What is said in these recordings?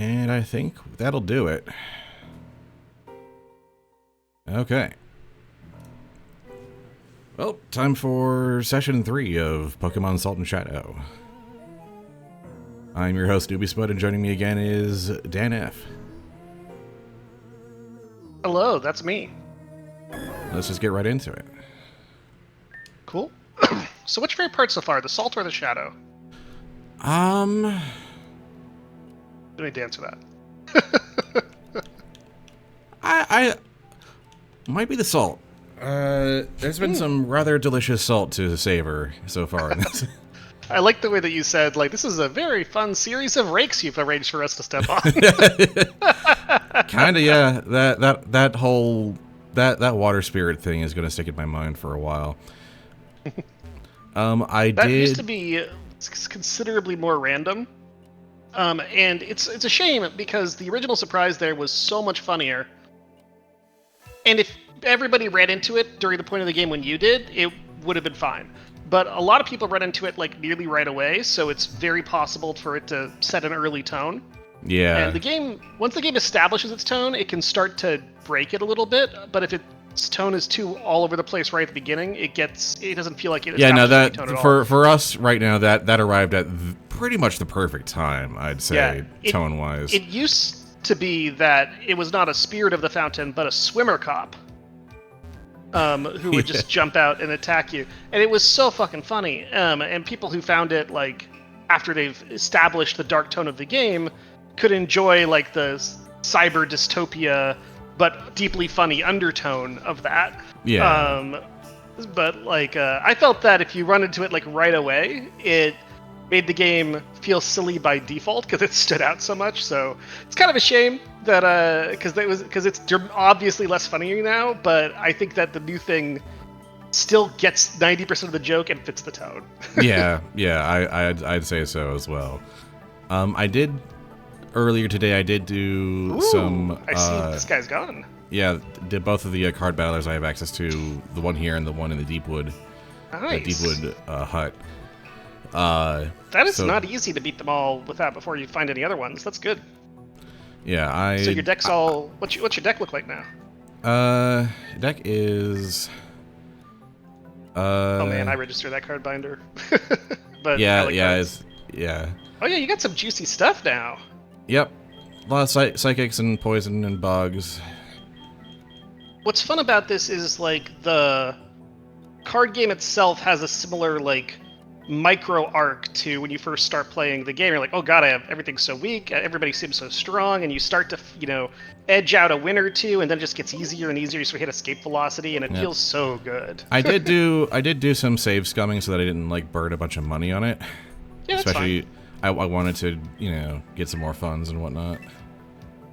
And I think that'll do it. Okay. Well, time for session 3 of Pokemon Salt and Shadow. I'm your host, NewbieSpud, and joining me again is Dan F. Hello, that's me. Let's just get right into it. Cool. So which favorite part so far, the salt or the shadow? Let me answer that. I might be the salt. There's been some rather delicious salt to savor so far in this. I like the way that you said, like, this is a very fun series of rakes you've arranged for us to step on. Kinda, yeah. That whole water spirit thing is gonna stick in my mind for a while. That used to be considerably more random. And it's a shame because the original surprise there was so much funnier. And if everybody ran into it during the point of the game when you did, it would have been fine. But a lot of people run into it like nearly right away, so it's very possible for it to set an early tone. Yeah. And the game, once the game establishes its tone, it can start to break it a little bit. But if its tone is too all over the place right at the beginning, it doesn't feel like it. Yeah, no, that tone at all. for us right now, that arrived at pretty much the perfect time, I'd say, tone wise. It used to be that it was not a spirit of the fountain, but a swimmer cop. Who would just jump out and attack you, and it was so fucking funny. And people who found it like after they've established the dark tone of the game could enjoy like the cyber dystopia, but deeply funny undertone of that. Yeah. But like, I felt that if you run into it like right away, it made the game feel silly by default because it stood out so much. So it's kind of a shame that because it's obviously less funny now. But I think that the new thing still gets 90% of the joke and fits the tone. yeah, I'd say so as well. I did earlier today. I did do some. I see this guy's gone. Yeah, did both of the card battlers I have access to. The one here and the one in the Deepwood. Nice. The Deepwood hut. That is not easy to beat them all with that before you find any other ones. That's good. Yeah, So your deck's all. What's your deck look like now? Deck is. Oh man, I registered that card binder. But yeah, cards. yeah. Oh yeah, you got some juicy stuff now. Yep, a lot of psychics and poison and bugs. What's fun about this is like the card game itself has a similar like micro arc to when you first start playing the game. You're like, oh god, everything's so weak, everybody seems so strong, and you start to edge out a win or two, and then it just gets easier and easier. You sort of hit escape velocity, and it feels so good. I did do some save scumming so that I didn't like burn a bunch of money on it. Yeah, that's especially fine. I wanted to get some more funds and whatnot.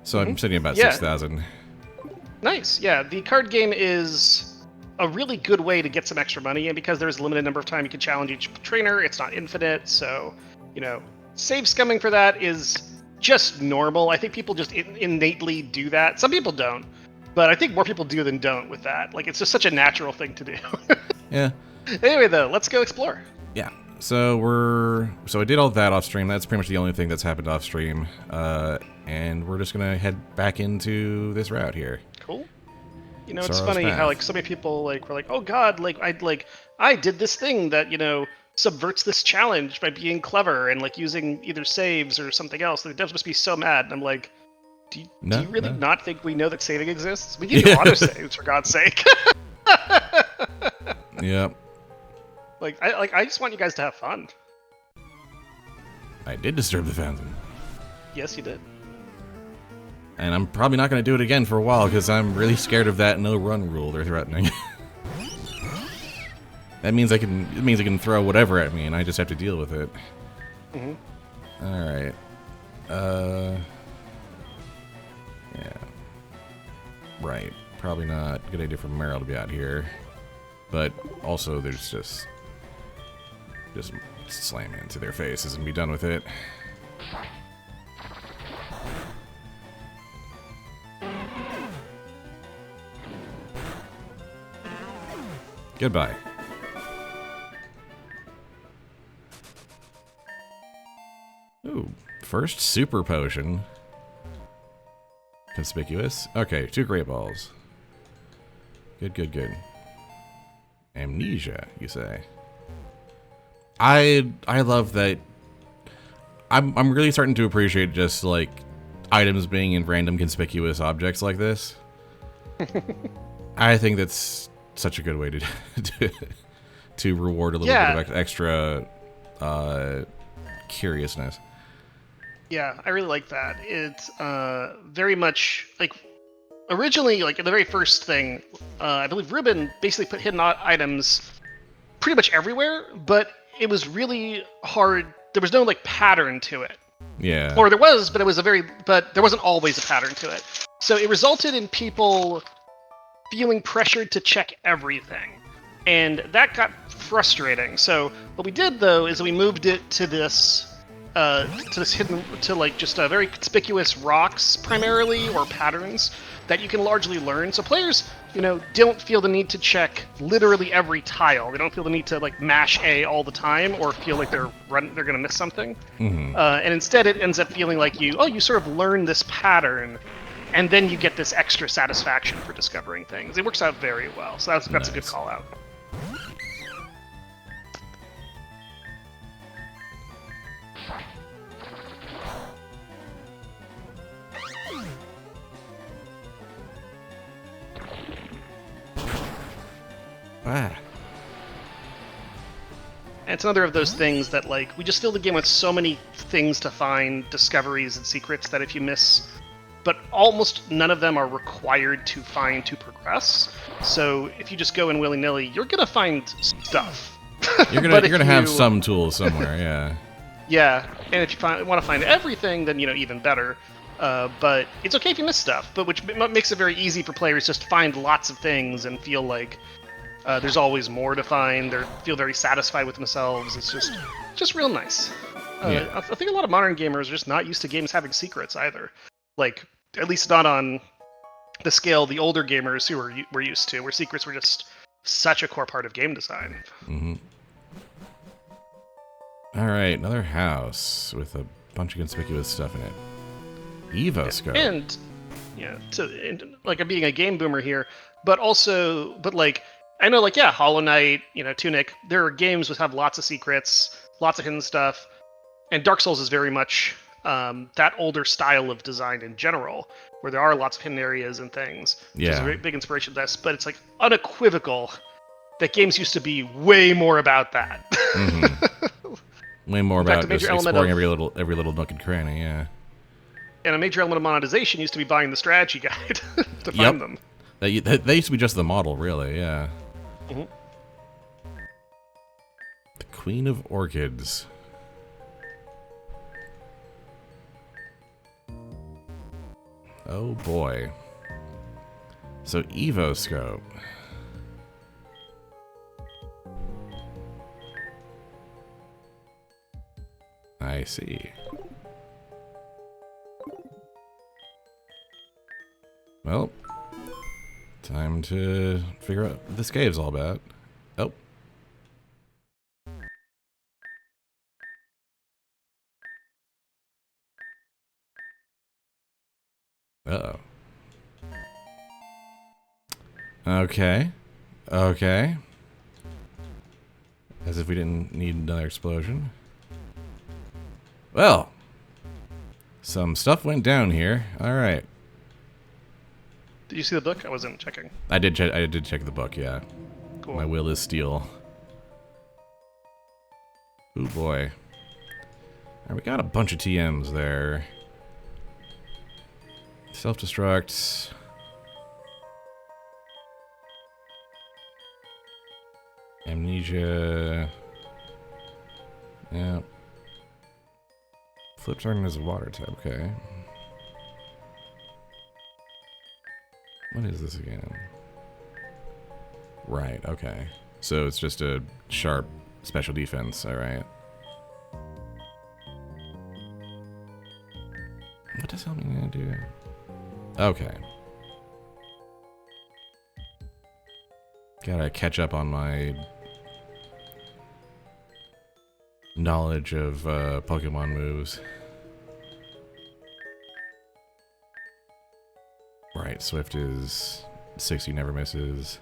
So I'm sitting about 6,000. Nice. Yeah, the card game is a really good way to get some extra money, and because there's a limited number of time you can challenge each trainer, it's not infinite, so save scumming for that is just normal. I think people just innately do that. Some people don't, but I think more people do than don't with that. Like, it's just such a natural thing to do. Yeah. Anyway, though, let's go explore. Yeah. So I did all that off stream. That's pretty much the only thing that's happened off stream. And we're just gonna head back into this route here. Cool. It's Sorrow's funny Path. how like so many people were like, oh god, I did this thing that subverts this challenge by being clever and like using either saves or something else. The devs must be so mad. And I'm like, do you really not think we know that saving exists? We give you auto saves for God's sake. Yep. I just want you guys to have fun. I did disturb the fountain. Yes, you did. And I'm probably not going to do it again for a while because I'm really scared of that no run rule they're threatening. It means I can throw whatever at me and I just have to deal with it. Mm-hmm. All right. Yeah. Right. Probably not a good idea for Meryl to be out here. But also there's just slam it into their faces and be done with it. Goodbye. Ooh, first super potion. conspicuous. Okay, 2 great balls. Good, good, good. Amnesia, you say? I love that. I'm really starting to appreciate just like items being in random conspicuous objects like this. I think that's such a good way to reward a little bit of extra curiousness. Yeah, I really like that. It's very much like originally, like in the very first thing, I believe Ruben basically put hidden items pretty much everywhere, but it was really hard. There was no like pattern to it. Yeah. Or there was, but there wasn't always a pattern to it. So it resulted in people feeling pressured to check everything. And that got frustrating. So what we did though is we moved it to this hidden, to like just very conspicuous rocks primarily, or patterns that you can largely learn. So players, don't feel the need to check literally every tile. They don't feel the need to like mash A all the time or feel like they're gonna miss something. Mm-hmm. And instead, it ends up feeling like you sort of learn this pattern, and then you get this extra satisfaction for discovering things. It works out very well. So that's nice. A good call out. Ah. And it's another of those things that, like, we just fill the game with so many things to find, discoveries and secrets, that if you miss, but almost none of them are required to find to progress. So if you just go in willy-nilly, you're gonna find stuff. You're gonna have some tools somewhere, yeah. Yeah, and if you want to find everything, then even better. But it's okay if you miss stuff, but which makes it very easy for players just to find lots of things and feel like there's always more to find. They feel very satisfied with themselves. It's just real nice. Yeah. I think a lot of modern gamers are just not used to games having secrets either. Like, at least not on the scale the older gamers who were used to, where secrets were just such a core part of game design. Mm-hmm. All right, another house with a bunch of conspicuous stuff in it. Evoscope. And like, I'm being a game boomer here, but like, I know, like, yeah, Hollow Knight, Tunic, there are games that have lots of secrets, lots of hidden stuff, and Dark Souls is very much that older style of design in general, where there are lots of hidden areas and things. Yeah. Which is a very big inspiration to this, but it's, like, unequivocal that games used to be way more about that. Mm-hmm. Way more about just exploring every little nook and cranny, yeah. And a major element of monetization used to be buying the strategy guide to find them. They used to be just the model, really, yeah. Mm-hmm. The Queen of Orchids. Oh boy. So Evoscope. I see. Well, time to figure out what this cave's all about. Oh. Uh-oh. Okay. Okay. As if we didn't need another explosion. Well, some stuff went down here. All right. Did you see the book? I wasn't checking. I did check the book, yeah. Cool. My will is steel. Ooh, boy. All right, we got a bunch of TMs there. Self-destruct. Amnesia. Yeah. Flip turn is a water type, okay. What is this again? Right, okay. So it's just a sharp special defense, alright. What does that mean to do? Okay. Gotta catch up on my knowledge of Pokemon moves. Right, Swift is 60, never misses.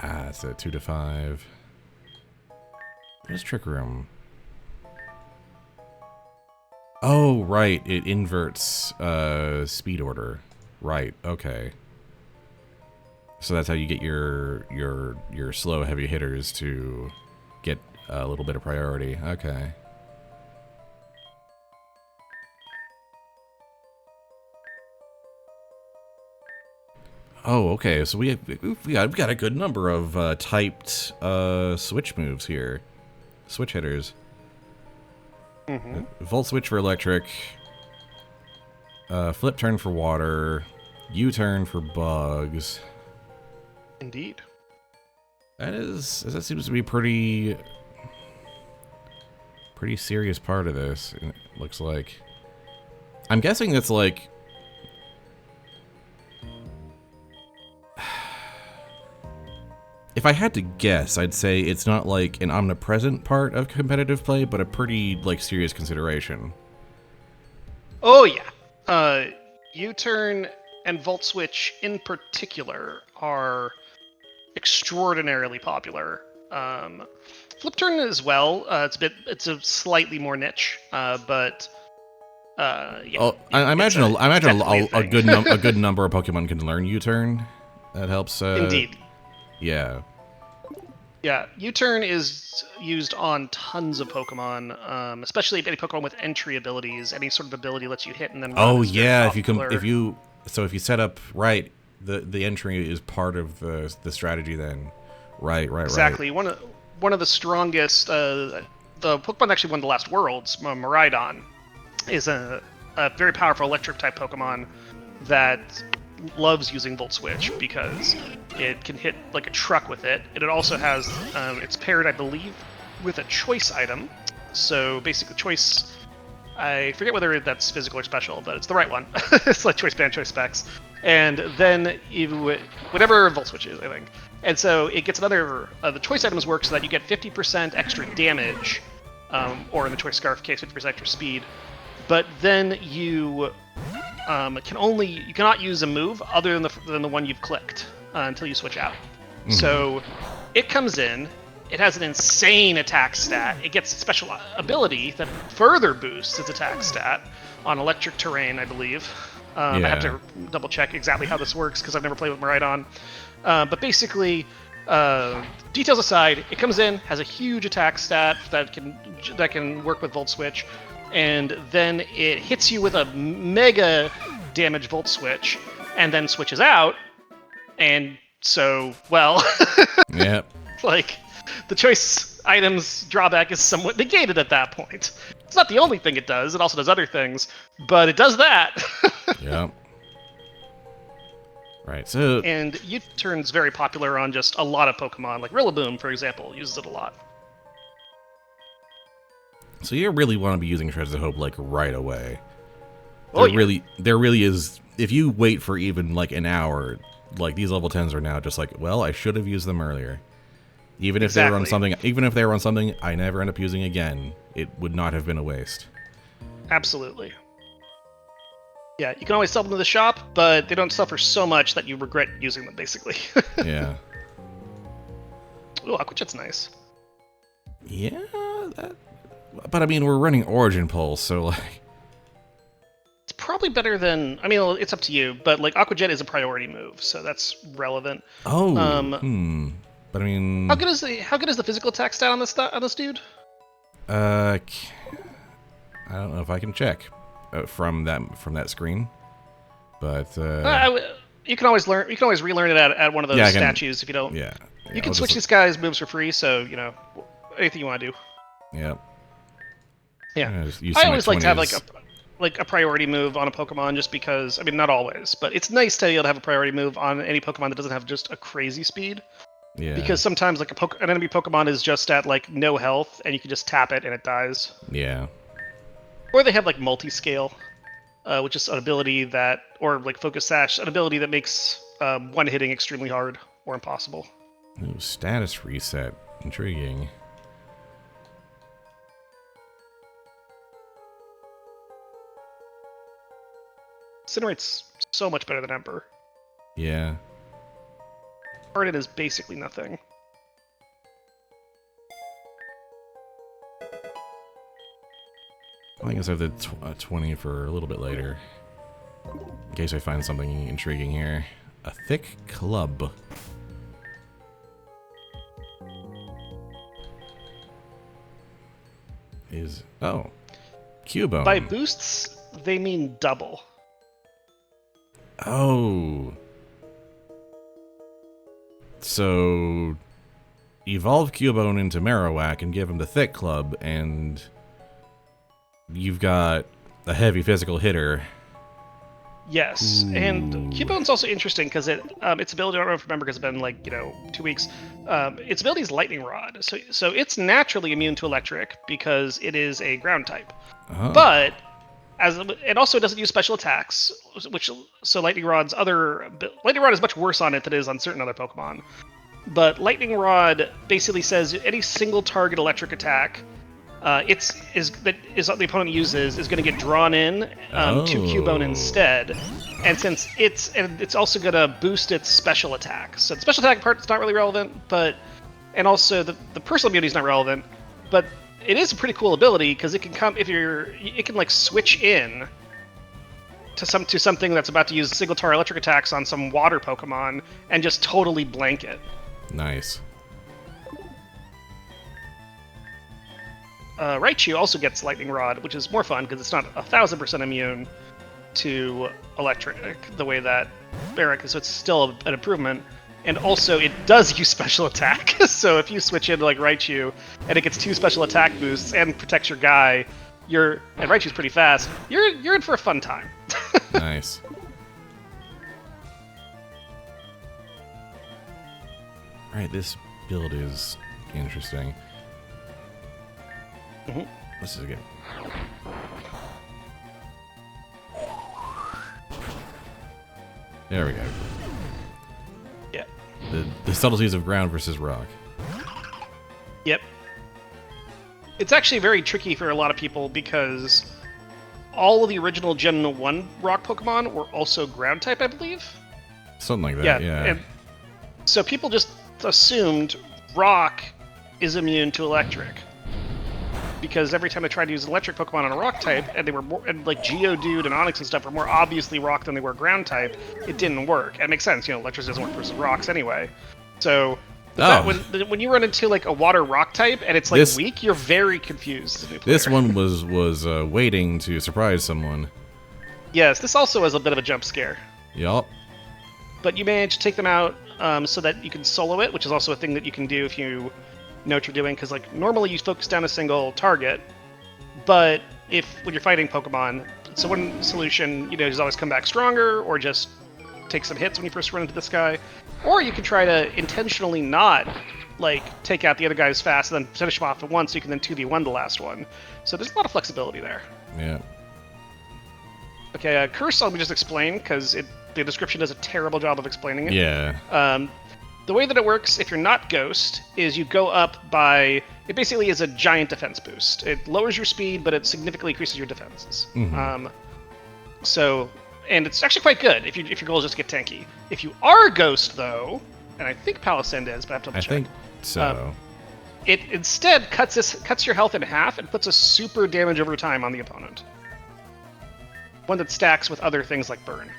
It's a 2 to 5. There's Trick Room. Oh, right, it inverts speed order. Right, okay. So that's how you get your slow heavy hitters to get a little bit of priority. Okay. Oh, okay. So we've got a good number of typed switch moves here, switch hitters. Volt switch for electric, flip turn for water, U-turn for bugs. Indeed. That seems to be pretty serious part of this. It looks like. I'm guessing that's like. If I had to guess, I'd say it's not like an omnipresent part of competitive play, but a pretty like serious consideration. Oh yeah. U-turn and Volt Switch in particular are extraordinarily popular. Flip turn as well. It's a slightly more niche, but yeah. Oh, I imagine a good a good number of Pokemon can learn U-turn. That helps. Indeed. Yeah. Yeah, U-turn is used on tons of Pokemon, especially any Pokemon with entry abilities. Any sort of ability lets you hit and then run. Oh yeah, if you set up right, the entry is part of the strategy then. Right. Exactly. One of the strongest, the Pokemon that actually won the last Worlds, Miraidon, is a very powerful electric type Pokemon that loves using Volt Switch because it can hit like a truck with it. And it also has, it's paired, I believe, with a choice item. So basically, choice, I forget whether that's physical or special, but it's the right one. It's like choice band, choice specs. And then whatever Volt Switch is, I think. And so it gets another, the choice items work so that you get 50% extra damage, or in the choice scarf case, 50% extra speed. But then you cannot use a move other than the one you've clicked until you switch out. Mm-hmm. So it comes in, it has an insane attack stat. It gets a special ability that further boosts its attack stat on electric terrain, I believe. I have to double check exactly how this works because I've never played with Miraidon. But basically, details aside, it comes in, has a huge attack stat that can work with Volt Switch, and then it hits you with a mega damage Volt Switch, and then switches out, and so, well... Yep. Like, the choice items drawback is somewhat negated at that point. It's not the only thing it does, it also does other things, but it does that. Yep. Right, so... And U-turn's very popular on just a lot of Pokemon, like Rillaboom, for example, uses it a lot. So you really want to be using Shreds of Hope, like, right away. There really is... If you wait for even, like, an hour, like, these level 10s are now just like, well, I should have used them earlier. Even if they were on something I never end up using again, it would not have been a waste. Absolutely. Yeah, you can always sell them to the shop, but they don't sell for so much that you regret using them, basically. Yeah. Ooh, Aqua Jet's nice. Yeah, but I mean, we're running Origin Pulse, so like... It's probably better than... I mean, it's up to you, but like Aqua Jet is a priority move, so that's relevant. Oh, But I mean... How good is the physical attack stat on this dude? I don't know if I can check from that screen, but you can always learn. You can always relearn it at one of those statues if you don't. Yeah. You can switch this guy's moves for free, so you know anything you want to do. Yep. Yeah. I always like to have like a priority move on a Pokemon, just because. I mean, not always, but it's nice to be able to have a priority move on any Pokemon that doesn't have just a crazy speed. Yeah. Because sometimes like an enemy Pokemon is just at like no health, and you can just tap it and it dies. Yeah. Or they have like multi-scale, which is an ability that, or like Focus Sash, an ability that makes one hitting extremely hard or impossible. Ooh, status reset. Intriguing. Incinerate's so much better than Ember. Yeah. Harden is basically nothing. I guess I have the 20 for a little bit later. In case I find something intriguing here. A thick club. Is... Oh. Cubone. By boosts, they mean double. Oh. So... Evolve Cubone into Marowak and give him the thick club, and... You've got a heavy physical hitter. Yes, Ooh. and Cubone's also interesting because its ability, I don't know if you remember because it's been like, 2 weeks. Its ability is Lightning Rod, so it's naturally immune to electric because it is a ground type. Oh. But it also doesn't use special attacks, so Lightning Rod is much worse on it than it is on certain other Pokemon. But Lightning Rod basically says any single target electric attack the opponent uses is going to get drawn in to Cubone instead, and since it's also going to boost its special attack. So the special attack part's not really relevant, and also the personal immunity is not relevant, but it is a pretty cool ability because it can like switch in to something that's about to use single target electric attacks on some water Pokemon and just totally blank it. Nice. Raichu also gets Lightning Rod, which is more fun because it's not 1000% immune to electric the way that Barrack is, so it's still an improvement. And also, it does use special attack. So if you switch into like Raichu and it gets 2 special attack boosts and protects your guy, and Raichu's pretty fast, you're in for a fun time. Nice. Alright, this build is interesting. Mm-hmm. This is good. There we go. Yeah. The subtleties of ground versus rock. Yep. It's actually very tricky for a lot of people because all of the original Gen 1 rock Pokemon were also ground type, I believe. Something like that, yeah. And so people just assumed rock is immune to electric. Because every time I tried to use an electric Pokemon on a rock type, and they were like Geodude and Onix and stuff were more obviously rock than they were ground type, it didn't work. And it makes sense, electricity doesn't work versus rocks anyway. So when you run into like a water rock type and it's like weak, you're very confused. This one was waiting to surprise someone. Yes, this also has a bit of a jump scare. Yup. But you manage to take them out so that you can solo it, which is also a thing that you can do if you know what you're doing, because like normally you focus down a single target, but when you're fighting Pokemon, so one solution is always come back stronger or just take some hits when you first run into this guy, or you can try to intentionally not like take out the other guys fast and then finish them off at once so you can then 2v1 the last one. So there's a lot of flexibility there. Yeah. Okay, Curse let me just explain because the description does a terrible job of explaining it. Yeah. The way that it works, if you're not Ghost, is you go up by... It basically is a giant defense boost. It lowers your speed, but it significantly increases your defenses. Mm-hmm. And it's actually quite good if your goal is just to get tanky. If you are Ghost, though, and I think Palisand is, but I have to double check. I think so. It instead cuts your health in half and puts a super damage over time on the opponent. One that stacks with other things like Burn.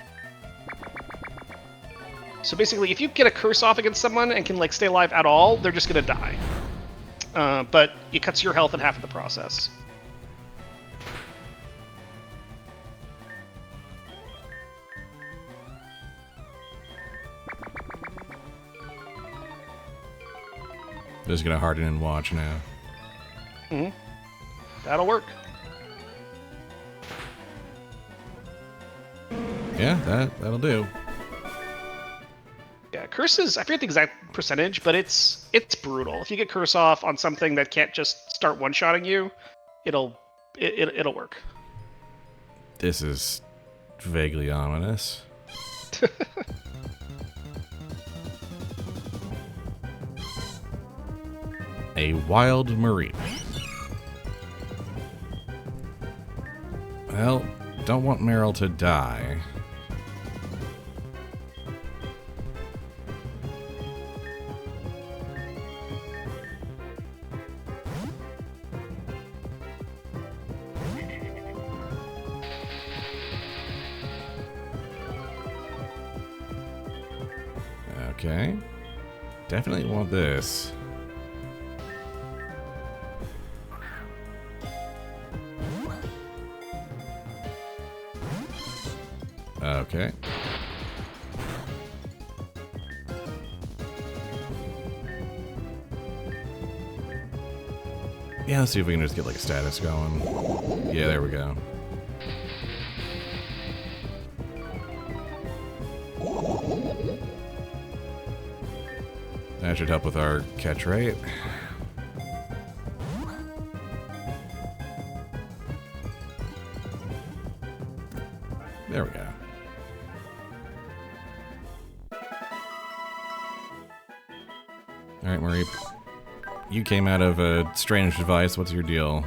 So basically, if you get a curse off against someone and can like stay alive at all, they're just gonna die. But it cuts your health in half of the process. Just gonna harden and watch now. Mm-hmm. That'll work. Yeah, that'll do. Yeah, curses, I forget the exact percentage, but it's brutal. If you get curse off on something that can't just start one-shotting you, it'll work. This is vaguely ominous. A wild Marine. Well, don't want Meryl to die. Okay. Definitely want this. Okay. Yeah, let's see if we can just get like a status going. Yeah, there we go. That should help with our catch rate. There we go. Alright, Marie. You came out of a strange device. What's your deal?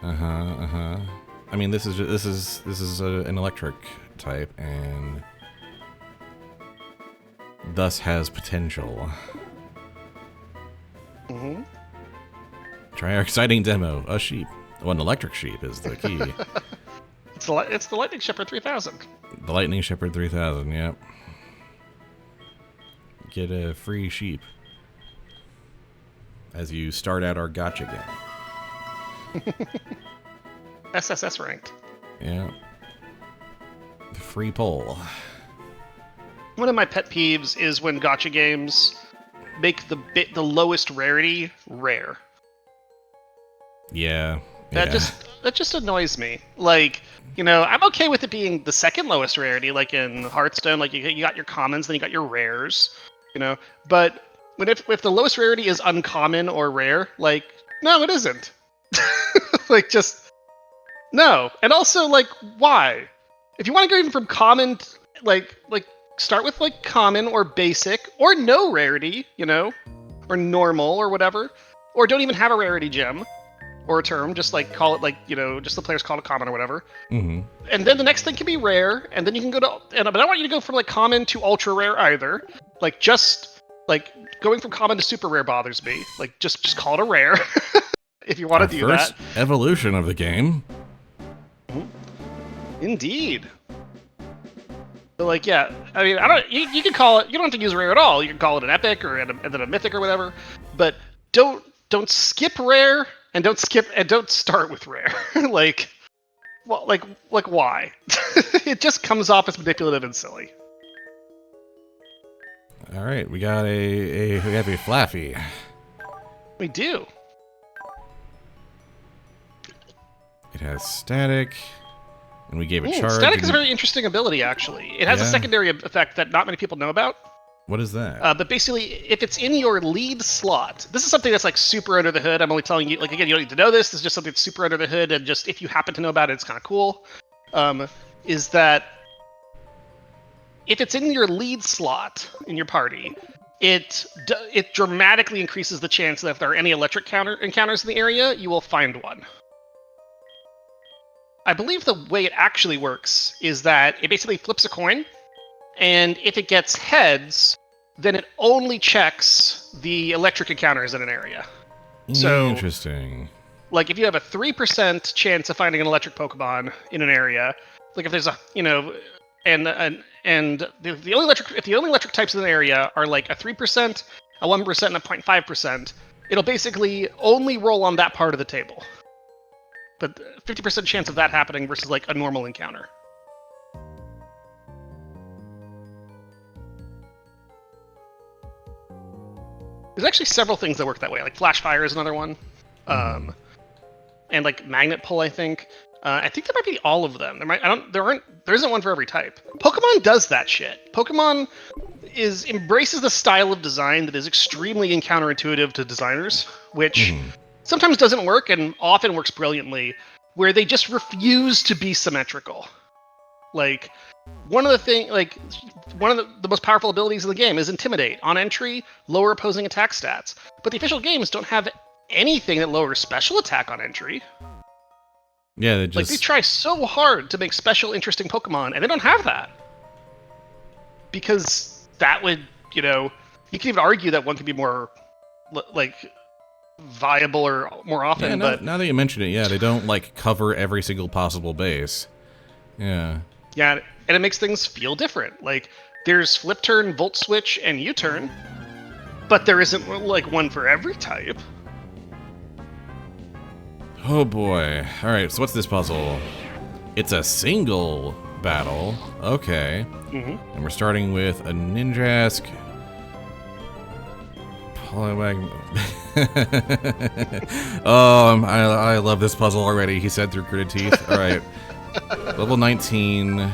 I mean, this is an electric type, and thus has potential. Mm-hmm. Try our exciting demo. A sheep. Well, an electric sheep is the key. It's the Lightning Shepherd 3000. The Lightning Shepherd 3000, yep. Get a free sheep as you start out our gotcha game. SSS ranked. Yeah. The free poll. One of my pet peeves is when gotcha games make the lowest rarity rare. Yeah. That just annoys me. Like, you know, I'm okay with it being the second lowest rarity, like in Hearthstone. Like you got your commons, then you got your rares. You know, but if the lowest rarity is uncommon or rare, like, no, it isn't. Like, just no. And also, like, why? If you want to go even from common, like start with like common or basic or no rarity, you know, or normal or whatever, or don't even have a rarity gem or a term. Just like call it like, you know, just the players call it common or whatever. Mm-hmm. And then the next thing can be rare, and then you can go to. But I don't want you to go from like common to ultra rare either. Like just like going from common to super rare bothers me. Like just call it a rare if you want to do first that. Evolution of the game. Indeed. But like, yeah, I mean, I don't. You can call it. You don't have to use rare at all. You can call it an epic or and then a mythic or whatever. But don't skip rare and don't start with rare. Like, well, like why? It just comes off as manipulative and silly. All right, we got we have a Flaffy. We do. It has static, and we gave it charge. Static is a very interesting ability, actually. It has a secondary effect that not many people know about. What is that? But basically, if it's in your lead slot, this is something that's like super under the hood. I'm only telling you, like, again, you don't need to know this. This is just something that's super under the hood, and just if you happen to know about it, it's kind of cool. Is that if it's in your lead slot in your party, it dramatically increases the chance that if there are any electric encounters in the area, you will find one. I believe the way it actually works is that it basically flips a coin, and if it gets heads, then it only checks the electric encounters in an area. So, interesting. Like if you have a 3% chance of finding an electric Pokemon in an area, like if there's a, you know, and the only electric types in an area are like a 3%, a 1%, and a 0.5%, it'll basically only roll on that part of the table. But 50% chance of that happening versus like a normal encounter. There's actually several things that work that way. Like Flash Fire is another one, and like Magnet Pull. I think there might be all of them. There isn't one for every type. Pokemon does that shit. Pokemon embraces the style of design that is extremely counterintuitive to designers, which sometimes doesn't work and often works brilliantly, where they just refuse to be symmetrical. Like one of the most powerful abilities in the game is Intimidate. On entry, lower opposing attack stats. But the official games don't have anything that lowers special attack on entry. Yeah, they try so hard to make special interesting Pokemon, and they don't have that. Because that would, you know, you can even argue that one could be more, like, viable or more often. Yeah, but now that you mention it, yeah, they don't like cover every single possible base. Yeah. Yeah, and it makes things feel different. Like There's flip turn, volt switch, and U-turn, but there isn't like one for every type. Oh boy. Alright, so what's this puzzle? It's a single battle. Okay. Mm-hmm. And we're starting with a Ninjask. Poliwag. Oh, I love this puzzle already, he said through gritted teeth. Alright. Level 19.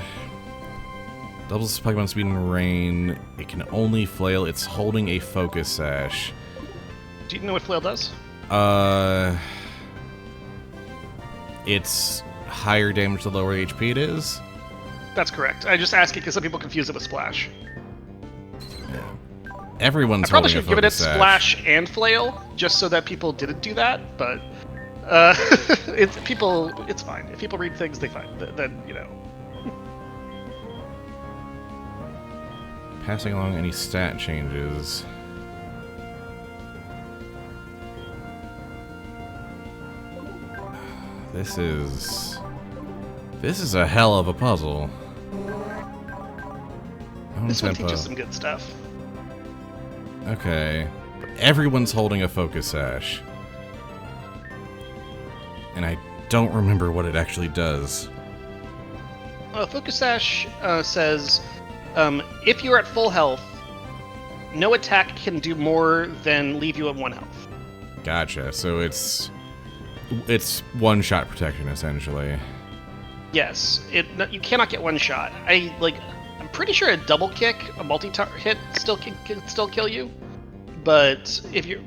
Doubles Pokemon speed and rain. It can only flail. It's holding a focus sash. Do you know what flail does? It's higher damage the lower HP it is. That's correct. I just ask it because some people confuse it with splash. Yeah. Everyone's I probably holding should have given a it focus sash. splash and flail just so that people didn't do that, but it's fine. If people read things, they find then you know. Passing along any stat changes. This is a hell of a puzzle. This one teaches some good stuff. Okay. But everyone's holding a focus sash. And I don't remember what it actually does. Focus Sash says, if you're at full health, no attack can do more than leave you at 1 health. Gotcha. So it's one-shot protection, essentially. Yes. You cannot get one shot. I'm pretty sure a double kick, a multi-hit, can still kill you. But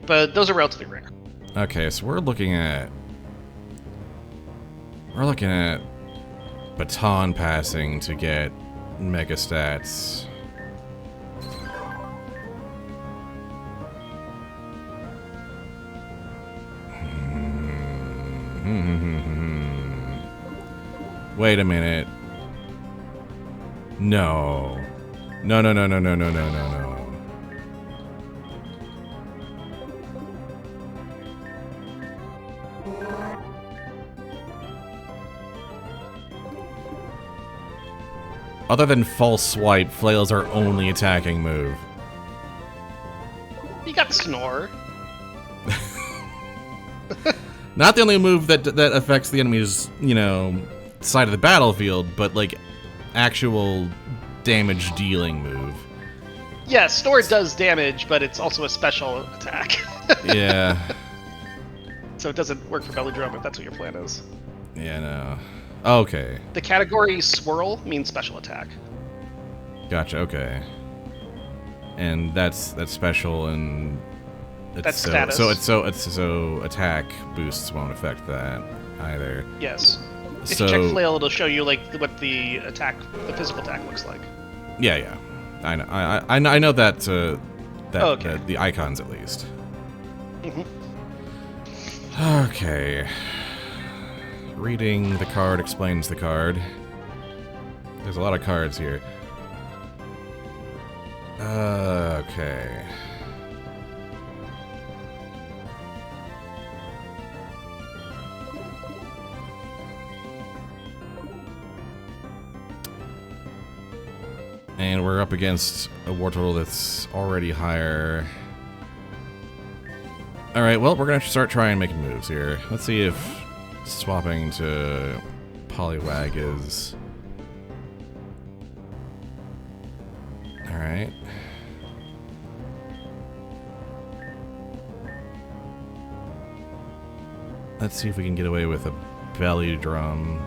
those are relatively rare. Okay, so we're looking at baton passing to get mega stats. Wait a minute. No. No. Other than false swipe, flails are only attacking move. You got Snore. Not the only move that affects the enemy's, side of the battlefield, but like actual damage dealing move. Yeah, Snore does damage, but it's also a special attack. Yeah. So it doesn't work for Belly Drum if that's what your plan is. Yeah, no. Okay. The category Swirl means special attack. Gotcha, okay. And that's special and That's status. So attack boosts won't affect that either. Yes. If you check flail, it'll show you like what the physical attack looks like. Yeah. I know. I know that. Okay. The icons at least. Mm-hmm. Okay. Reading the card explains the card. There's a lot of cards here. Okay. And we're up against a Wartortle that's already higher. Alright, well, we're going to start trying making moves here. Let's see if swapping to Poliwag is... Alright. Let's see if we can get away with a belly drum.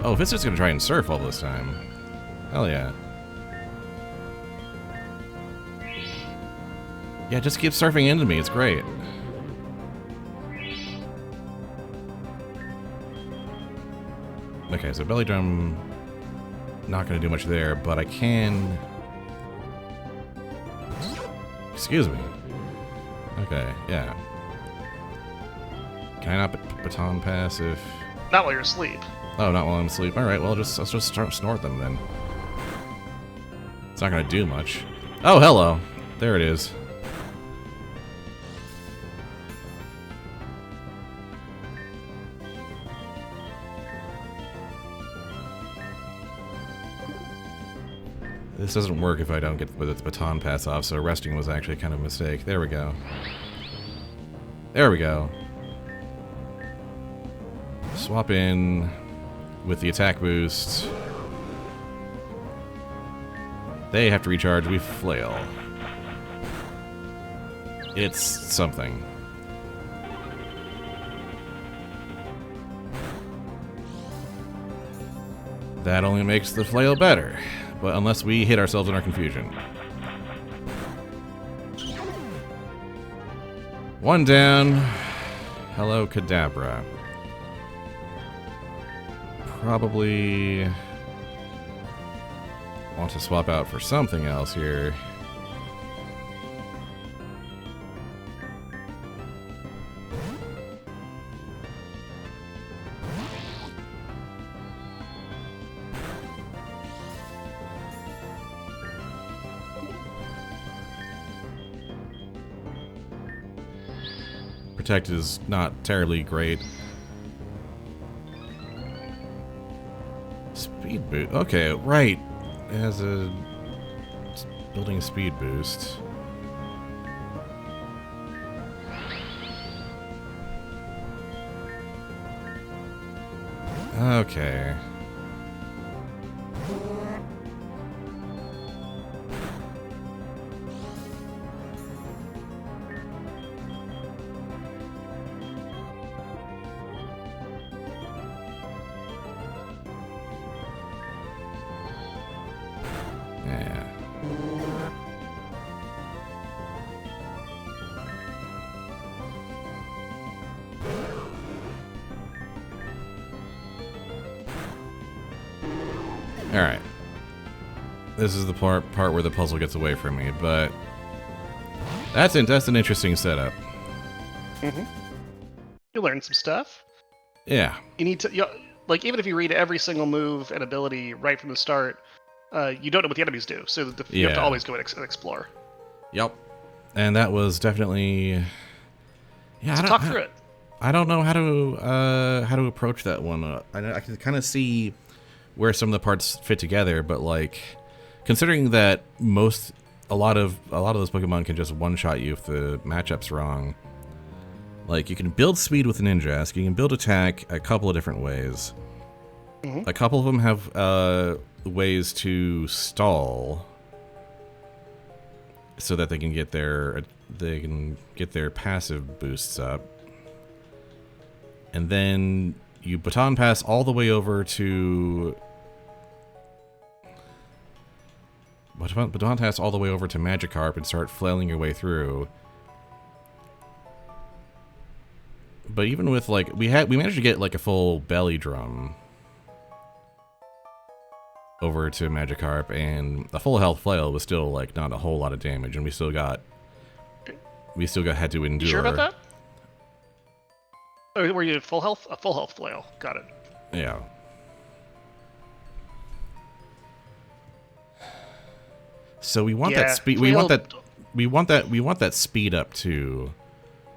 Oh, if it's just going to try and surf all this time. Hell yeah. Yeah, just keep surfing into me. It's great. Okay, so belly drum, not going to do much there, but I can... Excuse me. Okay, yeah. Can I not baton pass if... Not while you're asleep. Oh, not while I'm asleep. Alright, well, let's just start snort them then. It's not going to do much. Oh, hello. There it is. This doesn't work if I don't get the baton pass off, so resting was actually kind of a mistake. There we go. There we go. Swap in with the attack boost. They have to recharge, we flail. It's something. That only makes the flail better. But unless we hit ourselves in our confusion. One down. Hello, Kadabra. Probably want to swap out for something else here. Protect is not terribly great. Speed boost. Okay, right. It has a building speed boost. Okay. Alright. This is the part where the puzzle gets away from me, but that's an interesting setup. Mm-hmm. You learn some stuff. Yeah. You need to, like, even if you read every single move and ability right from the start, you don't know what the enemies do, so you have to always go and explore. Yep. And that was definitely... Yeah, so talk through it. I don't know how to approach that one. I can kind of see where some of the parts fit together, but like considering that a lot of those Pokemon can just one-shot you if the matchup's wrong. Like you can build speed with Ninjask, you can build attack a couple of different ways. Mm-hmm. A couple of them have ways to stall so that they can get their passive boosts up. And then you baton pass all the way over to Magikarp and start flailing your way through. But even with like we managed to get like a full belly drum over to Magikarp, and a full health flail was still like not a whole lot of damage, and we still had to endure. You sure about that? Oh, were you at full health? A full health flail. Got it. Yeah. So we want that speed. We want that speed up too,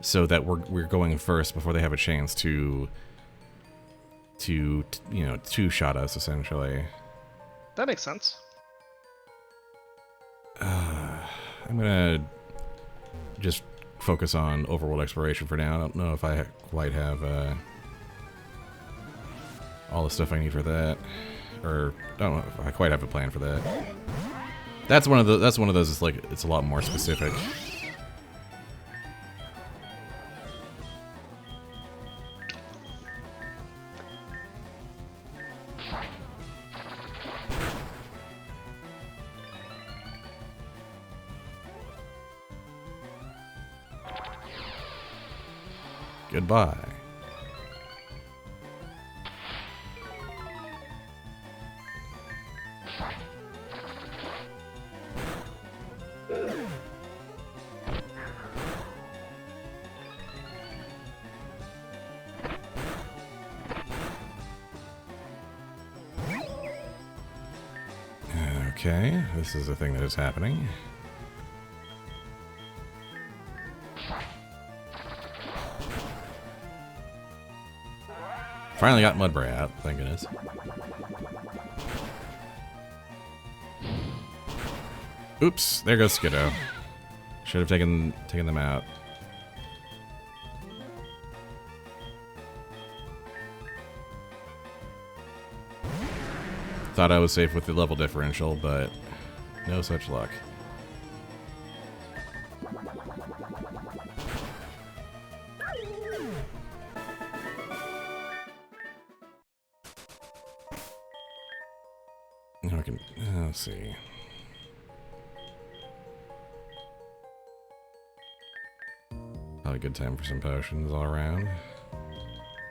so that we're going first before they have a chance to two-shot us essentially. That makes sense. I'm gonna just focus on overworld exploration for now. I don't know if I quite have all the stuff I need for that, or I don't know if I quite have a plan for that. That's one of those. It's like it's a lot more specific. Goodbye. Okay, this is a thing that is happening. Finally got Mudbray out, thank goodness. Oops, there goes Skiddo. Should have taken them out. Thought I was safe with the level differential, but no such luck. I can, let's see. Probably a good time for some potions all around.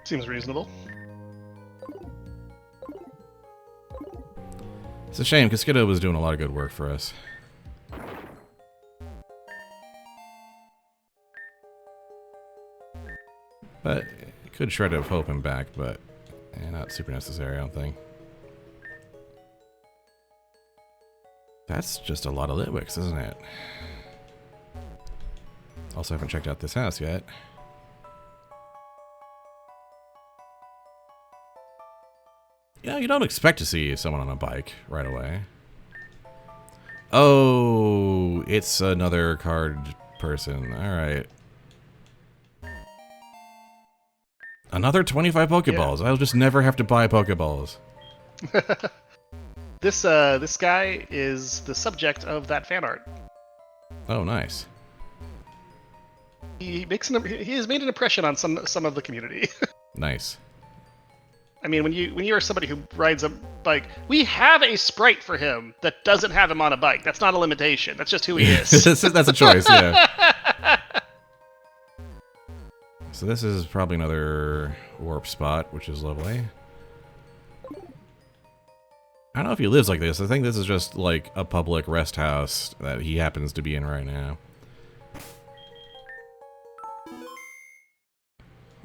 Seems reasonable. It's a shame, because Skiddo was doing a lot of good work for us. But it could Shred of Hope him back, but not super necessary, I don't think. That's just a lot of Litwicks, isn't it? Also haven't checked out this house yet. Yeah, you don't expect to see someone on a bike right away. Oh, it's another card person. Alright. Another 25 Pokeballs. Yeah. I'll just never have to buy Pokeballs. This guy is the subject of that fan art. Oh, nice. He has made an impression on some of the community. Nice. I mean, when you are somebody who rides a bike, we have a sprite for him that doesn't have him on a bike. That's not a limitation. That's just who he is. That's a choice, yeah. So this is probably another warp spot, which is lovely. I don't know if he lives like this. I think this is just like a public rest house that he happens to be in right now.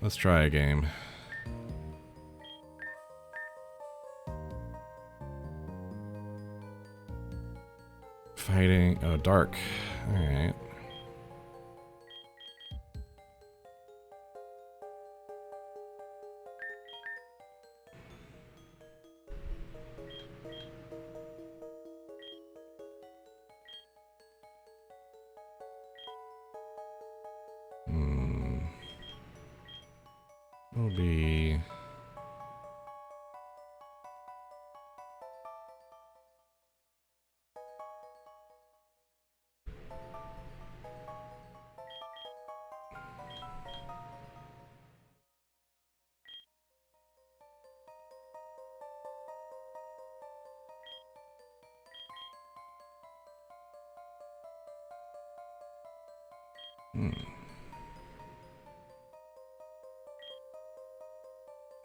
Let's try a game. Fighting. Oh, dark. Alright. Will be...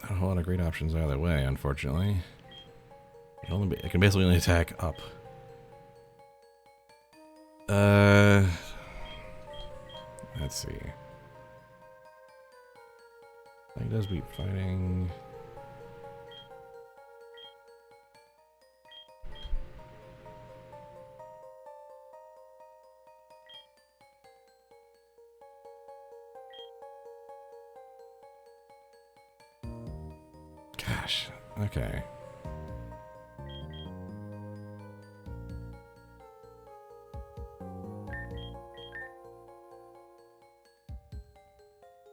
Not a whole lot of great options either way, unfortunately. It can basically only attack up. Let's see. He does beat fighting. Gosh, okay.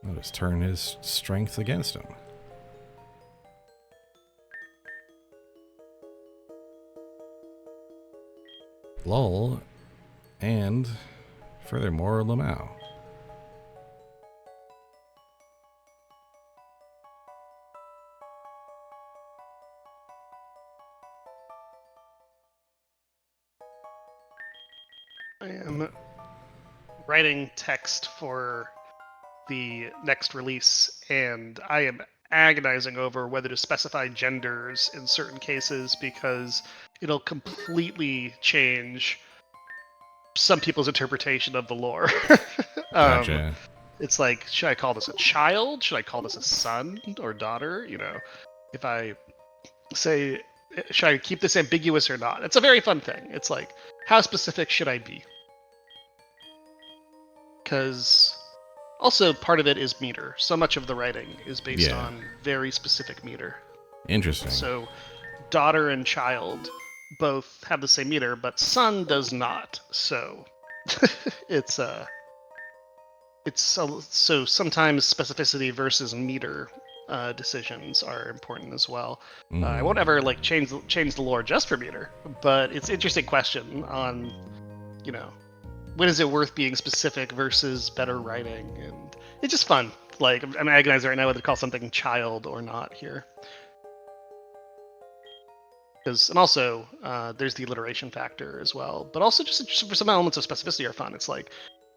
I'll just turn his strength against him. Lol, and furthermore, Lamau. I am writing text for the next release, and I am agonizing over whether to specify genders in certain cases because it'll completely change some people's interpretation of the lore. Gotcha. It's like, should I call this a child? Should I call this a son or daughter? You know, if I say, should I keep this ambiguous or not? It's a very fun thing. It's like, how specific should I be? Because also part of it is meter. So much of the writing is based on very specific meter. Interesting. So daughter and child both have the same meter, but sun does not. So it's so sometimes specificity versus meter decisions are important as well. I won't ever like change the lore just for meter, but it's an interesting question on, you know, when is it worth being specific versus better writing, and it's just fun. Like I'm agonizing right now whether to call something child or not here. And also there's the alliteration factor as well, but also just for some elements of specificity are fun. It's like,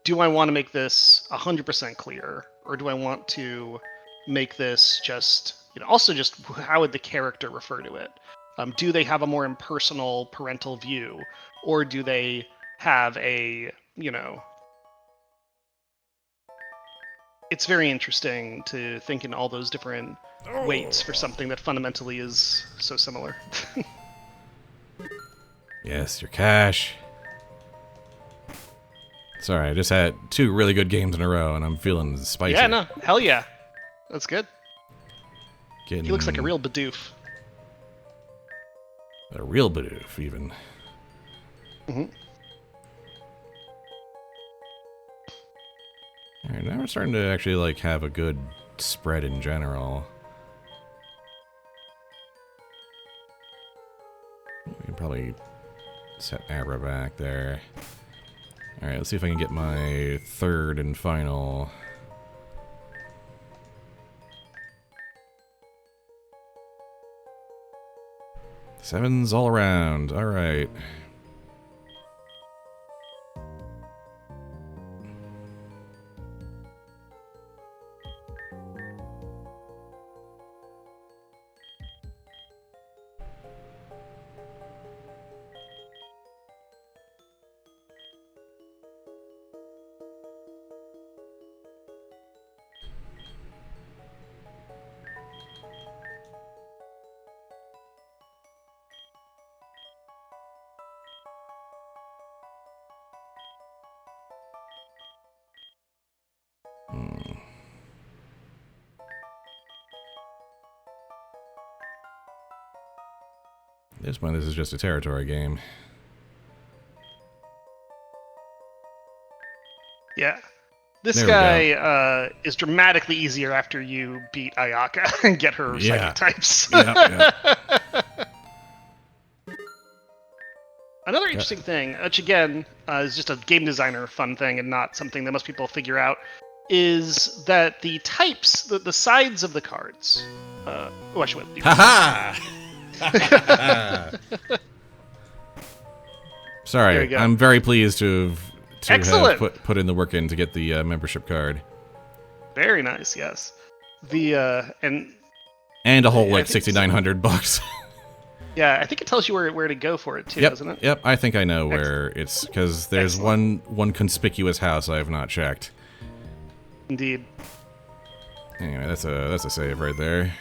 do I want to make this 100% clear, or do I want to make this just, also just how would the character refer to it? Do they have a more impersonal parental view, or do they have a, it's very interesting to think in all those different weights for something that fundamentally is so similar. Yes, your cash. Sorry, I just had 2 really good games in a row, and I'm feeling spicy. Yeah, no, hell yeah. That's good. Getting He looks like a real Bidoof. a real Bidoof, even. Mm-hmm. Alright, now we're starting to actually, like, have a good spread in general. We can probably set Abra back there. Alright, let's see if I can get my 3rd and final. Sevens all around. Alright. This one, this is just a territory game. Yeah. This There guy is dramatically easier after you beat Ayaka and get her psychic types. Yeah. Another interesting thing, which again is just a game designer fun thing and not something that most people figure out, is that the types, the sides of the cards. I should wait. Haha! Sorry, I'm very pleased to have put in the work in to get the membership card. Very nice, yes. The and a whole like $6,900. Yeah, I think it tells you where to go for it too, doesn't it? Yep, I think I know where it's, because there's one conspicuous house I have not checked. Indeed. Anyway, that's a save right there.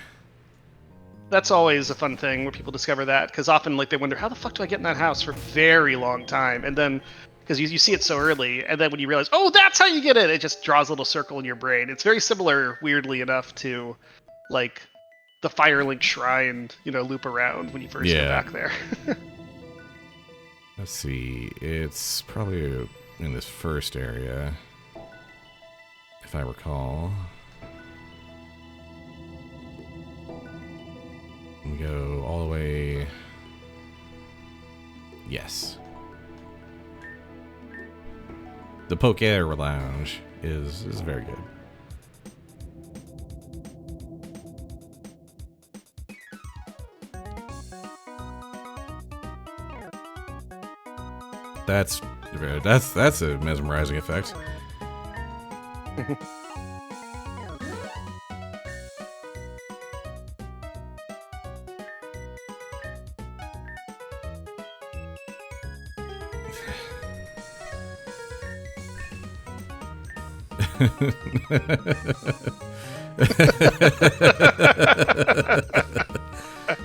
That's always a fun thing where people discover that, because often like they wonder, how the fuck do I get in that house for a very long time, and then because you see it so early, and then when you realize, oh, that's how you get it, it just draws a little circle in your brain. It's very similar, weirdly enough, to like the Firelink Shrine, loop around when you first go back there. Let's see, it's probably in this first area, if I recall. We go all the way. Yes. The Poker Lounge is very good. That's a mesmerizing effect.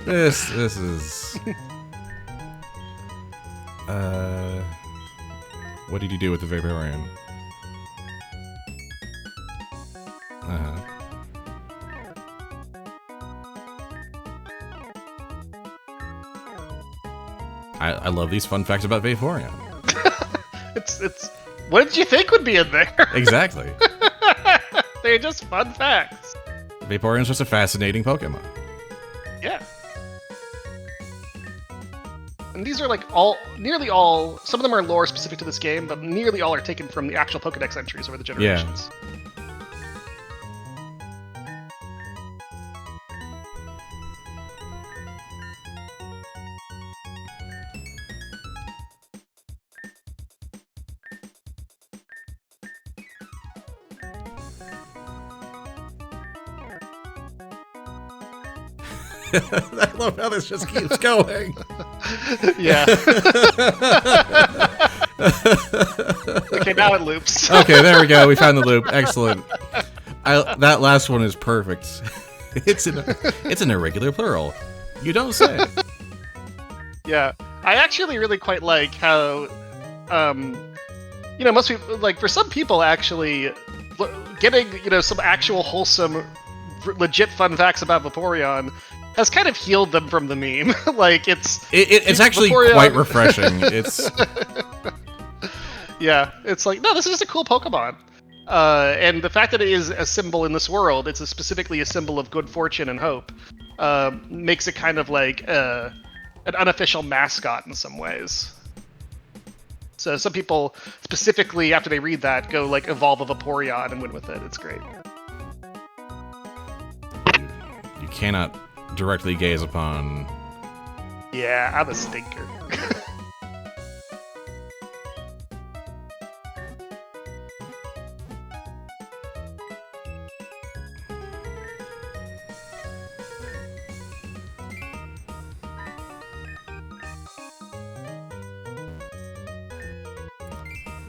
This is what did you do with the Vaporeon? I love these fun facts about Vaporeon. It's. What did you think would be in there? Exactly. They're just fun facts. Vaporeon's just a fascinating Pokemon. Yeah. And these are like nearly all, some of them are lore specific to this game, but nearly all are taken from the actual Pokedex entries over the generations. I love how this just keeps going. Yeah. Okay, now it loops. Okay, there we go. We found the loop. Excellent. That last one is perfect. It's an irregular plural. You don't say. Yeah, I actually really quite like how, most people, like, for some people, actually, getting, some actual wholesome, legit fun facts about Vaporeon has kind of healed them from the meme. Like, it's actually Vaporeon. Quite refreshing. It's yeah, it's like, no, this is just a cool Pokemon. And the fact that it is a symbol in this world, it's specifically a symbol of good fortune and hope, makes it kind of like an unofficial mascot in some ways. So some people, specifically after they read that, go like evolve a Vaporeon and win with it. It's great. You cannot directly gaze upon. Yeah, I'm a stinker.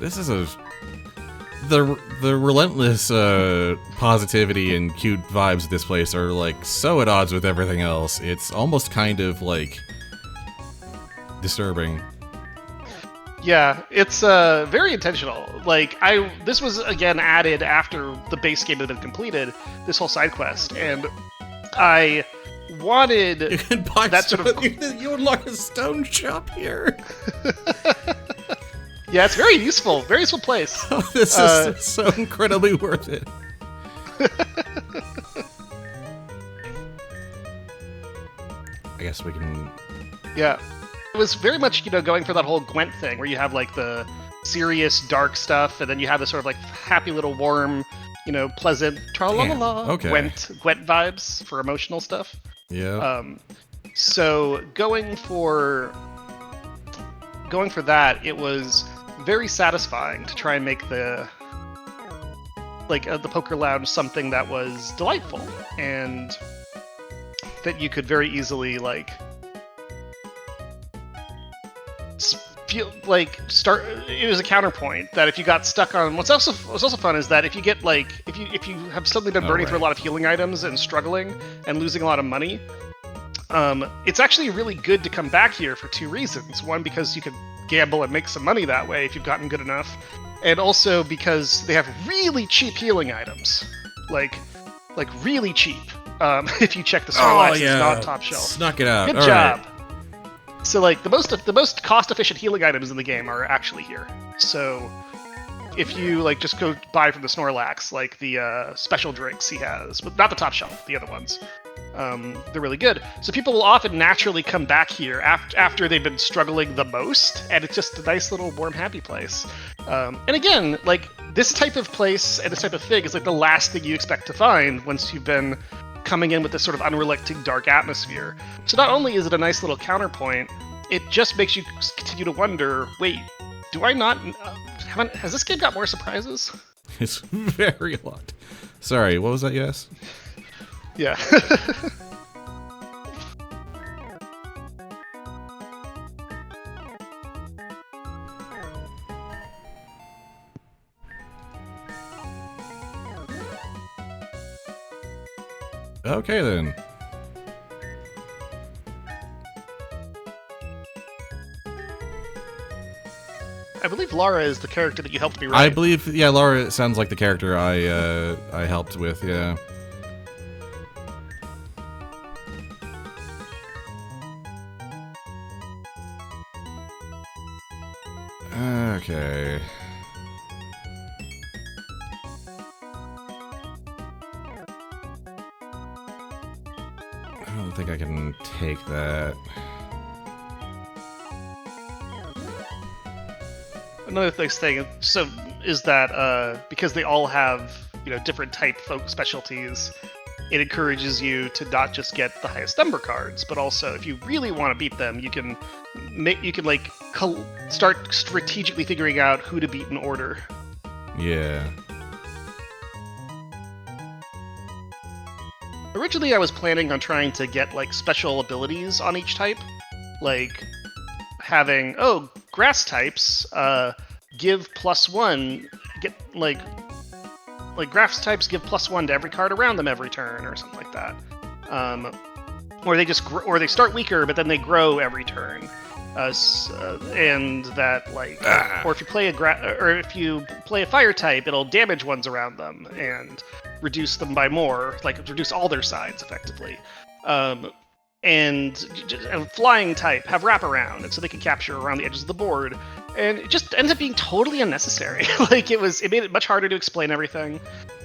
This is the relentless positivity and cute vibes of this place are like so at odds with everything else. It's almost kind of like disturbing. Yeah, it's very intentional. Like, this was again added after the base game had been completed, this whole side quest, and I wanted You can buy that sort of. You unlock a stone shop here. Yeah, it's very useful place. Oh, this is so incredibly worth it. I guess we can. Yeah, it was very much going for that whole Gwent thing, where you have like the serious dark stuff, and then you have this sort of like happy little warm, pleasant tra-la-la-la okay. Gwent vibes for emotional stuff. Yeah. So going for that, it was very satisfying to try and make the Poker Lounge something that was delightful and that you could very easily feel like start. It was a counterpoint that if you got stuck on what's also fun is that if you get if you have suddenly been burning through a lot of healing items and struggling and losing a lot of money, it's actually really good to come back here for two reasons. One, because you could gamble and make some money that way if you've gotten good enough, and also because they have really cheap healing items, like really cheap. If you check the Snorlax, it's not top shelf. Snuck it out. Good All job. Right. So the most cost efficient healing items in the game are actually here. So if you just go buy from the Snorlax, like the special drinks he has, but not the top shelf, the other ones. They're really good. So people will often naturally come back here after they've been struggling the most, and it's just a nice little warm, happy place. And again, this type of place and this type of thing is the last thing you expect to find once you've been coming in with this sort of unrelenting dark atmosphere. So not only is it a nice little counterpoint, it just makes you continue to wonder, wait, do I not... has this game got more surprises? It's very locked. Sorry, what was that, yes? Yeah. Okay, then. I believe Lara is the character that you helped me write. I believe, yeah, Laura sounds like the character I helped with, yeah. Okay. I don't think I can take that. Another thing so is that because they all have different type folk specialties, it encourages you to not just get the highest number cards, but also if you really want to beat them, you can like start strategically figuring out who to beat in order. Yeah. Originally, I was planning on trying to get like special abilities on each type, like having grass types give +1, get like grass types give +1 to every card around them every turn or something like that, or they start weaker but then they grow every turn, and that or if you play if you play a fire type, it'll damage ones around them and reduce them by more, like reduce all their sides effectively. And a flying type have wraparound, and so they can capture around the edges of the board. And it just ends up being totally unnecessary. Like it made it much harder to explain everything.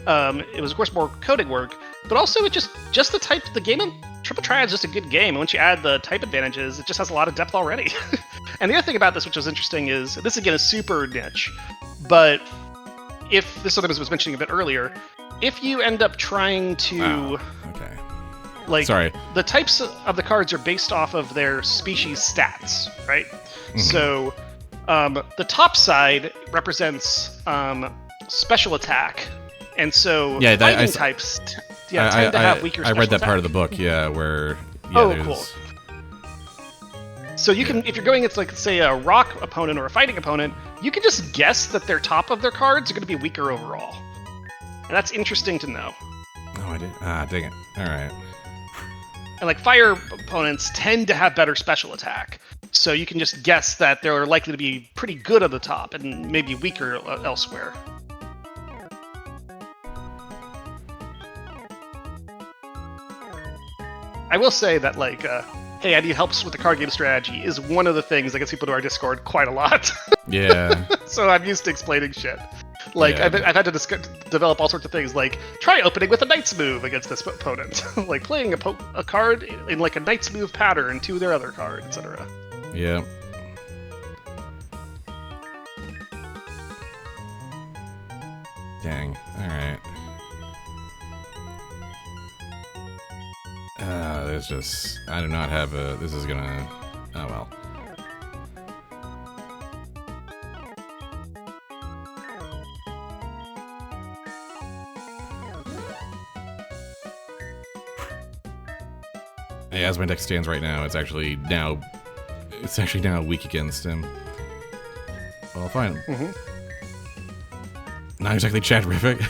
It was of course more coding work, but also it just the game in Triple Triad is just a good game. And once you add the type advantages, it just has a lot of depth already. And the other thing about this, which was interesting, is this again is super niche, but if this is something I was mentioning a bit earlier, if you end up trying to Sorry. The types of the cards are based off of their species stats, right? Mm-hmm. So the top side represents special attack, and so fighting types tend to have weaker special I read that attack. part of the book, where... cool. So you can, if you're going against, like, say, a rock opponent or a fighting opponent, you can just guess that their top of their cards are going to be weaker overall. And that's interesting to know. Oh, I did. Dang it. All right. And like fire opponents tend to have better special attack, so you can just guess that they're likely to be pretty good at the top and maybe weaker elsewhere. I will say that hey, I need help with the card game strategy is one of the things that gets people to our Discord quite a lot. Yeah. So I'm used to explaining shit. I've had to develop all sorts of things, like try opening with a Knight's Move against this opponent, like playing a card in like a Knight's Move pattern to their other card, etc. Yeah. Dang. All right. There's just... I do not have a... This is gonna... Oh, well. Yeah, as my deck stands right now, it's actually now weak against him. Well, fine. Mm-hmm. Not exactly chat-rific.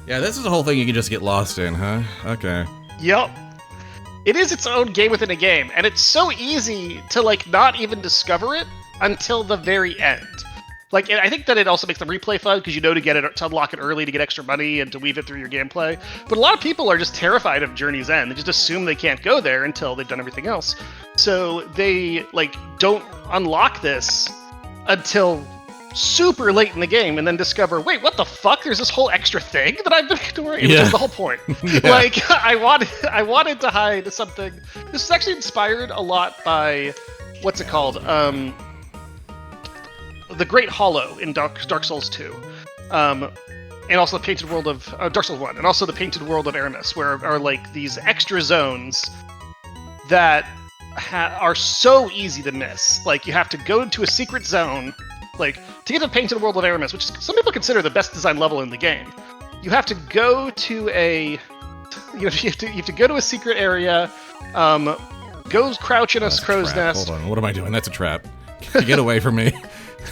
Yeah, this is a whole thing you can just get lost in, huh? Okay. Yep. It is its own game within a game, and it's so easy to not even discover it until the very end. And I think that it also makes the replay fun because to unlock it early to get extra money and to weave it through your gameplay. But a lot of people are just terrified of Journey's End. They just assume they can't go there until they've done everything else. So they don't unlock this until super late in the game and then discover, wait, what the fuck? There's this whole extra thing that I've been ignoring, which is the whole point. Yeah. I wanted to hide something. This is actually inspired a lot by what's it called? The Great Hollow in Dark Souls 2. And also the Painted World of Dark Souls 1, and also the Painted World of Aramis, where are these extra zones that are so easy to miss. You have to go to a secret zone, to get to the Painted World of Aramis, which some people consider the best designed level in the game. You have to go to you have to go to a secret area, go crouch in a crow's nest. Hold on, what am I doing? That's a trap. Get away from me.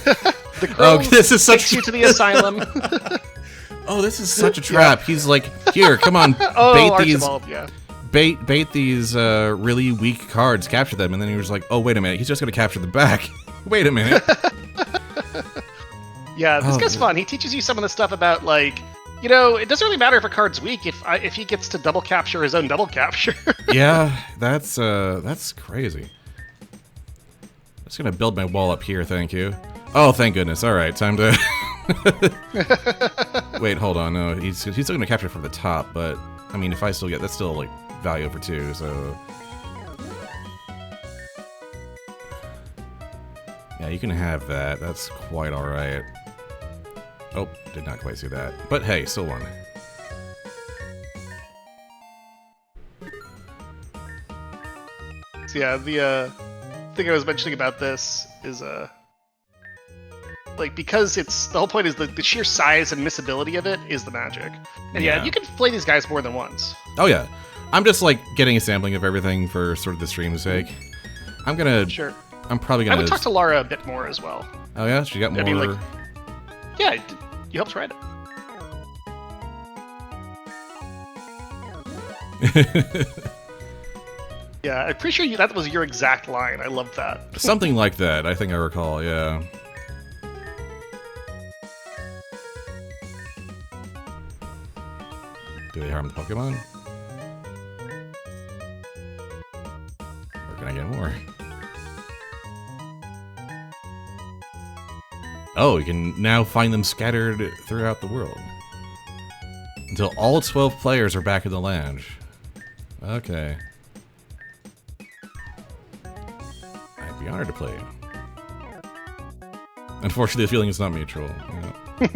The crow this is takes you to the asylum. Oh, this is such a trap. Yeah. He's like, here, come on, bait these really weak cards, capture them, and then he was like, oh, wait a minute, he's just gonna capture them back. Wait a minute. Yeah, this guy's fun. He teaches you some of the stuff about it doesn't really matter if a card's weak if he gets to double capture his own double capture. Yeah, that's crazy. Just gonna build my wall up here, thank you. Oh, thank goodness. Alright, time to... Wait, hold on. No, he's still gonna capture from the top, but... I mean, if I still get... That's still, like, value over 2, so... Yeah, you can have that. That's quite alright. Oh, did not quite see that. But hey, still won. So yeah, the thing I was mentioning about this is like, because it's the whole point is the sheer size and missability of it is the magic. And yeah, you can play these guys more than once. Oh yeah. I'm just like getting a sampling of everything for sort of the stream's sake. I'm gonna Sure. I'm probably gonna I would talk to Lara a bit more as well. Oh yeah? She got more. I mean, like, yeah, you helped write it. Yeah, I'm pretty sure that was your exact line. I love that. Something like that, I think I recall, yeah. Do they harm the Pokemon? Or can I get more? Oh, you can now find them scattered throughout the world. Until all 12 players are back in the lounge. Okay. I'd be honored to play you. Unfortunately, the feeling is not mutual. Yeah.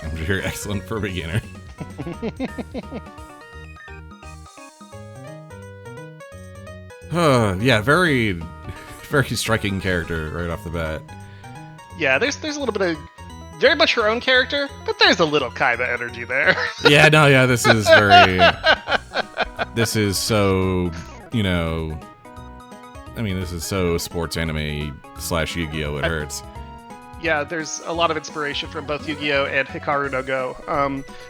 I'm sure you're excellent for a beginner. Yeah, very striking character right off the bat. Yeah, there's a little bit of very much her own character, but there's a little Kaiba energy there. Yeah, no, yeah, this is very... This is so, you know... I mean, this is so sports anime / Yu-Gi-Oh! It hurts. Yeah, there's a lot of inspiration from both Yu-Gi-Oh! And Hikaru no Go.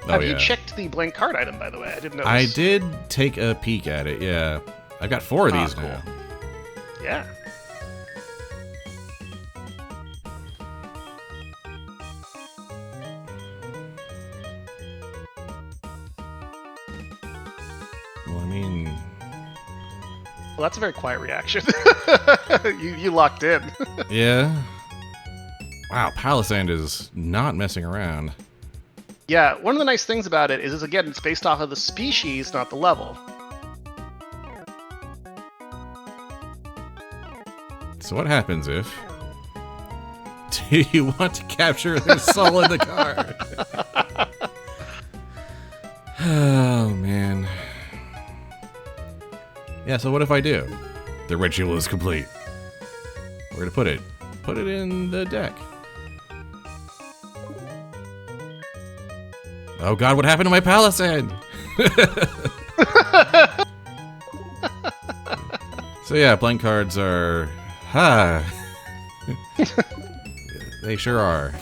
Have you checked the blank card item, by the way? I didn't notice. I did take a peek at it, yeah. I've got 4 of these cool. now. Yeah. Well, I mean... Well, that's a very quiet reaction. you locked in. Yeah. Wow, Palisand is not messing around. Yeah, one of the nice things about it is again, it's based off of the species, not the level. So what happens if... Do you want to capture the soul in the card? Oh, man. Yeah, so what if I do? The ritual is complete. Where to put it? Put it in the deck. Oh god, what happened to my Palisand? So yeah, blank cards are... They sure are.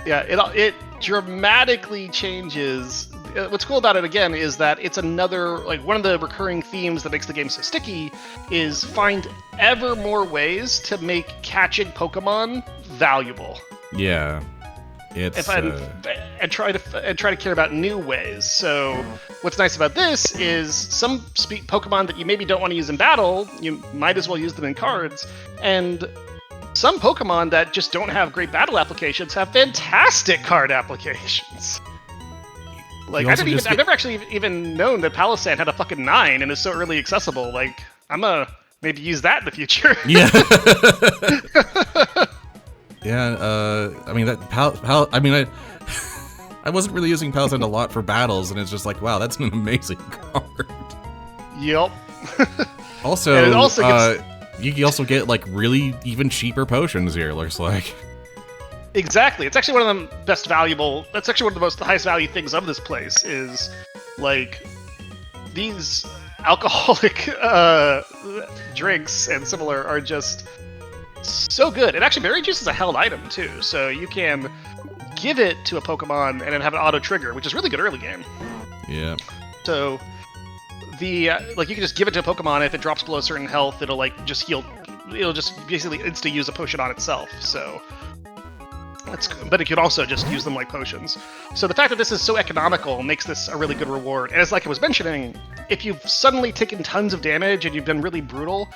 Yeah, it dramatically changes. What's cool about it, again, is that it's another, like, one of the recurring themes that makes the game so sticky is find ever more ways to make catching Pokemon valuable. Yeah. It's... And try to care about new ways. So what's nice about this is some Pokemon that you maybe don't want to use in battle, you might as well use them in cards, and some Pokemon that just don't have great battle applications have fantastic card applications. Like, I've never actually even known that Palisand had a fucking 9 and is so early accessible. Like, I'm gonna maybe use that in the future. Yeah. Yeah, I mean, that I wasn't really using Palisand a lot for battles, and it's just like, wow, that's an amazing card. Yup. Also, and it also gets... you also get, like, really even cheaper potions here, looks like. Exactly. It's actually one of the best valuable... That's actually one of the highest value things of this place is, like, these alcoholic drinks and similar are just so good. And actually, Berry Juice is a held item, too, so you can give it to a Pokemon and then have an auto-trigger, which is really good early game. Yeah. So, like, you can just give it to a Pokemon, and if it drops below certain health, it'll, like, just heal it'll just basically insta use a potion on itself. So but it could also just use them like potions. So the fact that this is so economical makes this a really good reward. And as like I was mentioning, if you've suddenly taken tons of damage and you've been really brutal,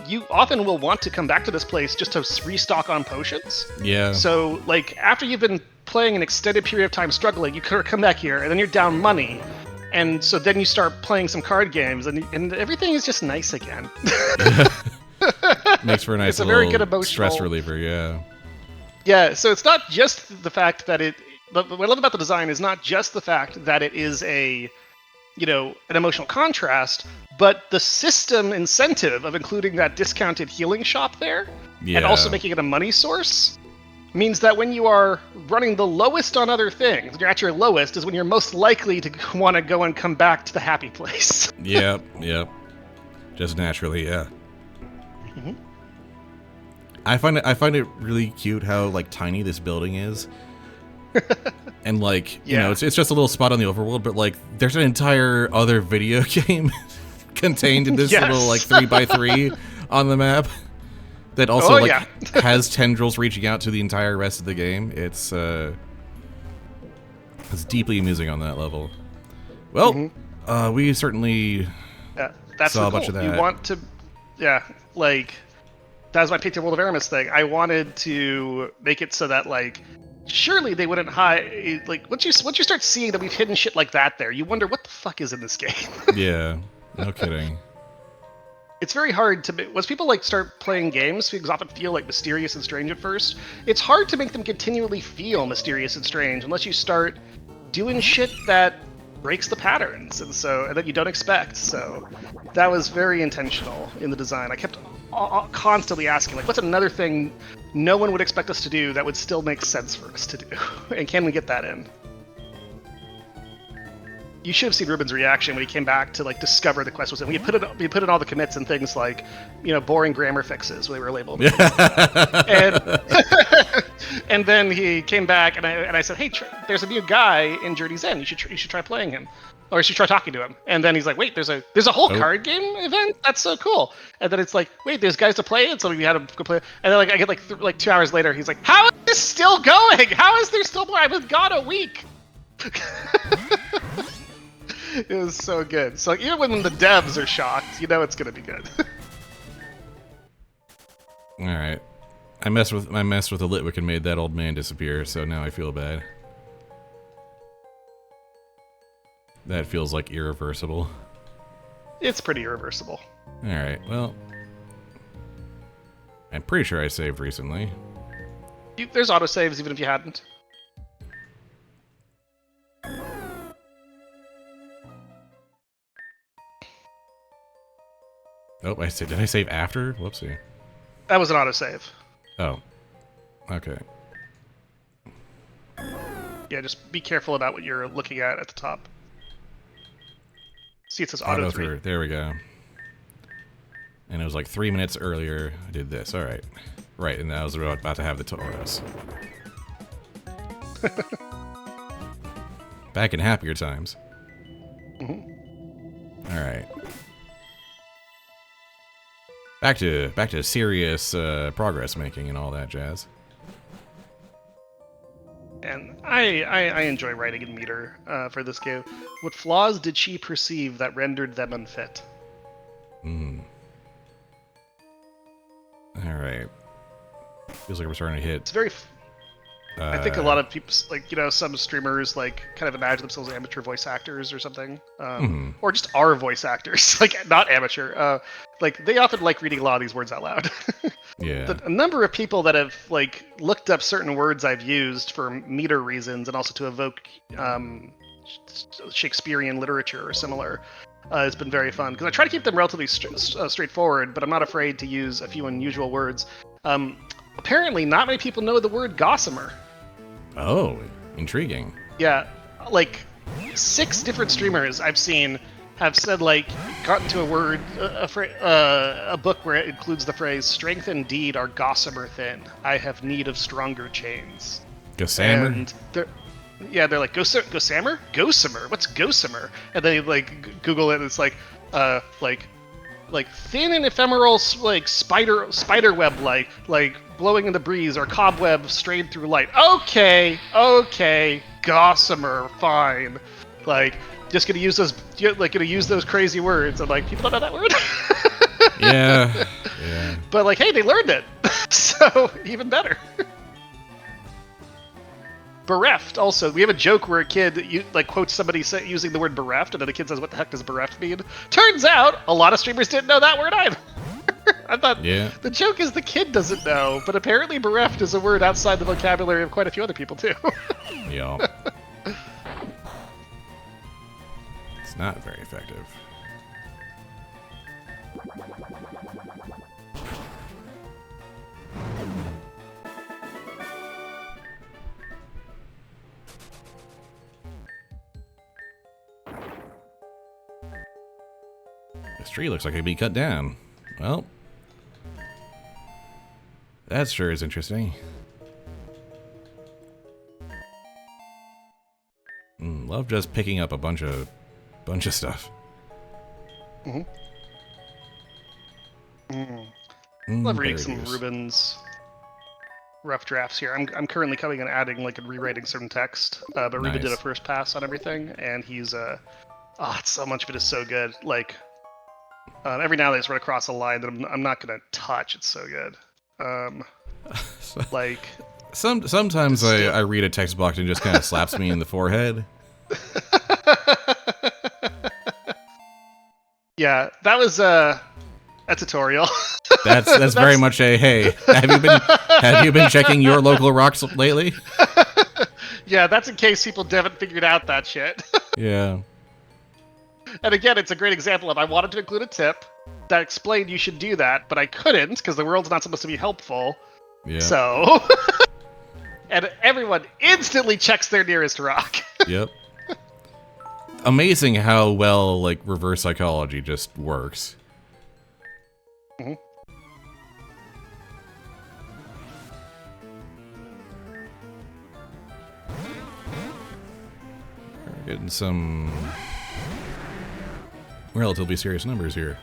you often will want to come back to this place just to restock on potions. Yeah. So like after you've been playing an extended period of time struggling, you could come back here and then you're down money. And so then you start playing some card games and everything is just nice again. Makes for a nice it's a little very good emotional stress reliever, yeah. Yeah, so it's not just the fact that what I love about the design is not just the fact that it is an emotional contrast, but the system incentive of including that discounted healing shop there, and also making it a money source, means that when you are running the lowest on other things, when you're at your lowest is when you're most likely to want to go and come back to the happy place. Yep. Just naturally, yeah. Mm-hmm. I find it really cute how like tiny this building is. And like, you know, it's just a little spot on the overworld, but like there's an entire other video game contained in this little like 3x3 on the map that also has tendrils reaching out to the entire rest of the game. It's deeply amusing on that level. Well, we certainly saw a bunch of that. You want to, that was my Pick the World of Aramis thing. I wanted to make it so that like, surely they wouldn't hide. Like once you start seeing that we've hidden shit like that there, you wonder what the fuck is in this game. Yeah, no kidding. It's very hard to once people like start playing games, things often feel like mysterious and strange at first. It's hard to make them continually feel mysterious and strange unless you start doing shit that breaks the patterns and that you don't expect. So that was very intentional in the design. I kept constantly asking, like, what's another thing no one would expect us to do that would still make sense for us to do? And can we get that in? You should have seen Ruben's reaction when he came back to like discover the quest was in. We put in all the commits and things like, boring grammar fixes where they were labeled. And then he came back and I said, hey, there's a new guy in Journey's End. You should try playing him. Or you should try talking to him. And then he's like, wait, there's a whole card game event? That's so cool. And then it's like, wait, there's guys to play it? So we had him go play it. And then like I get like 2 hours later, he's like, how is this still going? How is there still more? I've been gone a week. It was so good. So even when the devs are shocked, you know it's gonna be good. All right, I messed with the Litwick and made that old man disappear. So now I feel bad. That feels like irreversible. It's pretty irreversible. All right, well, I'm pretty sure I saved recently. There's autosaves even if you hadn't. Oh, did I save after? Whoopsie. That was an autosave. Oh. Okay. Yeah, just be careful about what you're looking at the top. See, it says auto 3. There we go. And it was like 3 minutes earlier I did this. All right. Right, and I was about to have the Tauros. Back in happier times. Mm-hmm. All right. Back to serious progress making and all that jazz. And I enjoy writing in meter for this game. What flaws did she perceive that rendered them unfit? All right. Feels like we're starting to hit. It's very. I think a lot of people, like, some streamers, like, kind of imagine themselves as amateur voice actors or something. Or just are voice actors, like, not amateur. Like, they often like reading a lot of these words out loud. Yeah. A number of people that have, like, looked up certain words I've used for meter reasons and also to evoke Shakespearean literature or similar has been very fun. Because I try to keep them relatively straightforward, but I'm not afraid to use a few unusual words. Apparently, not many people know the word gossamer. Oh, intriguing. Yeah, like 6 different streamers I've seen have said, like, gotten to a word, a book where it includes the phrase, strength and deed are gossamer thin. I have need of stronger chains. Gossamer? And they're like, Gossamer? Gossamer? What's gossamer? And then you, like, Google it and it's like like thin and ephemeral, like spider web, like blowing in the breeze, or cobweb strayed through light. Okay, gossamer, fine. Like, just gonna use those crazy words. I'm like, people don't know that word. Yeah. But like, hey, they learned it, so even better. Bereft. Also, we have a joke where a kid quotes somebody using the word bereft, and then the kid says, "What the heck does bereft mean?" Turns out, a lot of streamers didn't know that word either. I thought the joke is the kid doesn't know, but apparently bereft is a word outside the vocabulary of quite a few other people too. Yeah. It's not very effective. This tree looks like it could be cut down. Well, that sure is interesting. Love just picking up a bunch of stuff. Love reading some Ruben's rough drafts here. I'm currently coming and adding and rewriting certain text, but Ruben did a first pass on everything, and he's so much of it is so good. Like, every now and then it's run across a line that I'm not gonna touch. It's so good. Sometimes I read a text block and it just kind of slaps me in the forehead. Yeah, that was a tutorial. That's very much a hey. Have you been checking your local rocks lately? Yeah, that's in case people haven't figured out that shit. Yeah. And again, it's a great example of I wanted to include a tip that explained you should do that, but I couldn't because the world's not supposed to be helpful. Yeah. So, and everyone instantly checks their nearest rock. Yep. Amazing how well reverse psychology just works. Mm-hmm. We're getting some relatively serious numbers here.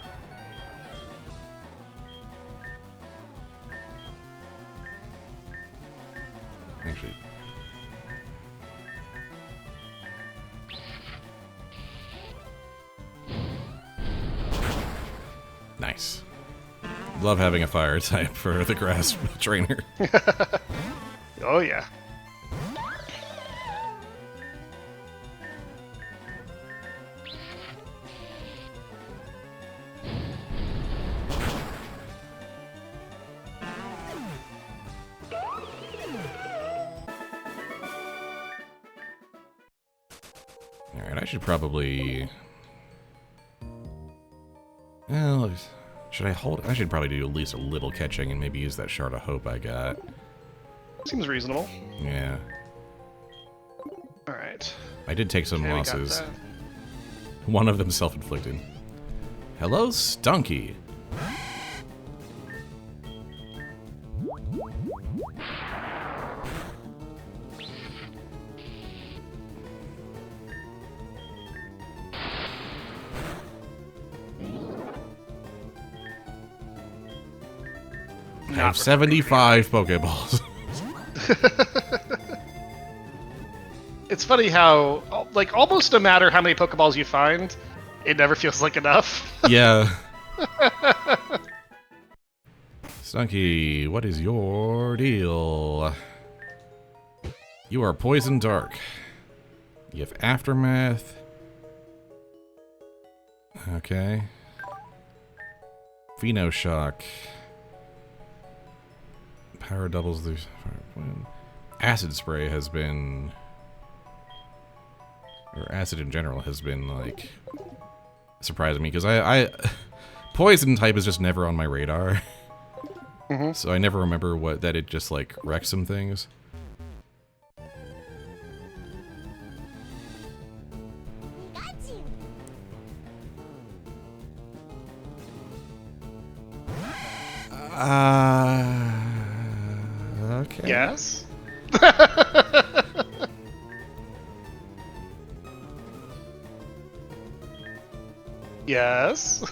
Actually, nice. Love having a fire type for the grass trainer. Oh yeah. Alright, I should probably... Well, should I hold... I should probably do at least a little catching and maybe use that Shard of Hope I got. Seems reasonable. Yeah. Alright. I did take some losses. One of them self-inflicted. Hello, Stunky. I have 75 Pokeballs. It's funny how, almost no matter how many Pokeballs you find, it never feels like enough. Yeah. Stunky, what is your deal? You are Poison Dark. You have Aftermath. Okay. Shock. Power doubles the... Acid Spray has been... Or acid in general has been, surprising me, because I Poison type is just never on my radar. Mm-hmm. So I never remember that it just, wrecks some things. Okay. Yes? Yes?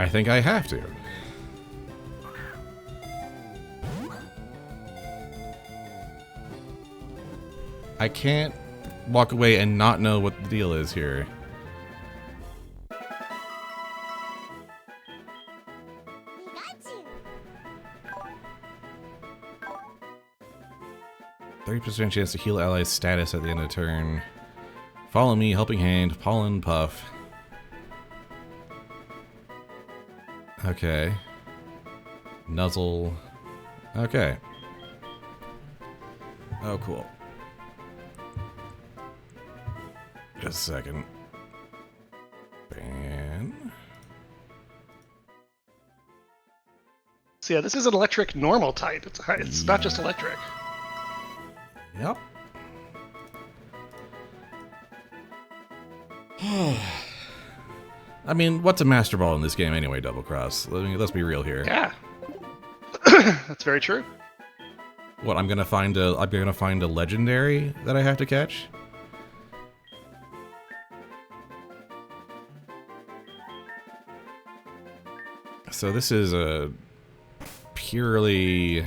I think I have to. I can't walk away and not know what the deal is here. Pikachu. 30% chance to heal allies' status at the end of the turn. Follow me, helping hand, pollen puff. Okay. Nuzzle. Okay. Oh, cool. Just a second. Ban. So yeah, this is an electric normal type. It's not just electric. Yep. I mean, what's a Master Ball in this game anyway, Double Cross? Let's be real here. Yeah. That's very true. What, I'm gonna find a legendary that I have to catch? So this is a purely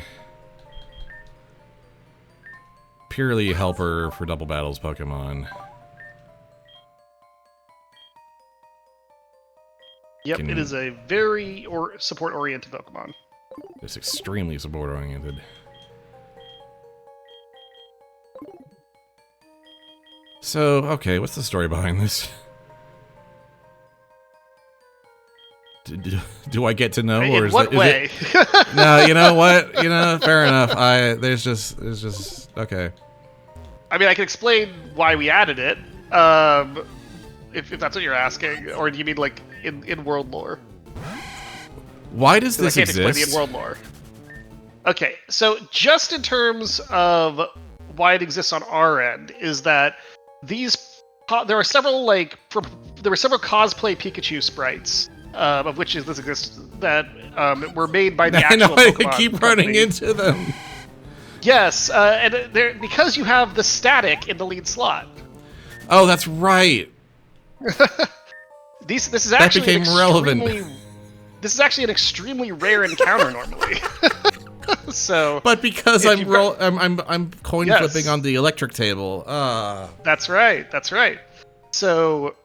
helper for double battles Pokemon. Yep, it is a very support-oriented Pokemon. It's extremely support-oriented. So, okay, what's the story behind this? Do I get to know, or In what way? No, you know what? You know, fair enough. It's just okay. I mean, I can explain why we added it, if that's what you're asking, or do you mean like in world lore? Why does this I can't exist? explain the in world lore. Okay, so just in terms of why it exists on our end, is that there were several cosplay Pikachu sprites. Of which this exists, that were made by the actual Pokemon I keep company. running into them. Yes, and because you have the static in the lead slot. Oh, that's right. This is actually became relevant. This is actually an extremely rare encounter normally. So, but because I'm coin Yes. flipping on the electric table. That's right. That's right. So,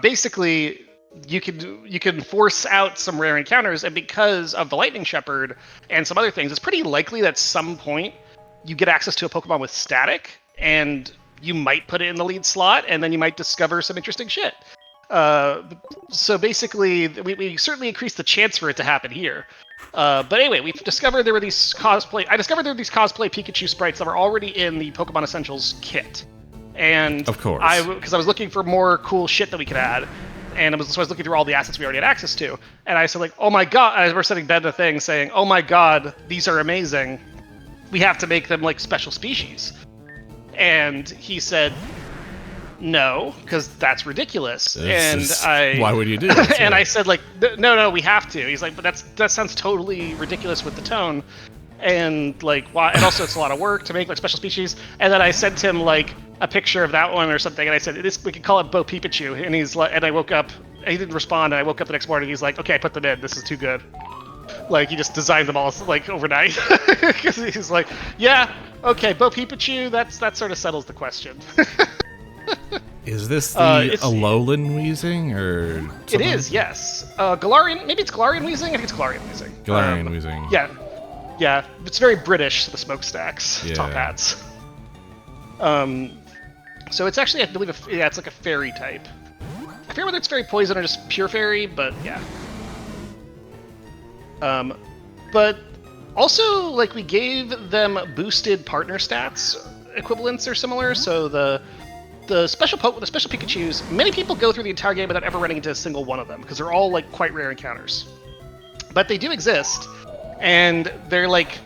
basically, you can force out some rare encounters, and because of the Lightning Shepherd and some other things, it's pretty likely that at some point you get access to a Pokemon with static, and you might put it in the lead slot, and then you might discover some interesting shit. So basically, we certainly increased the chance for it to happen here. But anyway, we've discovered there were these cosplay. I discovered there were these cosplay Pikachu sprites that were already in the Pokemon Essentials kit, and Of course. because I was looking for more cool shit that we could add. And so I was looking through all the assets we already had access to. And I said, like, oh my god, I was sending Ben a thing saying, oh my god, these are amazing. We have to make them, like, special species. And he said, no, because that's ridiculous. Why would you do that? And I said, like, no, we have to. He's like, but that sounds totally ridiculous with the tone. And, like, why? And also, it's a lot of work to make, like, special species. And then I sent him, like, a picture of that one or something, and I said, we could call it Bo Pikachu. And he's like, and I woke up, and he didn't respond, and I woke up the next morning, he's like, okay, I put them in, this is too good. Like, he just designed them all, like, overnight. Because he's like, yeah, okay, Bo Pikachu, that sort of settles the question. Is this the Alolan Weezing, or something? It is, yes. Galarian, maybe it's Galarian Weezing? I think it's Galarian Weezing. Galarian Weezing. Yeah, it's very British, the smokestacks, top hats. So it's actually, I believe, it's like a fairy type. I forget whether it's fairy poison or just pure fairy, but yeah. But also, like, we gave them boosted partner stats equivalents or similar. So the special Pikachus, many people go through the entire game without ever running into a single one of them because they're all, like, quite rare encounters. But they do exist, and they're like.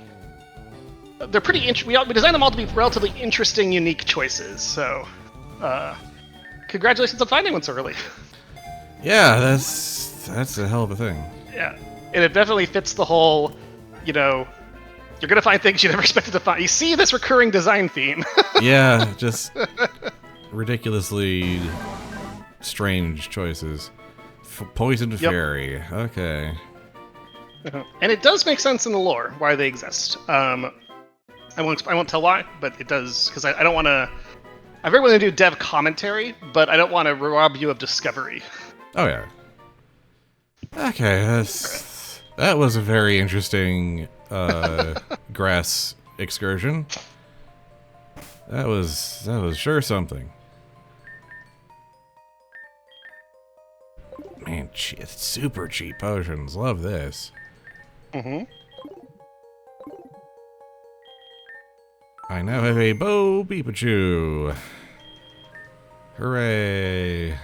They're pretty we designed them all to be relatively interesting, unique choices. So, congratulations on finding one so early. Yeah, that's a hell of a thing. Yeah, and it definitely fits the whole, you're gonna find things you never expected to find. You see this recurring design theme. Yeah, just ridiculously strange choices. Poisoned Yep. fairy. Okay. And it does make sense in the lore why they exist. I won't tell why, but it does, because I don't want to. I very want to do dev commentary, but I don't want to rob you of discovery. Oh yeah. Okay, that was a very interesting grass excursion. That was sure something. Man, super cheap potions. Love this. Mm-hmm. I now have a Bo Pikachu. Hooray.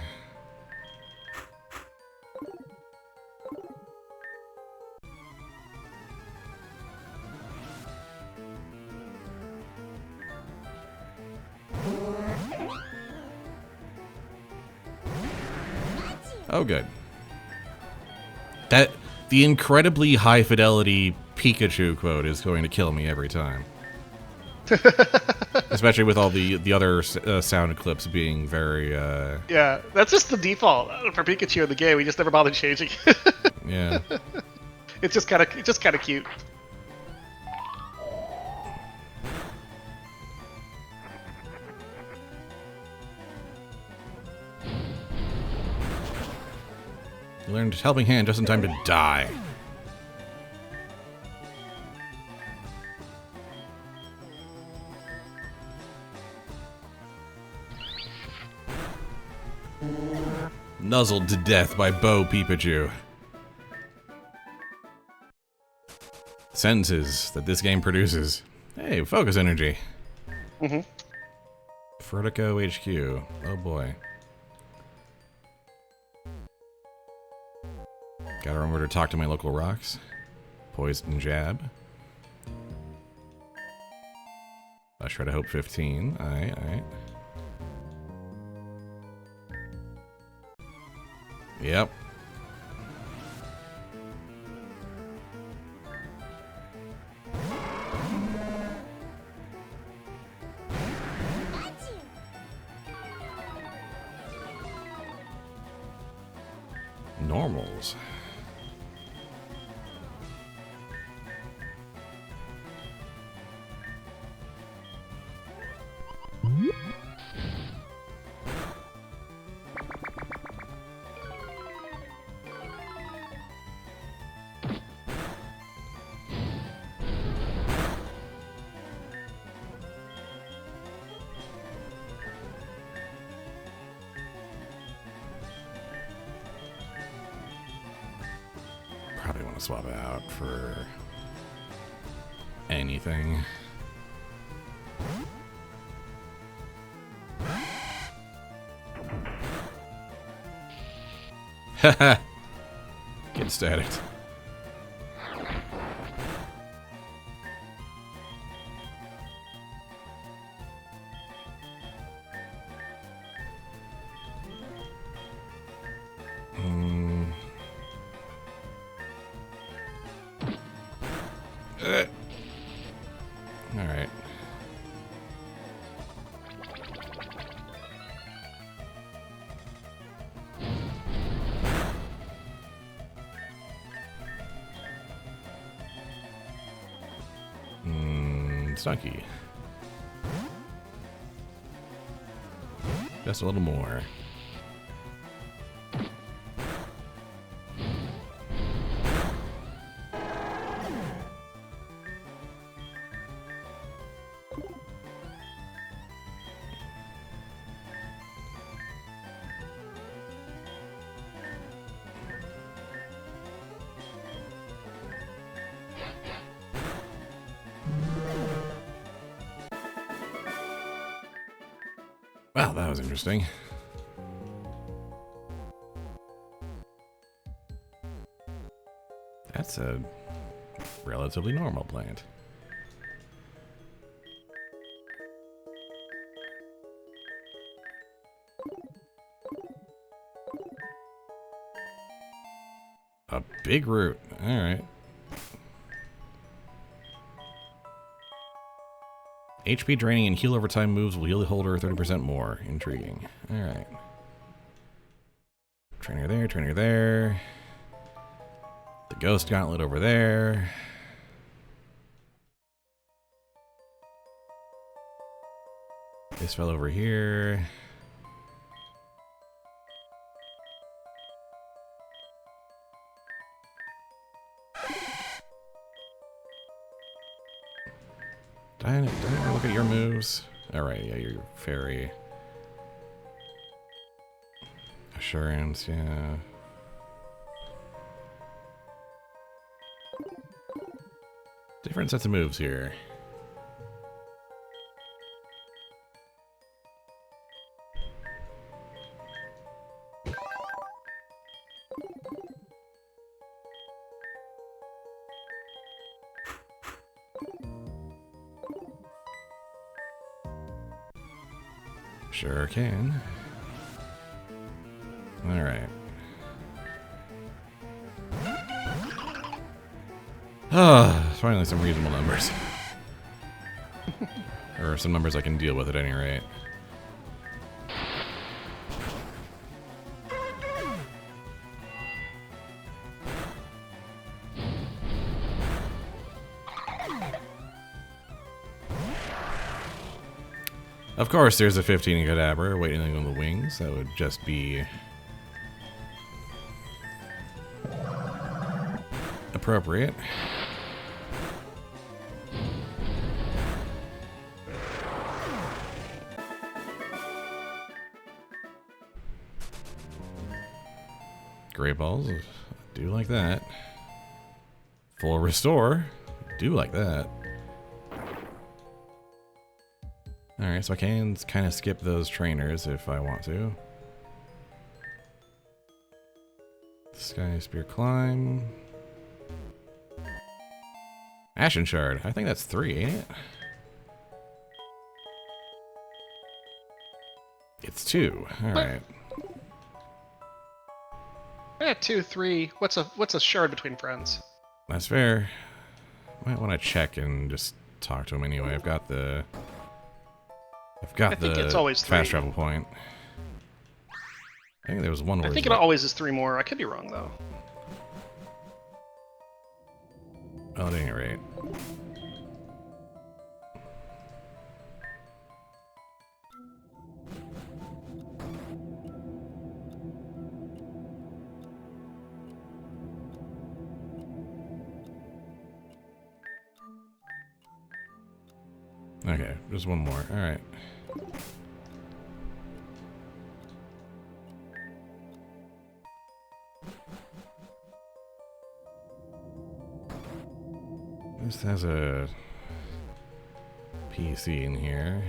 Oh, good. The incredibly high fidelity Pikachu quote is going to kill me every time. Especially with all the other sound clips being very. Yeah, that's just the default for Pikachu in the game. We just never bothered changing. Yeah. It's just kind of cute. You learned Helping Hand just in time to die. Nuzzled to death by Bo Pikachu. Sentences that this game produces. Hey, focus energy. Mm-hmm. Vertigo HQ. Oh boy. Gotta remember to talk to my local rocks. Poison jab. A shred of hope 15. Alright. Yep. Normals. Probably want to swap it out for anything. Haha. Get static. Alright. Stunky. Just a little more. Well, that was interesting. That's a relatively normal plant. A big root. All right. HP draining and heal over time moves will heal the holder 30% more. Intriguing. Alright. Trainer there, trainer there. The ghost gauntlet over there. This fell over here. Did I look at your moves? Alright, yeah, you're fairy. Assurance, yeah. Different sets of moves here. Sure can. Alright. Ah, finally some reasonable numbers. Or some numbers I can deal with at any rate. Of course, there's a 15 cadaver waiting on the wings. That would just be appropriate. Great balls. Do like that. Full restore. Do like that. Alright, so I can kind of skip those trainers if I want to. Sky Spear Climb. Ashen Shard. I think that's 3, ain't it? It's 2. Alright. Yeah, 2, 3. What's a shard between friends? That's fair. Might want to check and just talk to him anyway. I've got the I think it's always 3. fast travel point. I think there was one where I think it always is 3 more. I could be wrong though. Oh, at any rate. Okay, just one more. All right. This has a PC in here.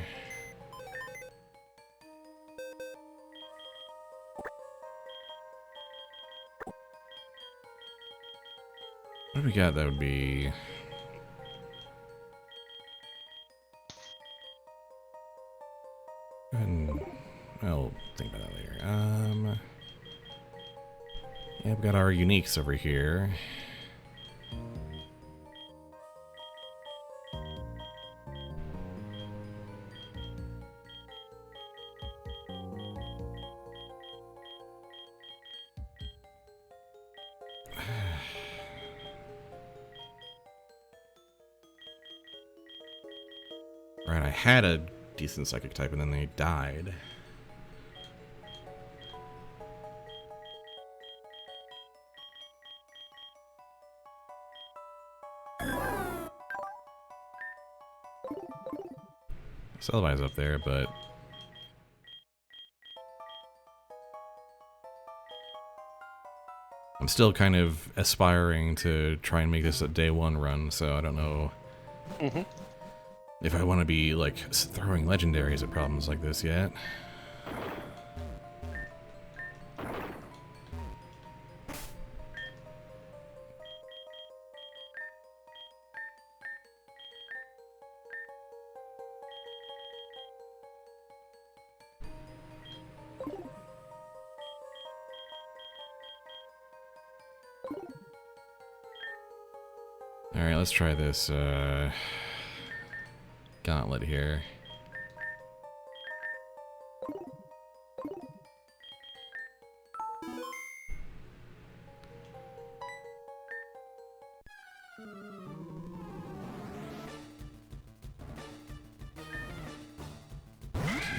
What do we got that would be... I'll think about that later. Yeah, we've got our uniques over here. Right, I had a decent psychic type and then they died. Celebi's up there, but I'm still kind of aspiring to try and make this a day 1 run, so I don't know if I want to be like throwing legendaries at problems like this yet. Alright, let's try this gauntlet here.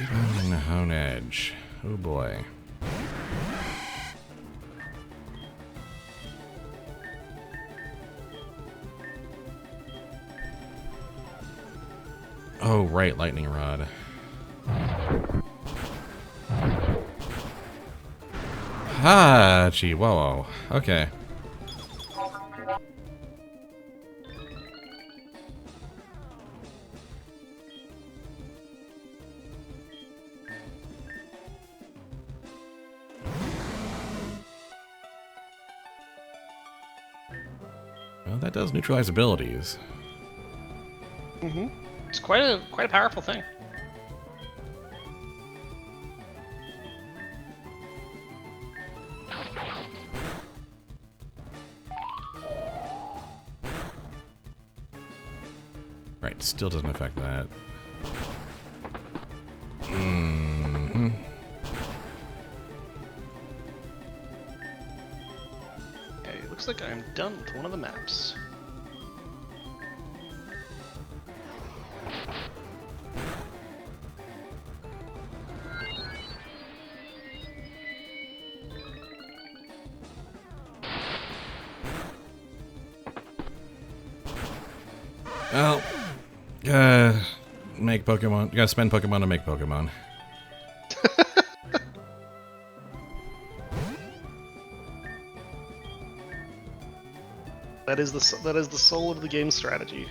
Cubone and Hone Edge. Oh boy. Oh, right, Lightning Rod. Ah, gee, whoa, whoa. Okay. Well, that does neutralize abilities. Mm-hmm. It's quite a powerful thing. Right, still doesn't affect that. Mm-hmm. Okay, it looks like I'm done with one of the maps. Well, make Pokemon. You gotta spend Pokemon to make Pokemon. That is the soul of the game strategy.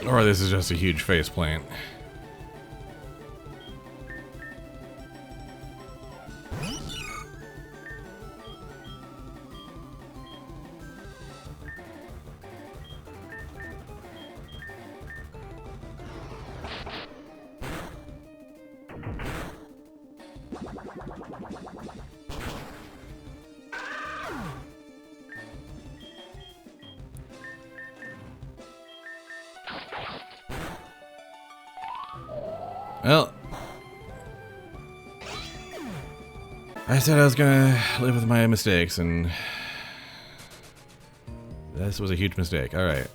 Or this is just a huge faceplant. Well, I said I was gonna live with my mistakes, and this was a huge mistake. All right.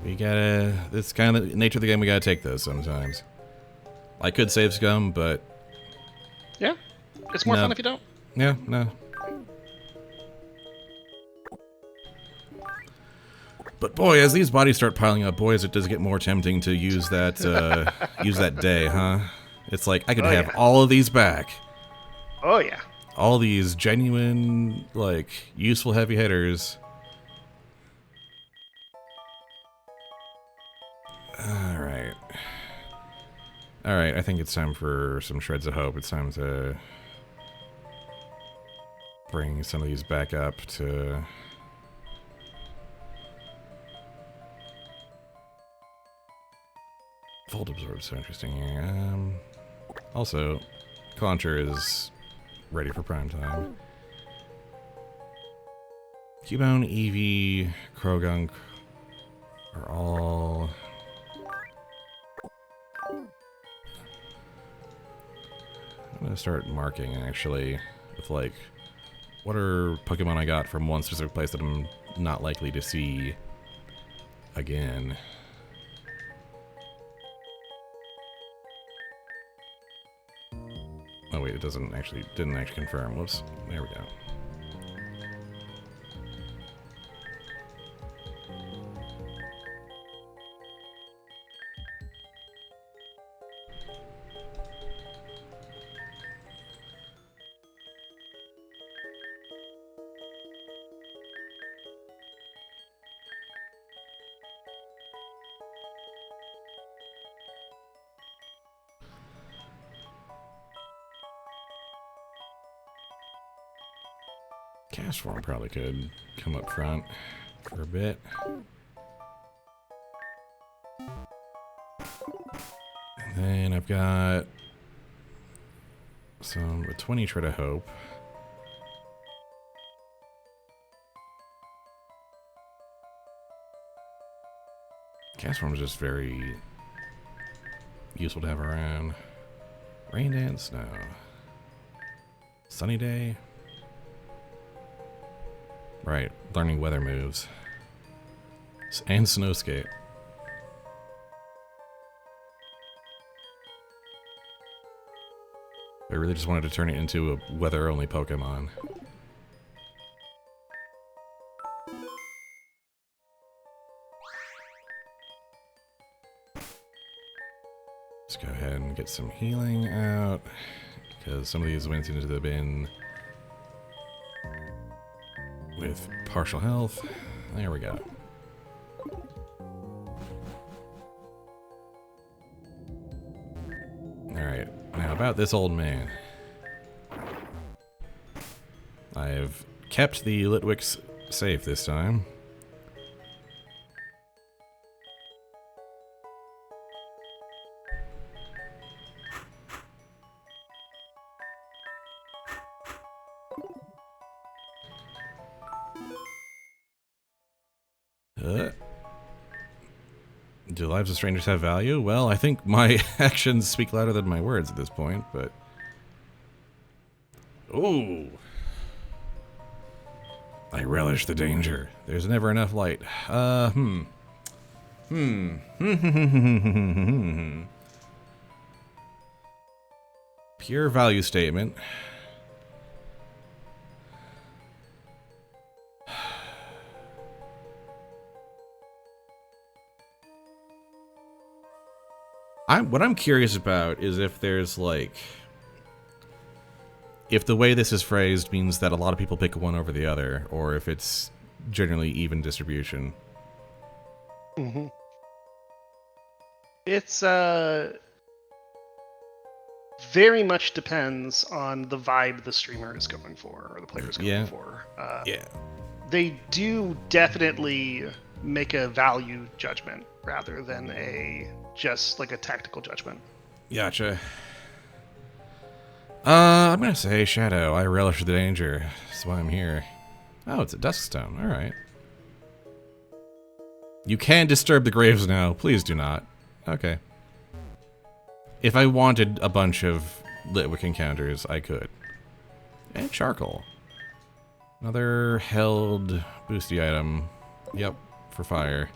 We gotta. This kind of the nature of the game. We gotta take this sometimes. I could save scum, but Yeah, it's more No. fun if you don't. yeah, no. But boy, as these bodies start piling up, boys, it does get more tempting to use that use that day, huh? It's like I could Oh, have yeah. all of these back. Oh yeah. All these genuine, like, useful heavy hitters. Alright. Alright, I think it's time for some shreds of hope. It's time to bring some of these back up to... Fold Absorb is so interesting here. Also, Contra is ready for prime time. Cubone, Eevee, Krogunk are all... I'm gonna start marking, actually, with, like, what are Pokemon I got from one specific place that I'm not likely to see again. Oh wait, it didn't actually confirm. Whoops. There we go. Castform probably could come up front for a bit. And then I've got a 20 Shred of Hope. Castform is just very useful to have around. Rain dance, snow. Sunny day. Right, learning weather moves. And snow skate. I really just wanted to turn it into a weather-only Pokemon. Let's go ahead and get some healing out, because some of these went into the bin with partial health. There we go. Alright, now about this old man. I've kept the Litwicks safe this time. Do the lives of strangers have value? Well, I think my actions speak louder than my words at this point, but... Ooh! I relish the danger. There's never enough light. Pure value statement. What I'm curious about is if there's like, if the way this is phrased means that a lot of people pick one over the other, or if it's generally even distribution. Mm-hmm. It's very much depends on the vibe the streamer is going for, or the player is going for. Yeah. They do definitely make a value judgment rather than just like a tactical judgment. Gotcha. I'm gonna say Shadow. I relish the danger. That's why I'm here. Oh, it's a Duskstone. Alright. You can disturb the graves now. Please do not. Okay. If I wanted a bunch of Litwick encounters, I could. And Charcoal. Another held boosty item. Yep, for fire.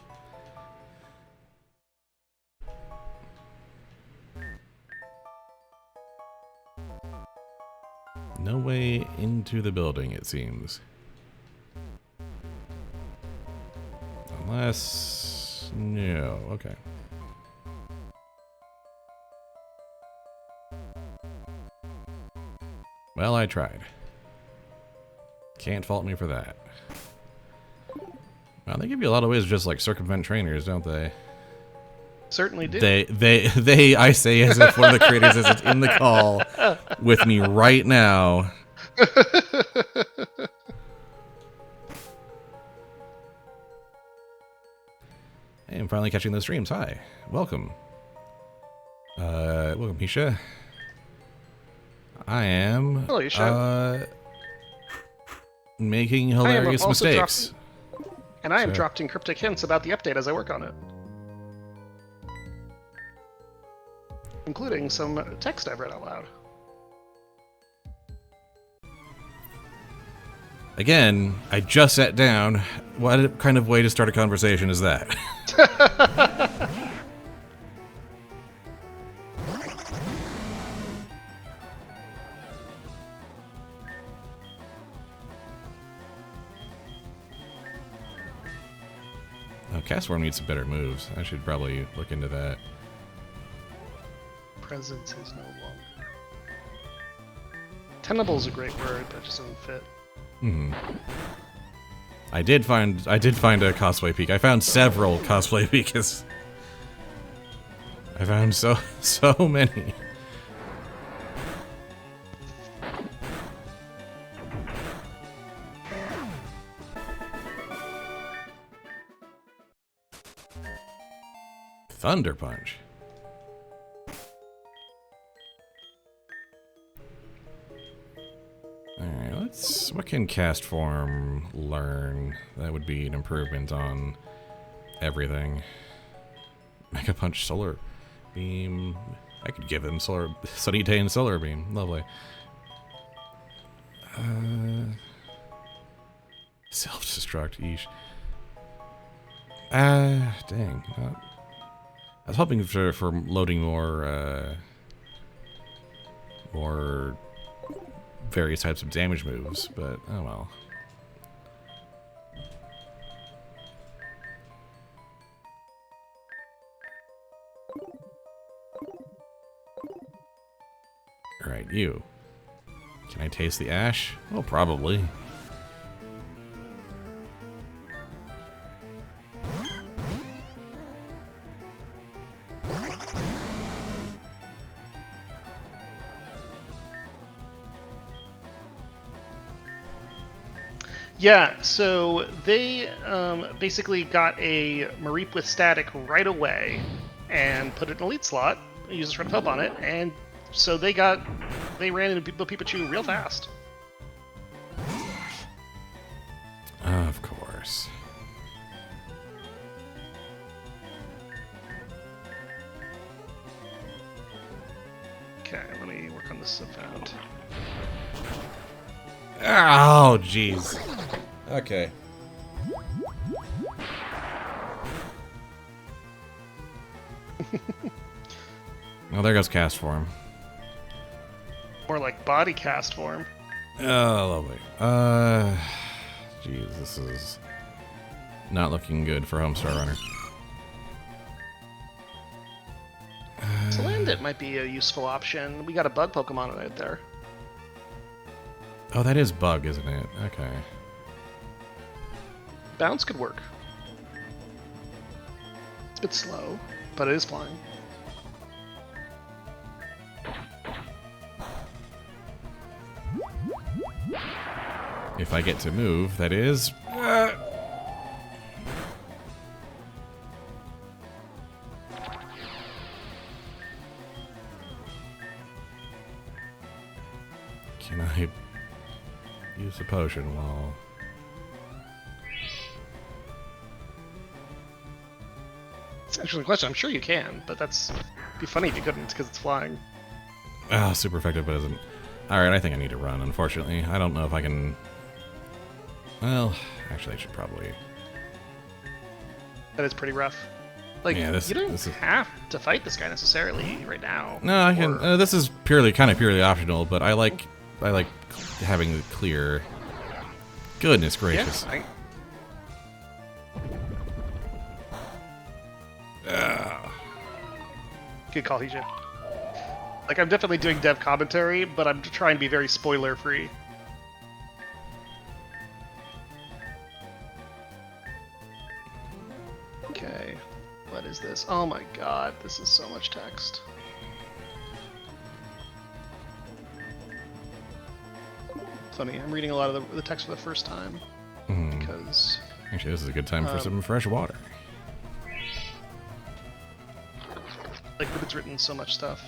No way into the building, it seems. Unless... no, okay. Well, I tried. Can't fault me for that. Well, they give you a lot of ways to just like circumvent trainers, don't they? Certainly do. They, I say as if one of the creators is in the call with me right now. Hey, I'm finally catching those streams. Hi. Welcome. Welcome, Misha. I Hello, Isha. Making hilarious mistakes. And I am dropping cryptic hints about the update as I work on it. Including some text I've read out loud. Again, I just sat down. What kind of way to start a conversation is that? Oh, Castform needs some better moves. I should probably look into that. Presence is no longer. Tenable is a great word, but it just doesn't fit. I did find a cosplay peak. I found several cosplay peaks. I found so many. Thunder Punch. Alright, what can Castform learn? That would be an improvement on everything. Mega Punch Solar Beam. I could give him Sunny Day and Solar Beam. Lovely. Self-destruct. Yeesh. Dang. I was hoping for loading more various types of damage moves, but oh well. Alright, you. Can I taste the ash? Well, probably. Yeah, so they basically got a Mareep with static right away and put it in an elite slot, used a shred of help on it, and so they ran into Pikachu real fast. Of course. Okay, let me work on this event. Oh, jeez. Okay. Well, there goes cast form. More like body cast form. Oh, lovely. Jeez, this is not looking good for Homestar Runner. Salandit might be a useful option. We got a bug Pokemon out there. Oh, that is Bug, isn't it? Okay. Bounce could work. It's a bit slow, but it is flying. If I get to move, that is. Can I use a potion while... It's an interesting question. I'm sure you can, but it'd be funny if you couldn't because it's flying. Ah, super effective, but isn't. Alright, I think I need to run, unfortunately. I don't know if I can... Well, actually I should probably... That is pretty rough. Like, Yeah, you don't have to fight this guy necessarily right now. No, I can... this is kind of purely optional, but I like having the clear... Goodness gracious. Good call, EJ. Like, I'm definitely doing dev commentary, but I'm trying to be very spoiler-free. Okay, what is this? Oh my god, this is so much text. Funny, I'm reading a lot of the text for the first time, because... Actually, this is a good time for some fresh water. Like, Ruben's written so much stuff.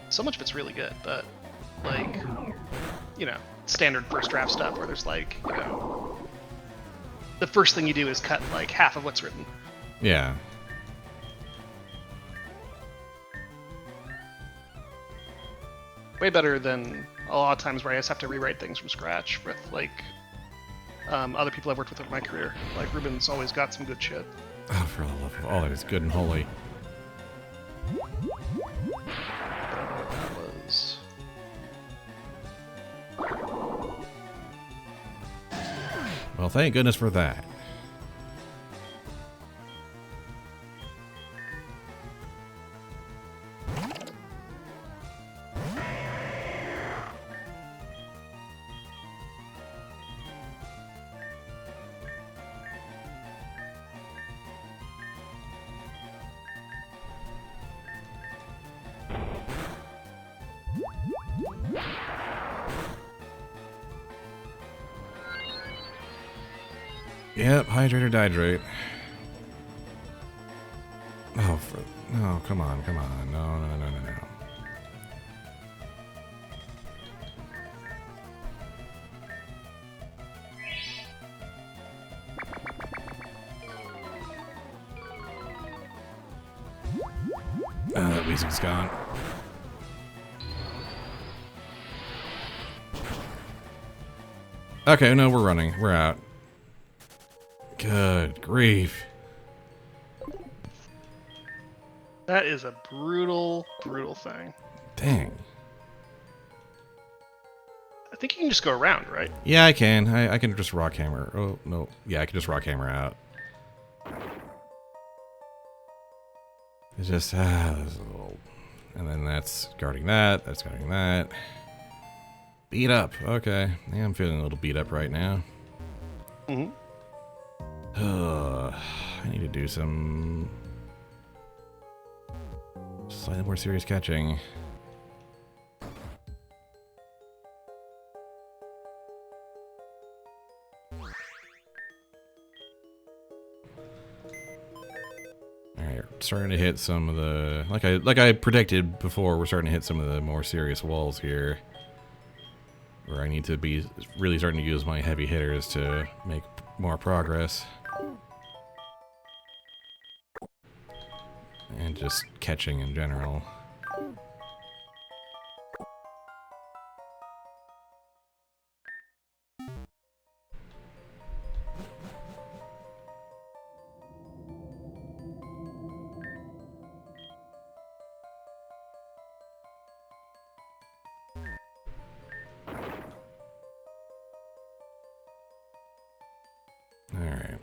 So much of it's really good, but, like, you know, standard first draft stuff where there's, like, you know, the first thing you do is cut, like, half of what's written. Yeah. Way better than a lot of times where I just have to rewrite things from scratch with, like, other people I've worked with in my career. Like, Ruben's always got some good shit. Oh, for the love of all that is good and holy. Well, thank goodness for that. Yep, hydrate or dihydrate. Oh, no, come on. No. music's gone. Okay, no, we're running. We're out. Good grief. That is a brutal, brutal thing. Dang. I think you can just go around, right? Yeah, I can. I can just rock hammer. Oh, no. Yeah, I can just rock hammer out. It's just, that's a little... And then that's guarding that. That's guarding that. Beat up. Okay. Yeah, I'm feeling a little beat up right now. Mm-hmm. I need to do some... slightly more serious catching. Alright, starting to hit some of the... Like I predicted before, we're starting to hit some of the more serious walls here. Where I need to be really starting to use my heavy hitters to make more progress. And just catching in general. Alright.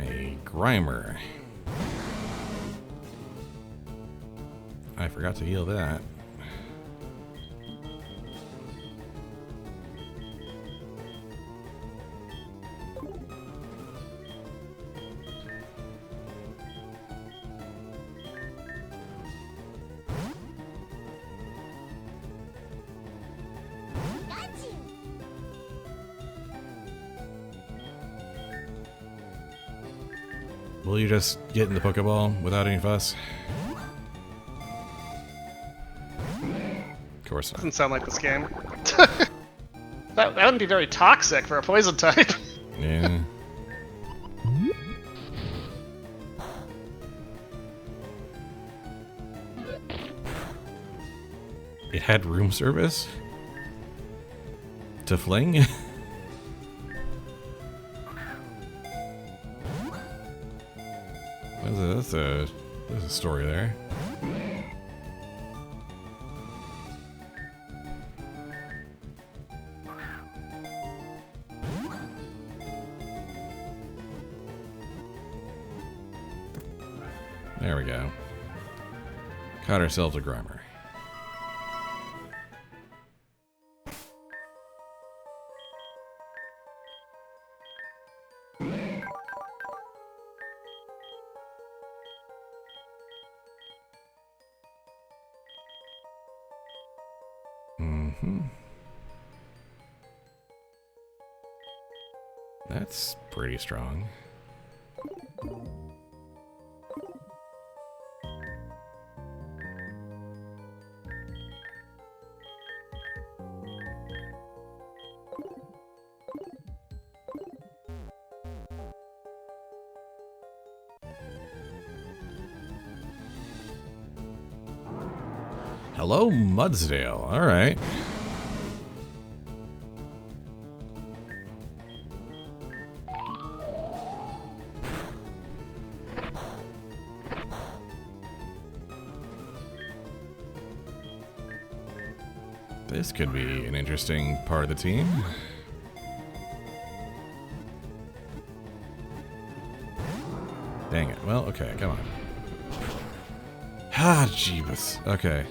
A Grimer. I forgot to heal that. Pikachu. Will you just get in the Pokeball without any fuss? Of course not. Doesn't sound like this game. That wouldn't be very toxic for a poison type. Yeah. It had room service? To fling? There's a story there. There we go. Caught ourselves a Grimer. Mm-hmm. That's pretty strong. Hello, Mudsdale. All right. This could be an interesting part of the team. Dang it. Well, okay, come on. Ah, jeebus. Okay.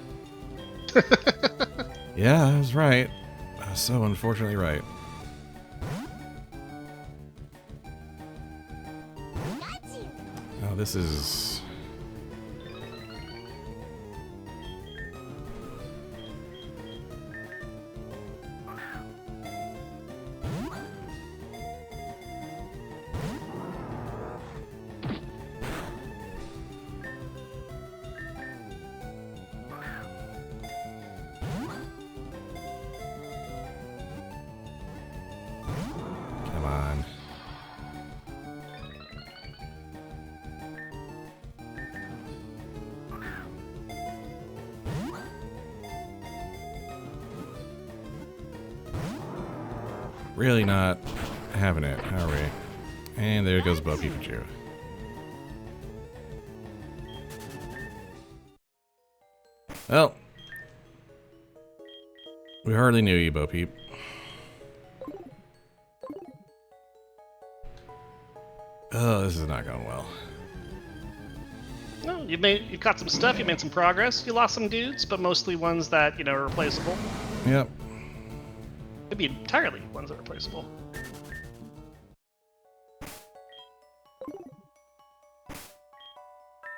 Yeah, I was right. I was so unfortunately right. Pikachu. Oh, this is... Really not having it, are we? And there goes Bo Pikachu. Well, we hardly knew you, Bo Peep. Oh, this is not going well. No, you caught some stuff. You made some progress. You lost some dudes, but mostly ones that are replaceable. Yep. Maybe entirely ones that are replaceable.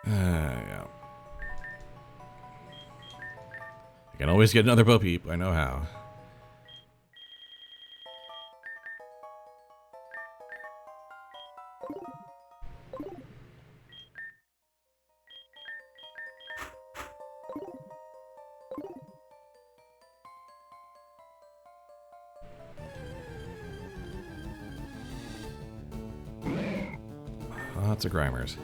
Yeah. I can always get another Bo Peep. I know how. Lots of Grimers.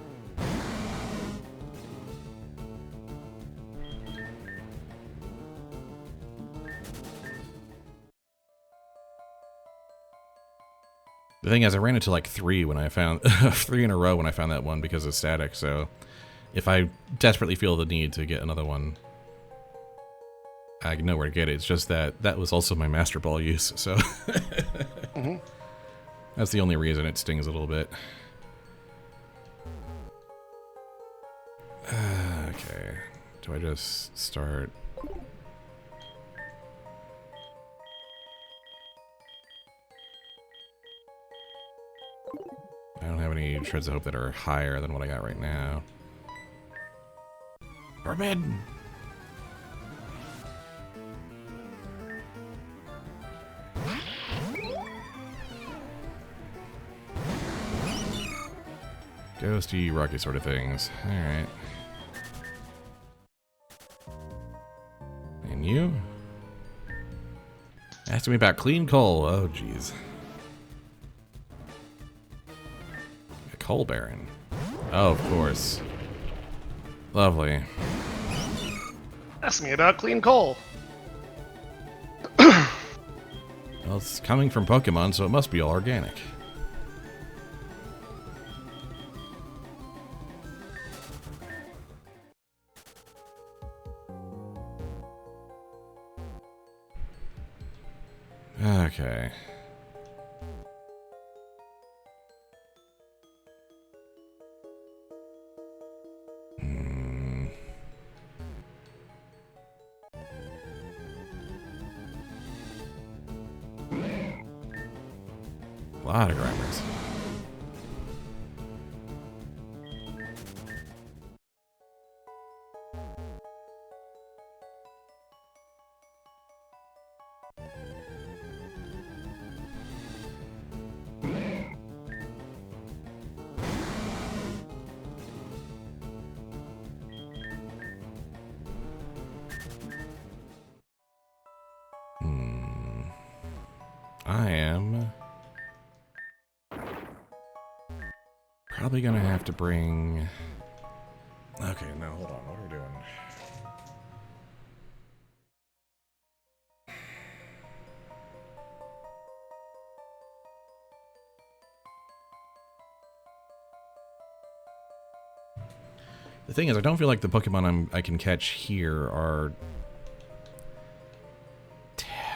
The thing is, I ran into like 3 when I found 3 in a row when I found that one because of static. So, if I desperately feel the need to get another one, I know where to get it. It's just that that was also my Master Ball use, so that's the only reason it stings a little bit. Okay, do I just start? I don't have any Shreds of Hope that are higher than what I got right now. Forbidden! Ghosty, rocky sort of things. Alright. And you? Asking me about clean coal. Oh, jeez. A coal baron. Oh, of course. Lovely. Ask me about clean coal. Well, it's coming from Pokemon, so it must be all organic. Okay. A lot of Grimers. I am probably gonna have to bring... Okay, no, hold on. What are we doing? The thing is, I don't feel like the Pokemon I can catch here are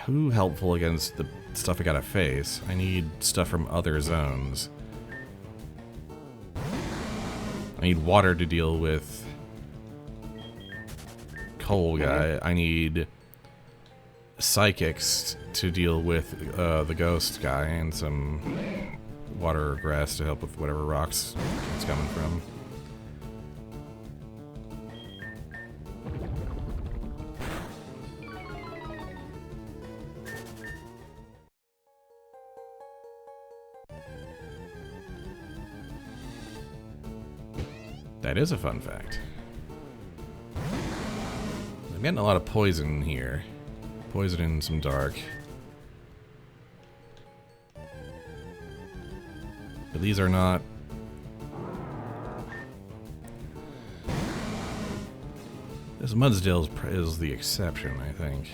too helpful against the stuff I gotta face. I need stuff from other zones. I need water to deal with Coal guy. I need psychics to deal with the ghost guy, and some water or grass to help with whatever rocks it's coming from. That is a fun fact. I'm getting a lot of poison here. Poison and some dark. But these are not... This Mudsdale is the exception, I think.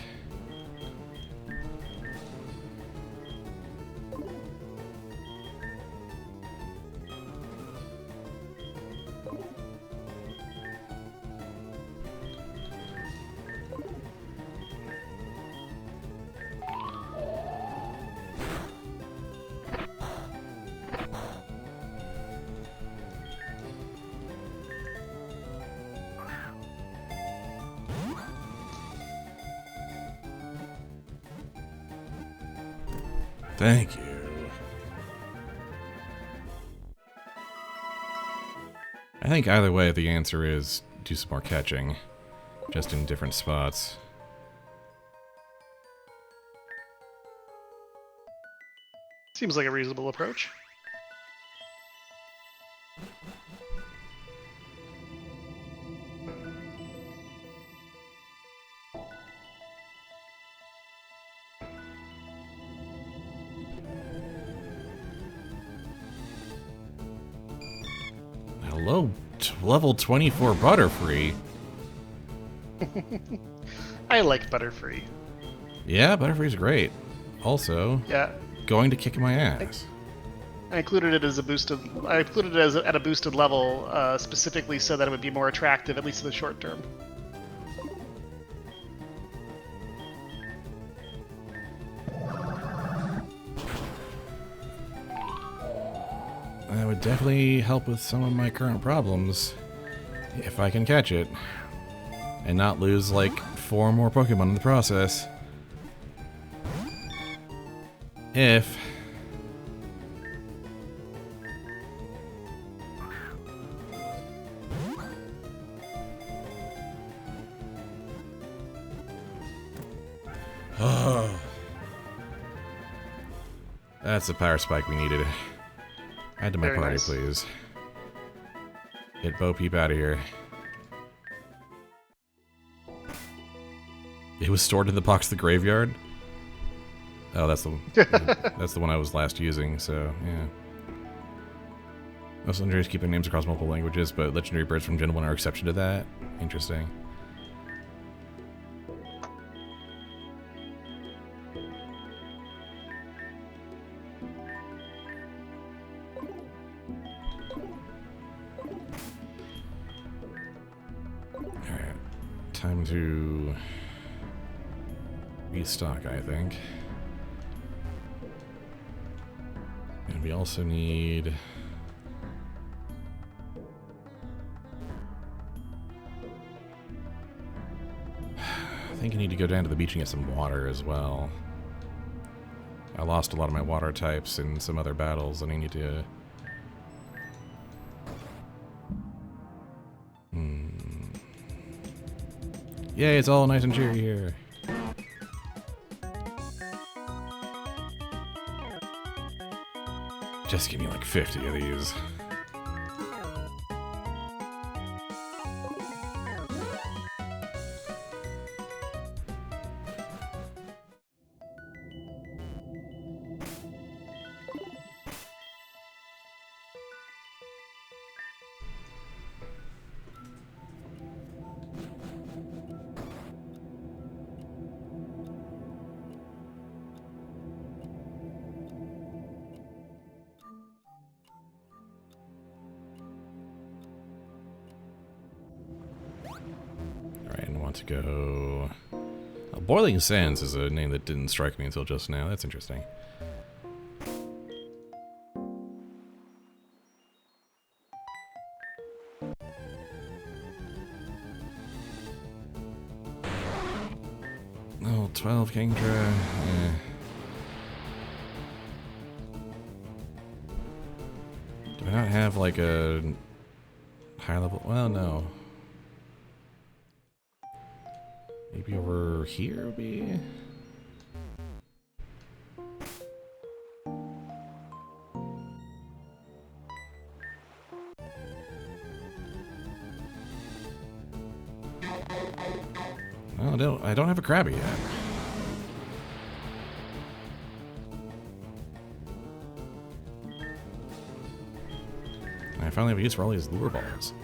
Thank you. I think either way the answer is do some more catching. Just in different spots. Seems like a reasonable approach. Hello, level 24 Butterfree. I like Butterfree. Yeah, Butterfree's great. Also, Yeah, going to kick my ass. I included it as a boosted. I included it as at a boosted level, specifically so that it would be more attractive, at least in the short term. That would definitely help with some of my current problems. If I can catch it. And not lose, like, 4 more Pokemon in the process. If... Oh. That's the power spike we needed. Add to my Very party, nice. please. Get Bo Peep out of here. It was stored in the box of the graveyard? Oh, that's the one I was last using, so yeah. Most legendaries keep their names across multiple languages, but legendary birds from Gen 1 are exception to that. Interesting. Alright. Time to restock, I think. And we also need... I think I need to go down to the beach and get some water as well. I lost a lot of my water types in some other battles, and I need to... Yay, it's all nice and cheery here. Just give me like 50 of these. Alright, and I want to go... Boiling Sands is a name that didn't strike me until just now. That's interesting. Oh, 12 Kingdra. Eh. Do I not have like a high level? Well, no. Maybe over here would be... Well, I don't have a Krabby yet. I finally have a use for all these lure balls.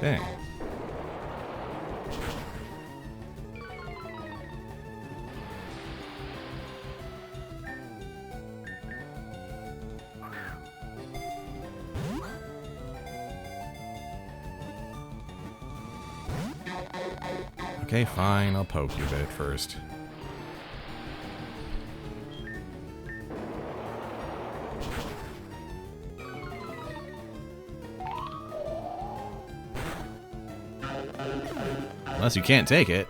Dang. Okay, fine, I'll poke you a bit first. Unless you can't take it.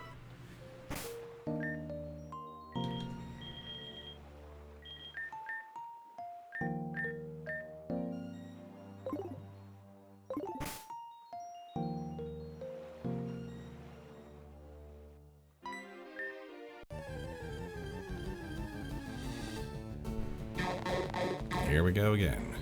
Here we go again.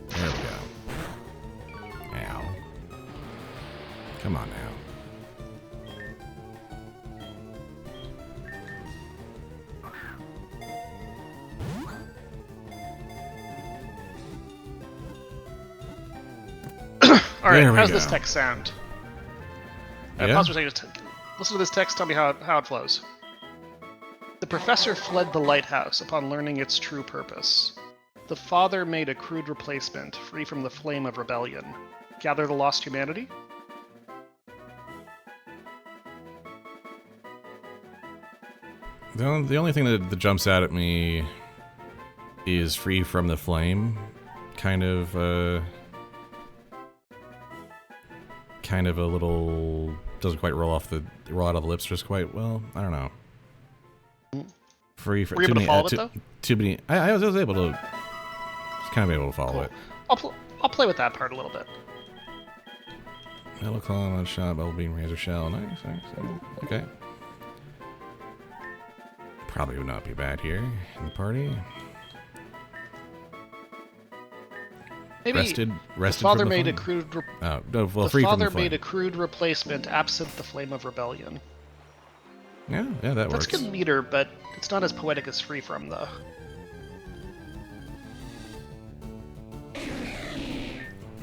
There we go. Ow. Come on now. All right, There we how's this go. text sound? Yeah? Pause for a second. Just listen to this text. Tell me how it flows. The professor fled the lighthouse upon learning its true purpose. The father made a crude replacement, free from the flame of rebellion. Gather the lost humanity? The only thing that jumps out at me is free from the flame. Kind of a little doesn't quite roll out of the lips just quite well. I don't know. Free from Were you able to follow it though? Too many. I was able to. Just kind of able to follow Cool. it. I'll play with that part a little bit. Metal claw, mud shot, bubble beam, razor shell. Nice. Okay. Probably would not be bad here in the party. Maybe Rested the father from the made a flame? crude. Oh, no, well, The free from father the flame. made a crude replacement, absent the flame of rebellion. Yeah, that That's works. good meter, but it's not as poetic as Free From, though.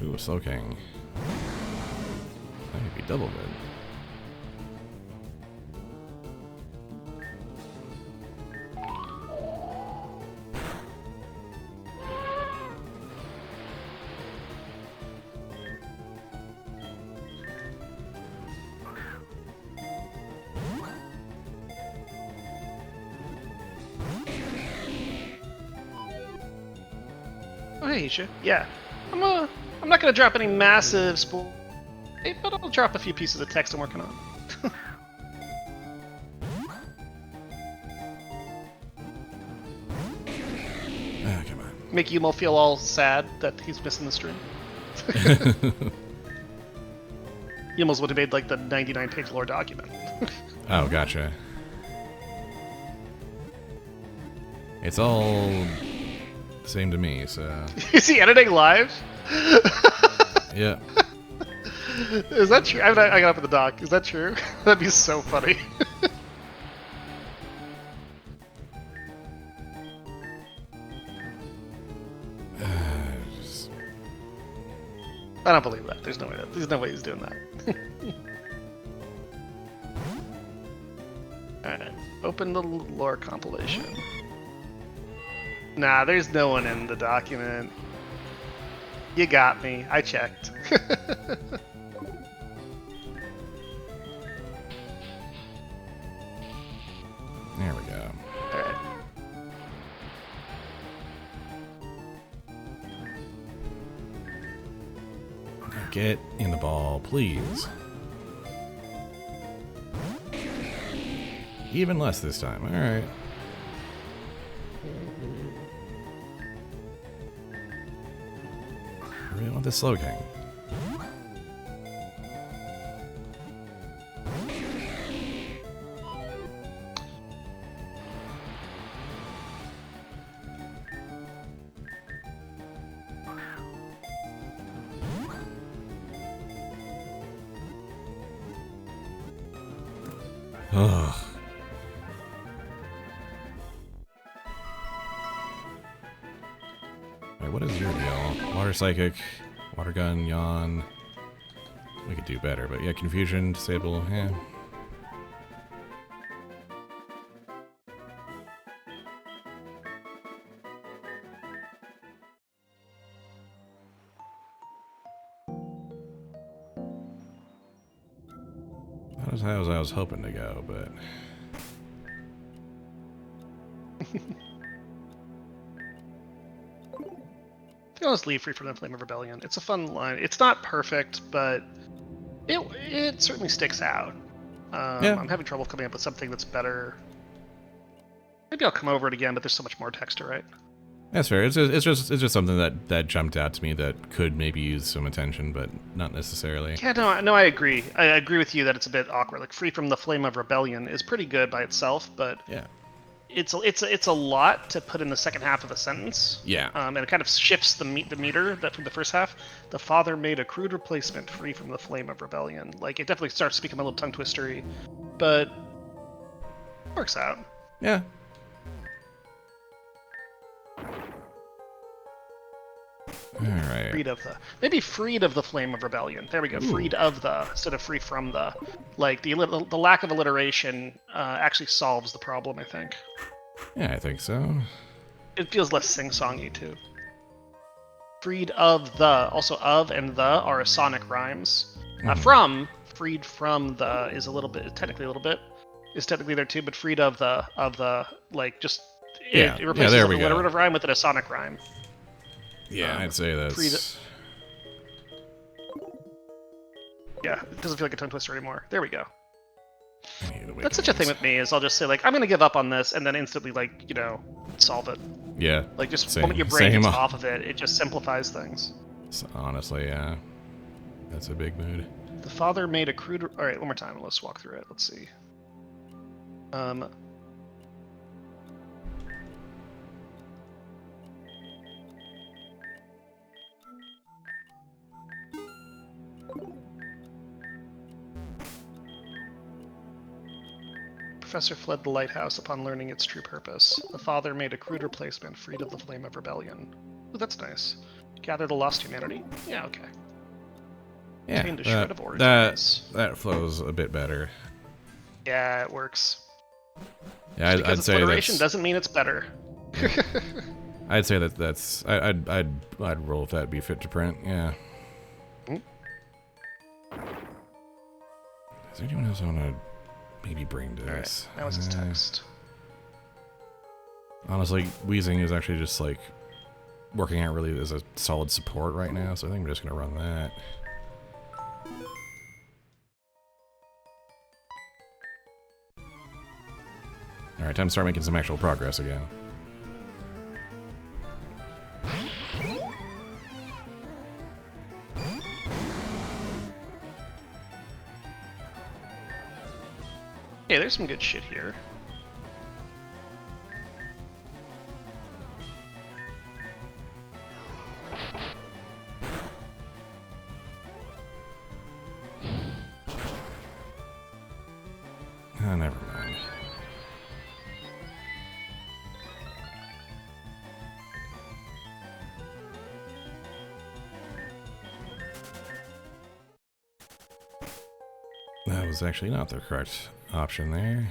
Ooh, a Slow King. That could be double good. Oh, hey, Isha. Yeah. I'm not gonna drop any massive spoil, but I'll drop a few pieces of text I'm working on. Ah, come on. Make Yumo feel all sad that he's missing the stream. Yumo's would have made like the 99-page lore document. Oh, gotcha. It's all the same to me, so Is he editing live? yeah. Is that true? I got up in the doc. Is that true? That'd be so funny. Just- I don't believe that. There's no way he's doing that. Alright. Open the lore compilation. Nah, there's no one in the document. You got me. I checked. There we go. Alright. Get in the ball, please. Even less this time. All right. I really want this Slow King. Ugh. Alright, what is your deal? Water Psychic, Water Gun, Yawn. We could do better, but yeah, Confusion, Disable, yeah. Not as high as I was hoping to go, but... I'll just leave Free from the Flame of Rebellion. It's a fun line. It's not perfect, but it certainly sticks out. Yeah. I'm having trouble coming up with something that's better. Maybe I'll come over it again, but there's so much more text to write. That's fair. It's just something that jumped out to me that could maybe use some attention, but not necessarily. Yeah, no, I agree. I agree with you that it's a bit awkward. Like Free from the Flame of Rebellion is pretty good by itself, but Yeah. it's a lot to put in the second half of a sentence. Yeah. And it kind of shifts the meter that from the first half. The father made a crude replacement free from the flame of rebellion. Like it definitely starts to become a little tongue twistery, but it works out. Yeah. All right. Freed of the flame of rebellion. There we go. Ooh. Freed of the instead of free from the. Like the lack of alliteration actually solves the problem, I think. Yeah, I think so. It feels less sing-songy too. Freed of the. Also, of and the are sonic rhymes. Freed from the is technically there too, but freed of the like just it replaces the alliterative rhyme with a sonic rhyme. Yeah, I'd say that's... Yeah, it doesn't feel like a tongue twister anymore. There we go. That's such a thing with me, is I'll just say, like, I'm going to give up on this, and then instantly, like, solve it. Yeah. Like, just the moment your brain gets off of it, it just simplifies things. Honestly, yeah. That's a big mood. The father made a crude... Alright, one more time. Let's walk through it. Let's see. Professor fled the lighthouse upon learning its true purpose. The father made a crude replacement, freed of the flame of rebellion. Ooh, that's nice. Gather the lost humanity. Yeah, okay. Yeah, a shred of origins. That flows a bit better. Yeah, it works. Yeah, I'd say alliteration doesn't mean it's better. I'd say that's I'd roll if that'd be fit to print. Yeah. Mm-hmm. Is there anyone else I want to maybe bring to this? Right, now it's his text. Honestly, Wheezing is actually just like working out really as a solid support right now, so I think I'm just gonna run that. Alright, time to start making some actual progress again. Yeah, there's some good shit here. Oh, never mind. That was actually not the correct option there.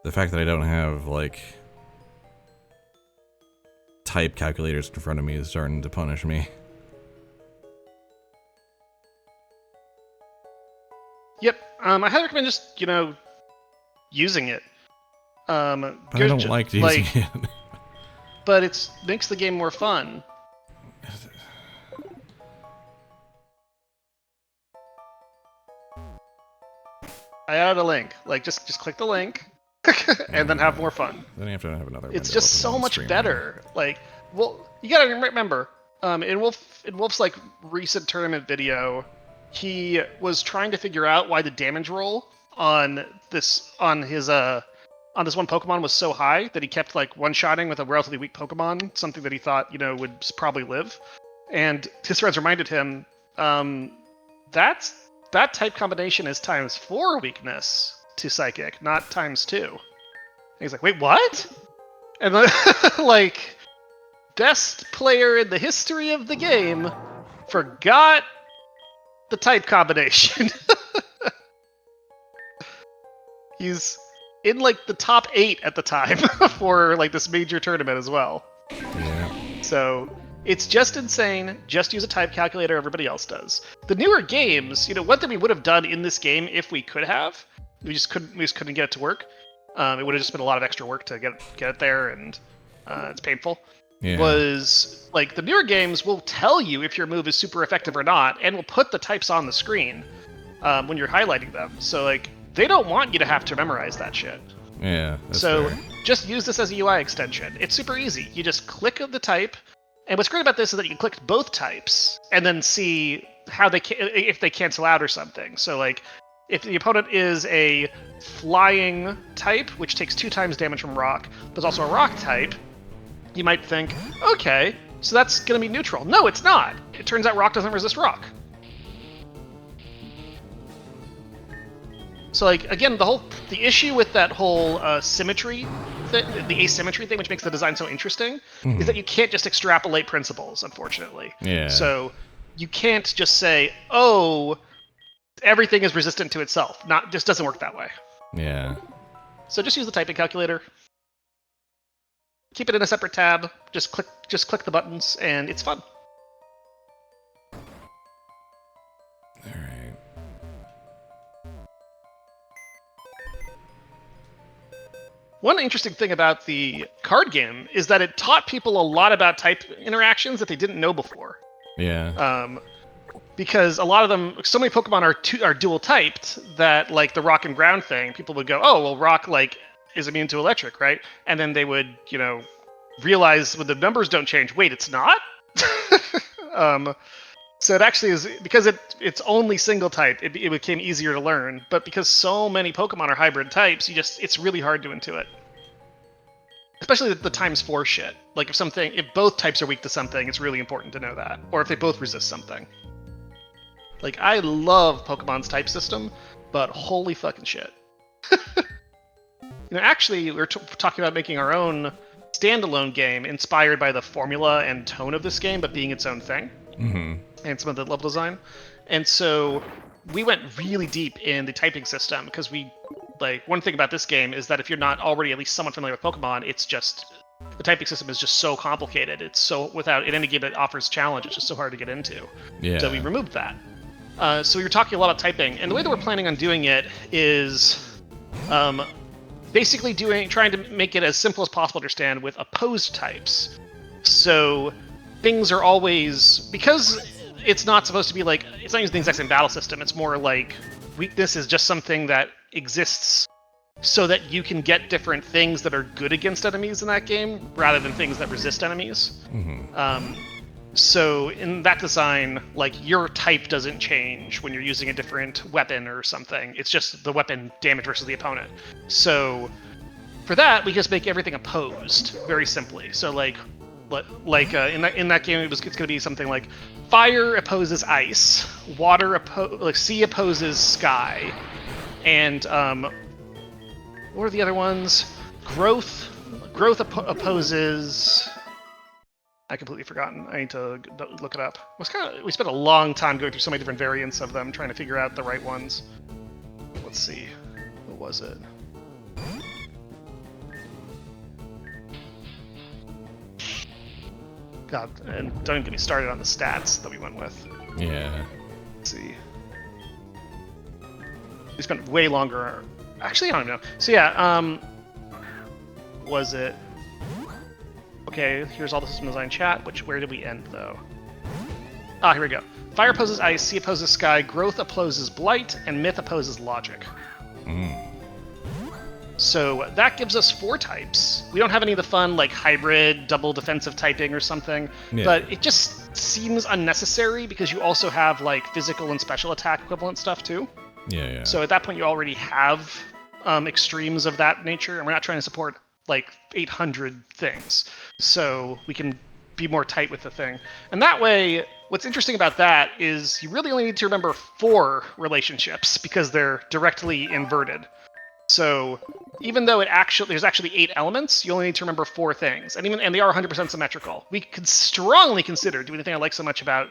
The fact that I don't have, like, type calculators in front of me is starting to punish me. Yep. I highly recommend just, using it. But I don't like using it. But it makes the game more fun. I added a link. Like, just click the link, and then have more fun. Then you have to have another. It's just so much better. Like, well, you gotta remember, in Wolf's like recent tournament video, he was trying to figure out why the damage roll on this one Pokemon was so high that he kept like one-shotting with a relatively weak Pokemon, something that he thought would probably live. And his friends reminded him, that type combination is ×4 weakness to Psychic, not ×2. And he's like, wait, what? And like, best player in the history of the game forgot the type combination. He's in like the top 8 at the time for like this major tournament as well. Yeah. So It's just insane. Just use a type calculator. Everybody else does. The newer games, one thing we would have done in this game if we could have, we just couldn't get it to work. It would have just been a lot of extra work to get it there, and it's painful. Yeah. Was like the newer games will tell you if your move is super effective or not, and will put the types on the screen when you're highlighting them. So like they don't want you to have to memorize that shit. Yeah. That's So fair. just use this as a UI extension. It's super easy. You just click the type, and what's great about this is that you can click both types and then see how if they cancel out or something. So like if the opponent is a flying type, which takes 2 times damage from rock, but is also a rock type, you might think, okay, so that's going to be neutral. No, it's not. It turns out rock doesn't resist rock. So, like, again, the issue with that whole symmetry, the asymmetry thing, which makes the design so interesting, is that you can't just extrapolate principles, unfortunately. Yeah. So you can't just say, oh, everything is resistant to itself. Just doesn't work that way. Yeah. So just use the typing calculator. Keep it in a separate tab. Just click the buttons, and it's fun. All right. One interesting thing about the card game is that it taught people a lot about type interactions that they didn't know before. Yeah. Because a lot of them, so many Pokemon are dual typed that, like the rock and ground thing, people would go, oh, well, rock like is immune to electric, right? And then they would, realize when the numbers don't change, wait, it's not? So it actually is, because it's only single type, it became easier to learn. But because so many Pokemon are hybrid types, it's really hard to intuit. Especially the ×4 shit. Like if both types are weak to something, it's really important to know that. Or if they both resist something. Like, I love Pokemon's type system, but holy fucking shit. Actually, we're talking about making our own standalone game inspired by the formula and tone of this game, but being its own thing. Mm-hmm. And some of the level design. And so we went really deep in the typing system because one thing about this game is that if you're not already at least somewhat familiar with Pokemon, it's just, the typing system is just so complicated. It's so, in any game that offers challenge, it's just so hard to get into. Yeah. So we removed that. So we were talking a lot about typing, and the way that we're planning on doing it is basically trying to make it as simple as possible to understand with opposed types. So things are always, because it's not supposed to be like, it's not using the exact same battle system, it's more like weakness is just something that exists so that you can get different things that are good against enemies in that game, rather than things that resist enemies. Mm-hmm. So in that design, like, your type doesn't change when you're using a different weapon or something. It's just the weapon damage versus the opponent. So for that, we just make everything opposed, very simply. So in that game, it's going to be something like fire opposes ice, sea opposes sky, and what are the other ones? Growth opposes. I completely forgotten. I need to look it up. We spent a long time going through so many different variants of them, trying to figure out the right ones. Let's see. What was it? God, and don't get me started on the stats that we went with. Yeah. Let's see. We spent way longer. Actually, I don't know. So yeah, was it? Okay, here's all the system design chat. Where did we end though? Ah, here we go. Fire opposes ice, sea opposes sky, growth opposes blight, and myth opposes logic. So that gives us 4 types. We don't have any of the fun, like, hybrid, double defensive typing or something, but it just seems unnecessary because you also have, like, physical and special attack equivalent stuff, too. Yeah. So at that point, you already have extremes of that nature, and we're not trying to support, like, 800 things. So we can be more tight with the thing. And that way, what's interesting about that is you really only need to remember 4 relationships because they're directly inverted. So even though there's actually 8 elements, you only need to remember 4 things, and they are 100% symmetrical. We could strongly consider doing the thing I like so much about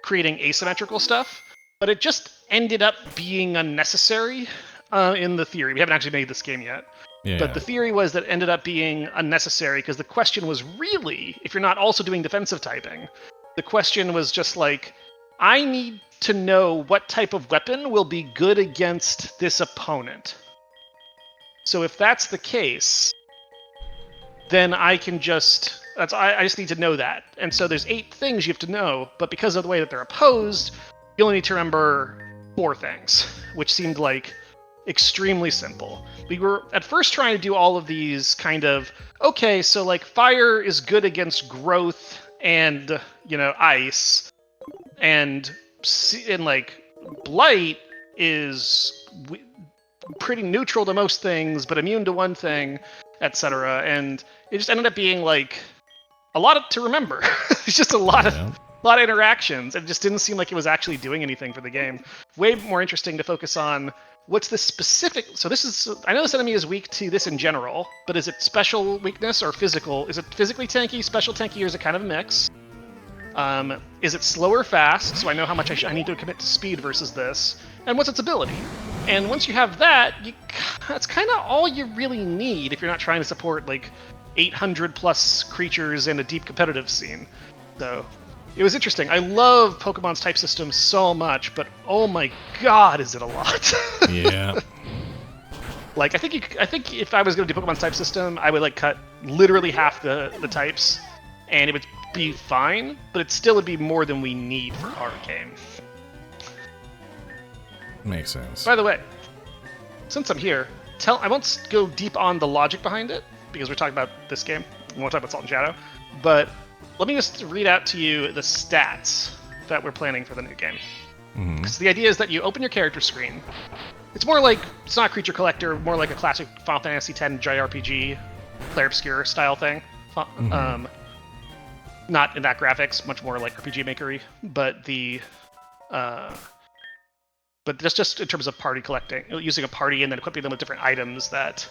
creating asymmetrical stuff, but it just ended up being unnecessary in the theory. We haven't actually made this game yet, Yeah. But the theory was that it ended up being unnecessary because the question was really, if you're not also doing defensive typing, the question was just like, I need to know what type of weapon will be good against this opponent. So if that's the case, then I can just I just need to know that. And so there's 8 things you have to know, but because of the way that they're opposed, you only need to remember 4 things, which seemed like extremely simple. We were at first trying to do all of these kind of, okay, so like fire is good against growth and, ice, and like blight is pretty neutral to most things, but immune to one thing, etc. And it just ended up being like a lot to remember. It's just a lot of interactions. It just didn't seem like it was actually doing anything for the game. Way more interesting to focus on what's the specific. So this is, I know this enemy is weak to this in general, but is it special weakness or physical? Is it physically tanky, special tanky, or is it kind of a mix? Is it slow or fast? So I know how much I need to commit to speed versus this. And what's its ability? And once you have that, that's kind of all you really need if you're not trying to support like 800 plus creatures in a deep competitive scene. So it was interesting. I love Pokemon's type system so much, but oh my god, is it a lot? Yeah. Like I think if I was going to do Pokemon's type system, I would like cut literally half the types, and it would be fine, but it still would be more than we need for our game. Makes sense. By the way, since I'm here, I won't go deep on the logic behind it, because we're talking about this game. We won't talk about Salt and Shadow. But let me just read out to you the stats that we're planning for the new game. Mm-hmm. So the idea is that you open your character screen. It's more like, it's not Creature Collector, more like a classic Final Fantasy X JRPG, Clair Obscur style thing. Mm-hmm. Not in that graphics, much more like RPG Maker-y, but but just in terms of party collecting, using a party and then equipping them with different items that...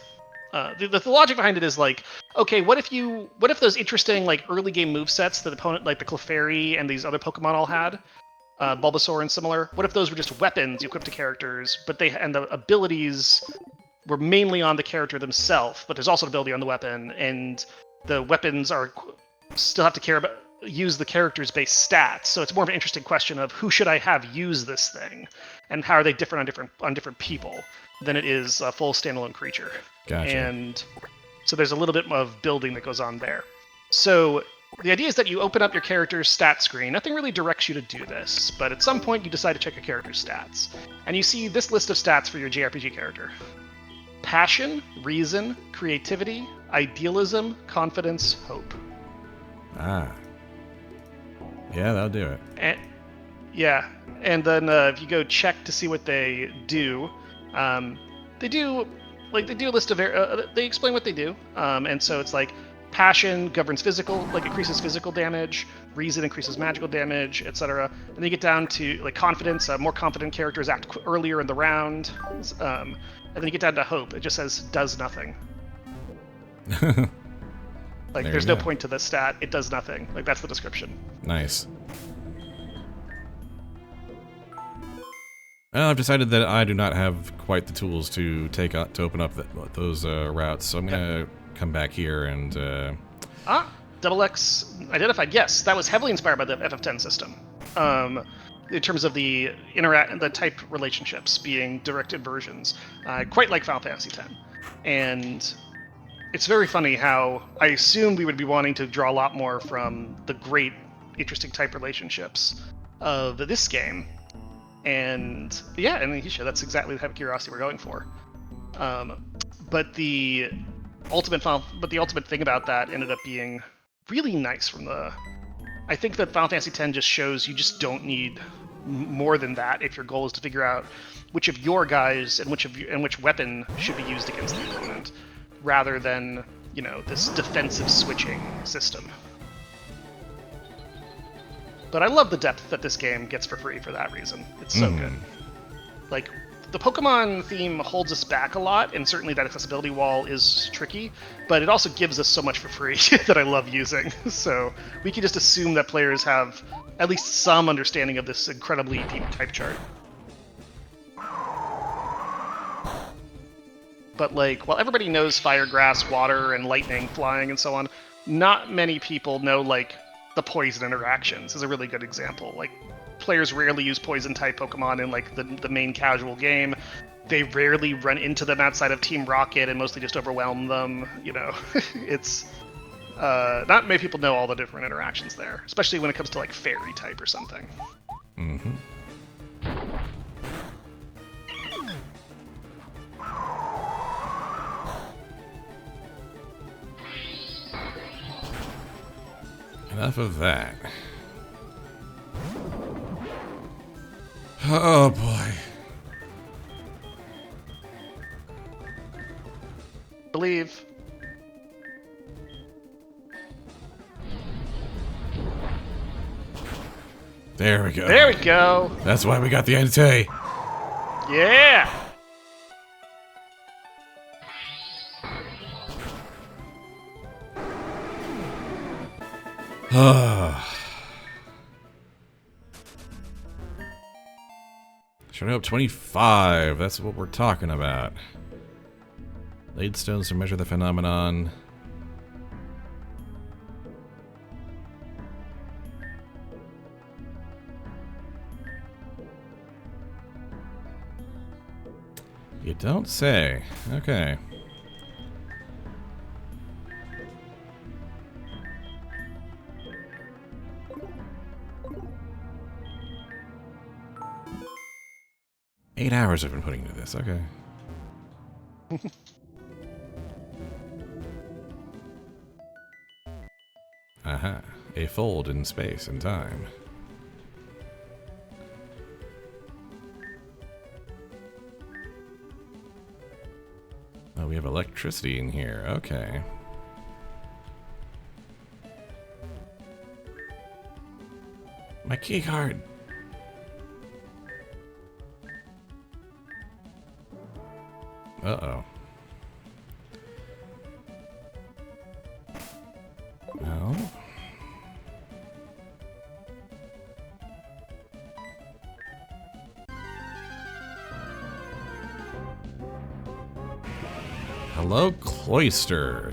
the logic behind it is like, okay, what if those interesting like early game movesets that the opponent, like the Clefairy and these other Pokemon all had, Bulbasaur and similar, what if those were just weapons you equipped to characters, but and the abilities were mainly on the character themselves, but there's also an ability on the weapon, and the weapons still have to use the character's base stats. So it's more of an interesting question of who should I have use this thing, and how are they different on different people than it is a full standalone creature. Gotcha. And so there's a little bit of building that goes on there. So the idea is that you open up your character's stat screen. Nothing really directs you to do this, but at some point you decide to check your character's stats. And you see this list of stats for your JRPG character. Passion, reason, creativity, idealism, confidence, hope. Ah. Yeah, that'll do it. And then if you go check to see what they do, they do a list of they explain what they do, and so it's like passion governs physical, like increases physical damage, reason increases magical damage, etc. And then you get down to like confidence. More confident characters act earlier in the round, and then you get down to hope. It just says does nothing. Like there's no point to this stat. It does nothing. Like that's the description. Nice. Well, I've decided that I do not have quite the tools to open up those routes, so I'm gonna come back here and. Double X identified. Yes, that was heavily inspired by the FF10 system. In terms of the type relationships being directed versions, quite like Final Fantasy X, and it's very funny how I assumed we would be wanting to draw a lot more from the great, interesting type relationships of this game. And yeah, and that's exactly the type of curiosity we're going for. But the ultimate thing about that ended up being really nice I think that Final Fantasy X just shows you just don't need more than that if your goal is to figure out which of your guys and which weapon should be used against the opponent, rather than, this defensive switching system. But I love the depth that this game gets for free for that reason. It's so good. Like, the Pokemon theme holds us back a lot, and certainly that accessibility wall is tricky, but it also gives us so much for free that I love using. So we can just assume that players have at least some understanding of this incredibly deep type chart. but like, while everybody knows fire, grass, water, and lightning, flying, and so on, not many people know like the poison interactions. Is a really good example. Like, players rarely use poison type Pokemon in like the main casual game. They rarely run into them outside of Team Rocket and mostly just overwhelm them. You know, it's not many people know all the different interactions there, especially when it comes to like fairy type or something. Mm-hmm. Enough of that. Oh boy. Believe. There we go. There we go. That's why we got the Entei. Yeah. Showing up 25. That's what we're talking about. Laid stones to measure the phenomenon. You don't say. Okay. Eight hours I've been putting into this. Okay. Aha. A fold in space and time. Oh, we have electricity in here. Okay. My key card. Uh-oh. Well. Hello, Cloister.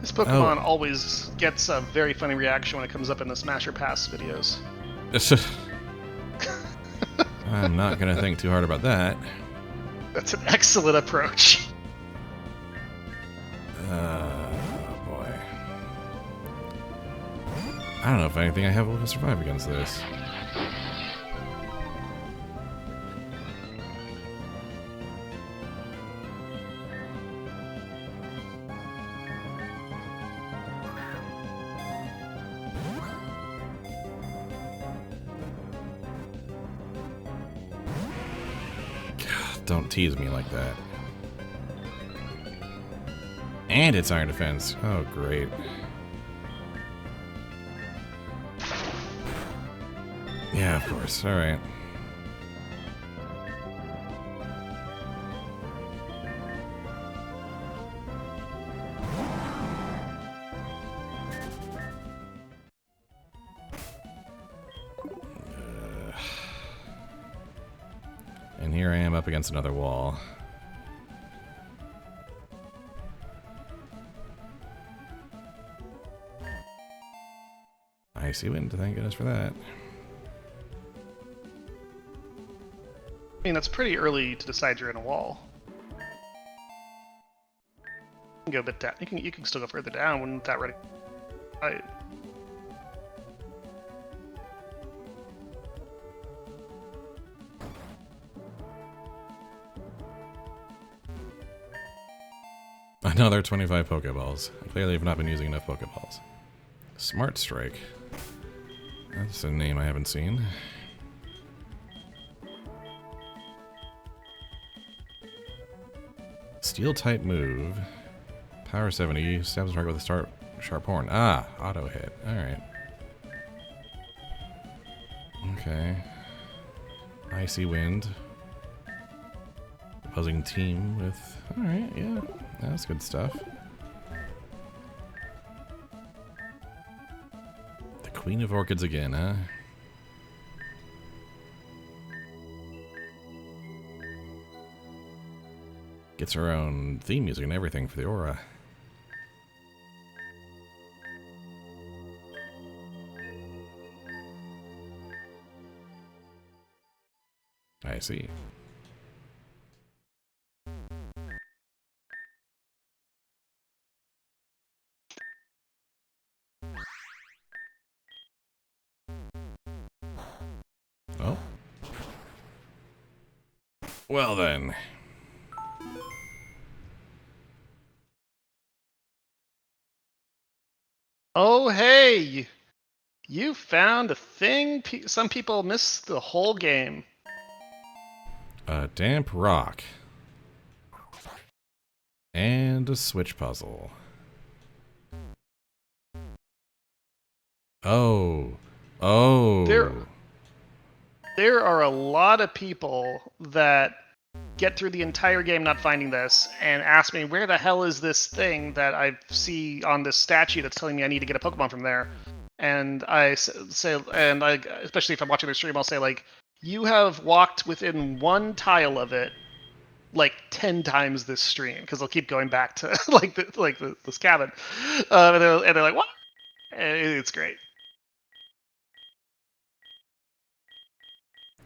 This Pokemon always gets a very funny reaction when it comes up in the Smash or Pass videos. I'm not gonna think too hard about that. That's an excellent approach. Boy. I don't know if anything I have will survive against this. Don't tease me like that. And it's Iron Defense. Oh, great. Yeah, of course. Alright. And here I am up against another wall. Icy wind, thank goodness for that. I mean, that's pretty early to decide you're in a wall. You can go a bit down. You can still go further down when that ready. Right. Another 25 Pokeballs. I clearly have not been using enough Pokeballs. Smart Strike. That's a name I haven't seen. Steel type move. Power 70. Stabs the target with a sharp horn. Ah, auto hit. Alright. Okay. Icy wind. Opposing team with... Alright, yeah. That's good stuff. The Queen of Orchids again, huh? Gets her own theme music and everything for the aura. I see. Oh. Well then. Oh, hey! You found a thing some people miss the whole game. A damp rock. And a switch puzzle. Oh. Oh. There are a lot of people that get through the entire game not finding this and ask me, where the hell is this thing that I see on this statue that's telling me I need to get a Pokemon from there? And I say, and I, especially if I'm watching their stream, I'll say, like, you have walked within one tile of it like 10 times this stream, because they'll keep going back to this cabin. And they're like, what? And it's great.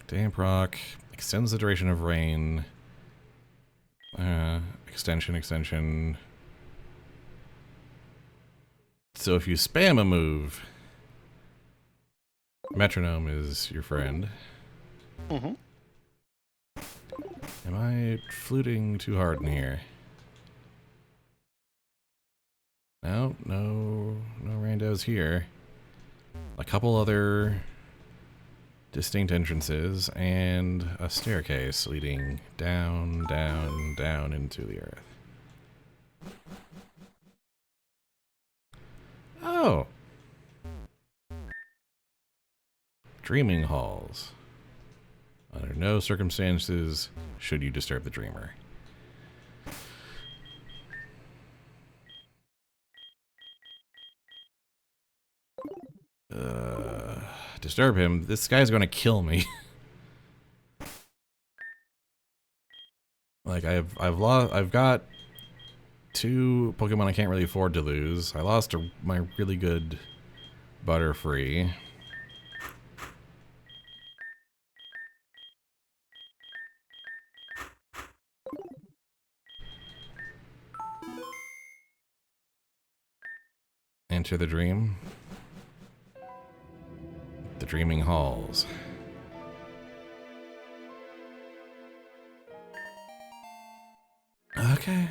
Damp rock. Extends the duration of rain. Extension. So if you spam a move, metronome is your friend. Mm-hmm. Am I fluting too hard in here? No randos here. A couple other distinct entrances and a staircase leading down into the earth. Oh! Dreaming halls. Under no circumstances should you disturb the dreamer. Disturb him. This guy's gonna kill me. Like I've got 2 Pokemon I can't really afford to lose. I lost my really good Butterfree. Enter the dream. The dreaming halls. Okay.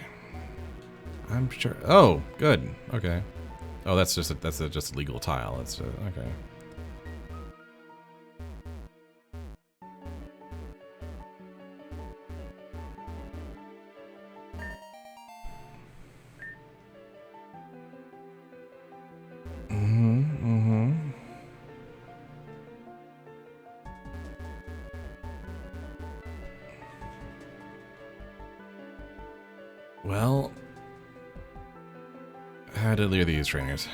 I'm sure. Oh, good. Okay. Oh, that's just a legal tile. It's okay. Well, how deadly are these trainers?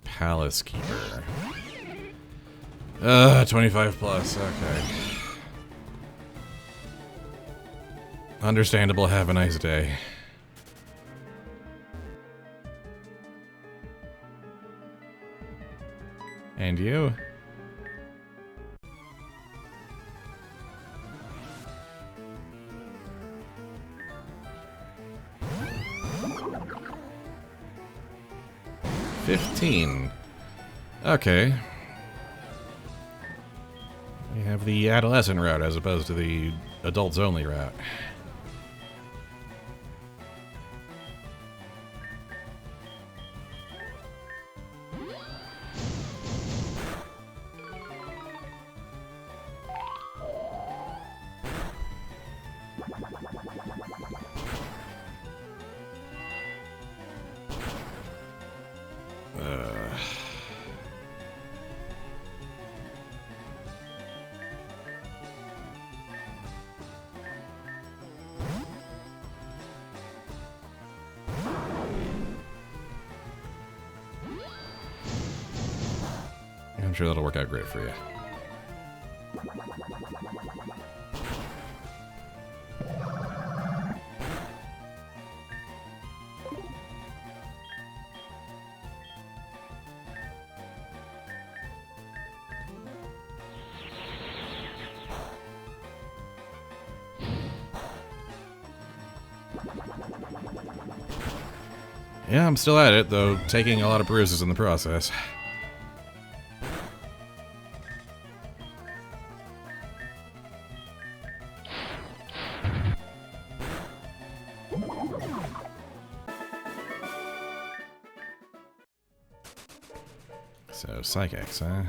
Palace Keeper. 25 plus, okay. Understandable, have a nice day. And you? $15. Okay. We have the adolescent route as opposed to the adults only route. I'm sure that'll work out great for you. Yeah, I'm still at it, though taking a lot of bruises in the process. So, Psychics, huh?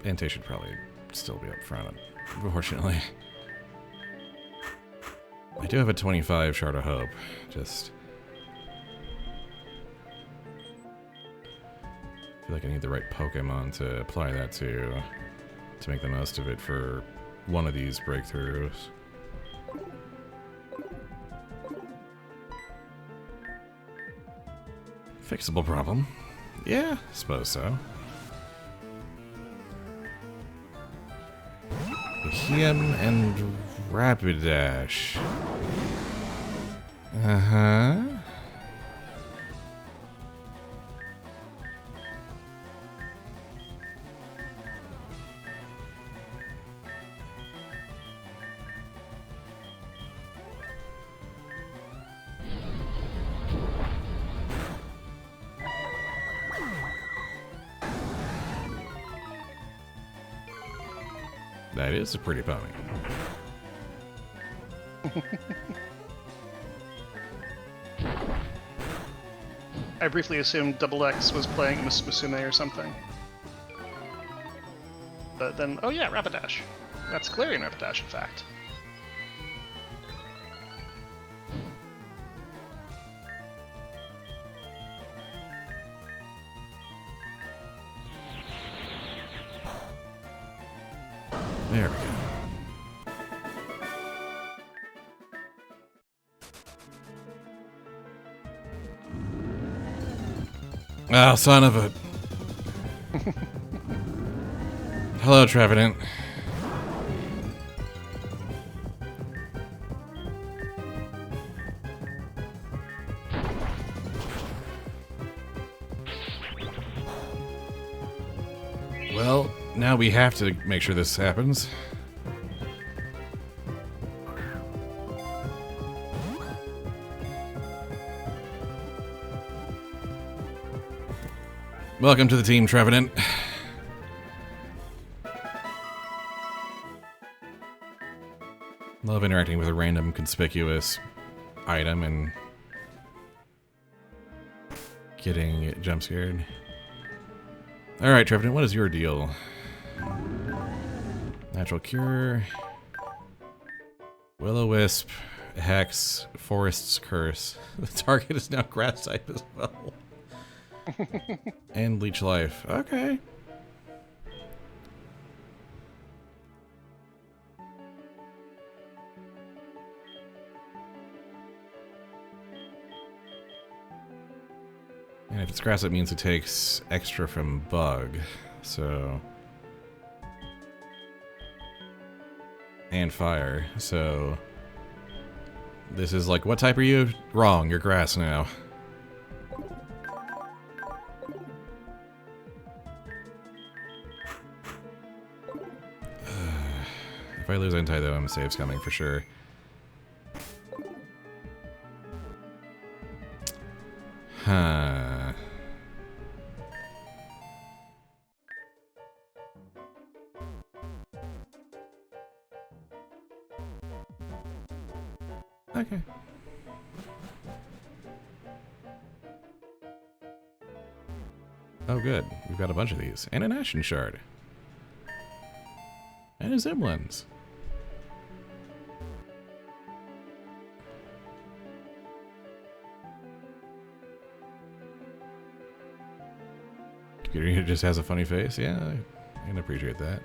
Ante should probably still be up front, unfortunately. I do have a 25 Shard of Hope, just... I feel like I need the right Pokemon to apply that to make the most of it for one of these breakthroughs. Fixable problem. Yeah, I suppose so. Him and Rapidash. Uh-huh. That is a pretty pony. I briefly assumed Double X was playing Miss Musume or something. But then, oh yeah, Rapidash. That's Galarian Rapidash, in fact. There we go. Oh, son of a... Hello, Trevenant. Well, now we have to make sure this happens. Welcome to the team, Trevenant. Love interacting with a random conspicuous item and getting jump scared. Alright, Trevenant, what is your deal? Natural Cure, Will-O-Wisp, Hex, Forest's Curse. The target is now grass type as well. And Leech Life. Okay. And if it's grass, it means it takes extra from Bug. So... and Fire. So... this is like, what type are you? Wrong, you're grass now. If I lose Entei, though, save's coming for sure. Huh. Okay. Oh, good. We've got a bunch of these. And an Ashen Shard. And a Zimlins. Computer just has a funny face? Yeah, I can appreciate that.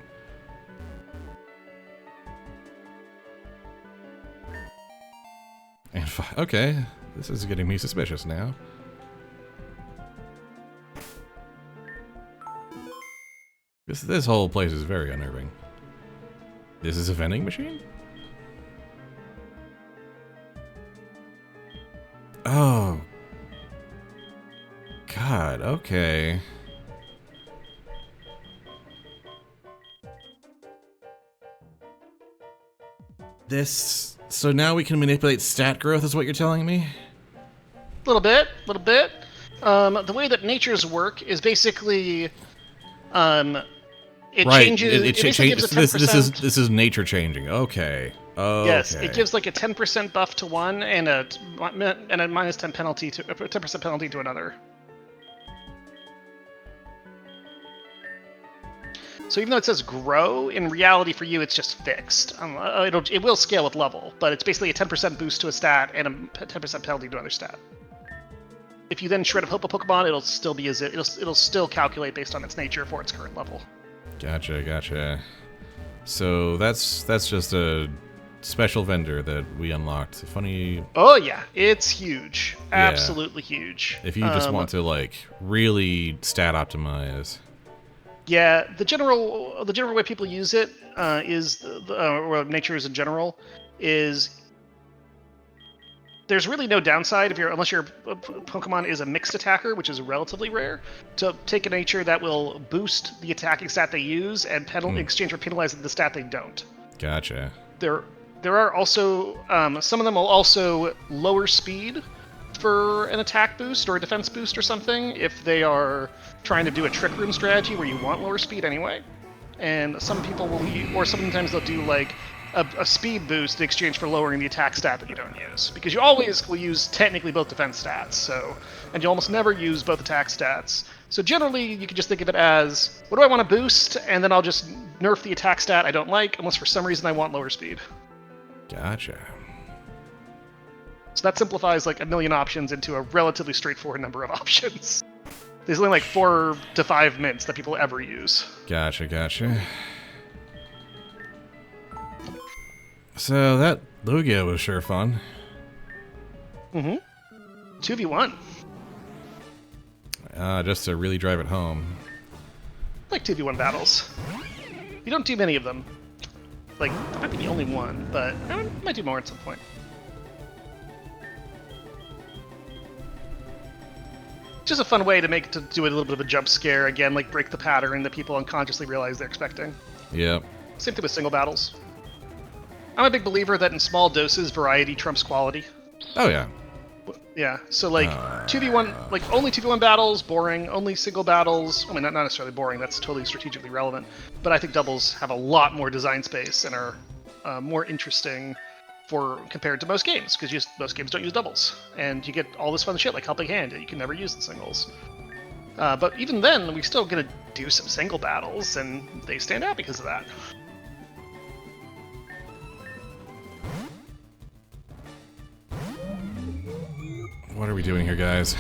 And okay, this is getting me suspicious now. This whole place is very unnerving. This is a vending machine? Oh. God, okay. So now we can manipulate stat growth is what you're telling me? Little bit. The way that natures work is basically, it right. changes. It basically gives a 10%. This is nature changing. Okay. Yes, it gives like a 10% buff to one and a minus 10 penalty to a 10% penalty to another. So even though it says grow, in reality for you it's just fixed. It will scale with level, but it's basically a 10% boost to a stat and a 10% penalty to another stat. If you then shred a Pokemon, it'll still be it'll still calculate based on its nature for its current level. Gotcha. So that's just a special vendor that we unlocked. Funny. Oh yeah, it's huge. Absolutely huge. If you just want to like really stat optimize. Yeah, the general way people use it is or natures in general is there's really no downside unless your Pokemon is a mixed attacker, which is relatively rare, to take a nature that will boost the attacking stat they use and in exchange for penalizing the stat they don't. Gotcha. There are also some of them will also lower speed for an attack boost or a defense boost or something if they are trying to do a trick room strategy where you want lower speed anyway. And some people will or sometimes they'll do like a speed boost in exchange for lowering the attack stat that you don't use, because you always will use technically both defense stats, and you almost never use both attack stats. So generally you can just think of it as, what do I want to boost, and then I'll just nerf the attack stat I don't like unless for some reason I want lower speed. Gotcha. So that simplifies like a million options into a relatively straightforward number of options. There's only like 4 to 5 mints that people ever use. Gotcha. So that Lugia was sure fun. 2v1. Just to really drive it home. I like 2v1 battles. You don't do many of them. Like, that might be the only one, but I might do more at some point. Just a fun way to do a little bit of a jump scare, again, like break the pattern that people unconsciously realize they're expecting. Yep. Same thing with single battles. I'm a big believer that in small doses, variety trumps quality. Oh yeah. Yeah, so like 2v1, like only 2v1 battles, boring. Only single battles, I mean, not necessarily boring, that's totally strategically relevant. But I think doubles have a lot more design space and are more interesting compared to most games, because most games don't use doubles. And you get all this fun shit like Helping Hand that you can never use in singles. But even then, we're still going to do some single battles, and they stand out because of that. What are we doing here, guys?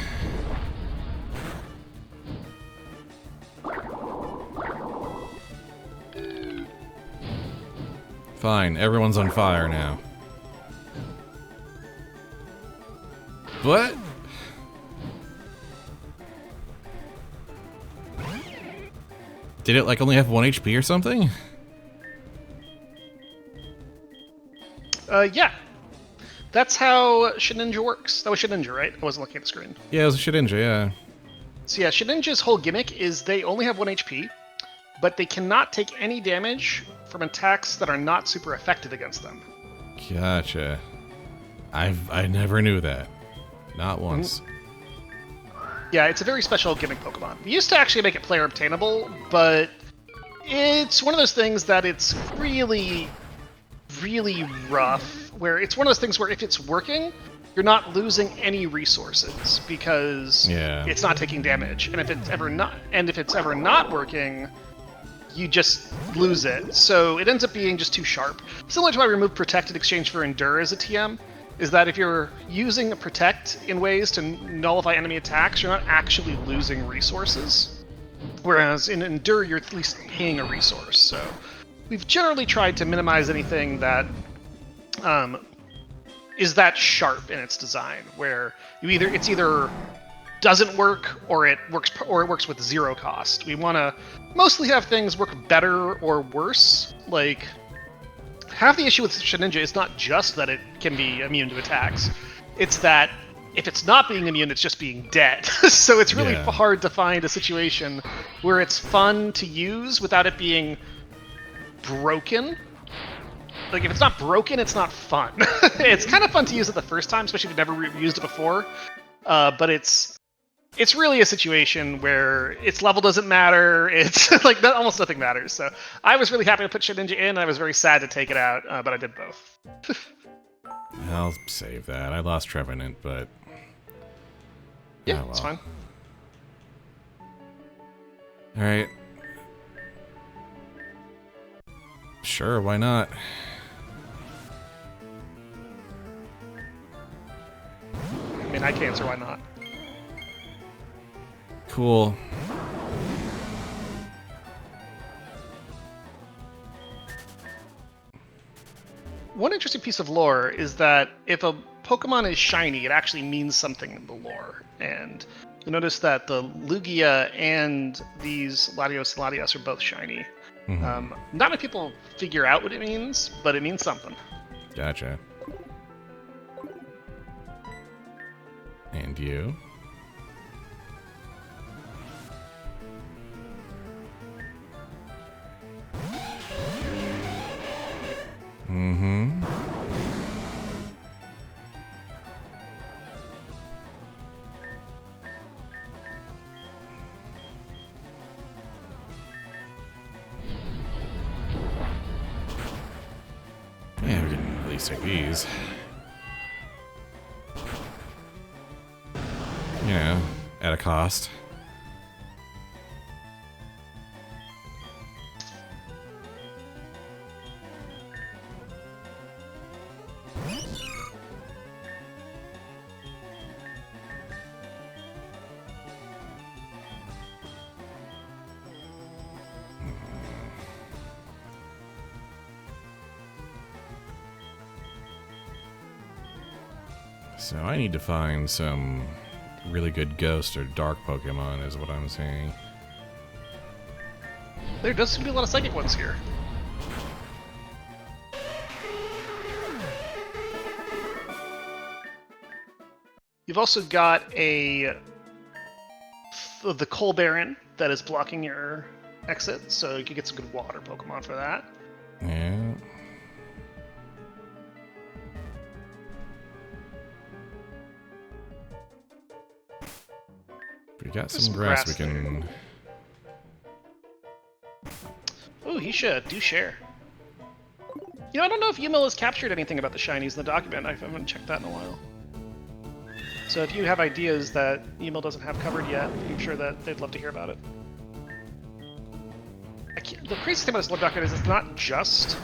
Fine, everyone's on fire now. What? Did it like only have 1 HP or something? Yeah. That's how Shedinja works. That was Shedinja, right? I wasn't looking at the screen. Yeah, it was a Shedinja, yeah. So yeah, Shedinja's whole gimmick is they only have 1 HP, but they cannot take any damage from attacks that are not super effective against them. Gotcha. I never knew that. Not once. Yeah, it's a very special gimmick Pokemon. We used to actually make it player obtainable, but it's one of those things that it's really, really rough. Where it's one of those things where if it's working, you're not losing any resources because it's not taking damage. And if it's ever not working, you just lose it. So it ends up being just too sharp. Similar to why I removed Protect in exchange for Endure as a TM, is that if you're using Protect in ways to nullify enemy attacks, you're not actually losing resources. Whereas in Endure, you're at least paying a resource. So we've generally tried to minimize anything that is that sharp in its design, where it's either doesn't work or it works with zero cost. We want to mostly have things work better or worse. Like, half the issue with Shedinja is not just that it can be immune to attacks, it's that if it's not being immune, it's just being dead. So it's really hard to find a situation where it's fun to use without it being broken. Like, if it's not broken, it's not fun. It's kind of fun to use it the first time, especially if you've never used it before. But it's really a situation where its level doesn't matter. It's like almost nothing matters. So I was really happy to put Shedinja in. I was very sad to take it out, but I did both. I'll save that. I lost Trevenant, but yeah, it's fine. All right. Sure, why not? I mean, I can't answer why not. Cool. One interesting piece of lore is that if a Pokemon is shiny, it actually means something in the lore. And you'll notice that the Lugia and these Latios and Latias are both shiny. Mm-hmm. Not many people figure out what it means, but it means something. Gotcha. And you? Mm-hmm. Yeah, we can at least take these. You know, at a cost. So I need to find some really good ghost or dark Pokemon is what I'm saying. There does seem to be a lot of psychic ones here. You've also got the Coal Baron that is blocking your exit, so you could get some good water Pokemon for that. Yeah. We got some grass we can... Ooh, he should. Do share. You know, I don't know if Ymil has captured anything about the shinies in the document. I haven't checked that in a while. So if you have ideas that Ymil doesn't have covered yet, I'm sure that they'd love to hear about it. The crazy thing about this lore document is it's not just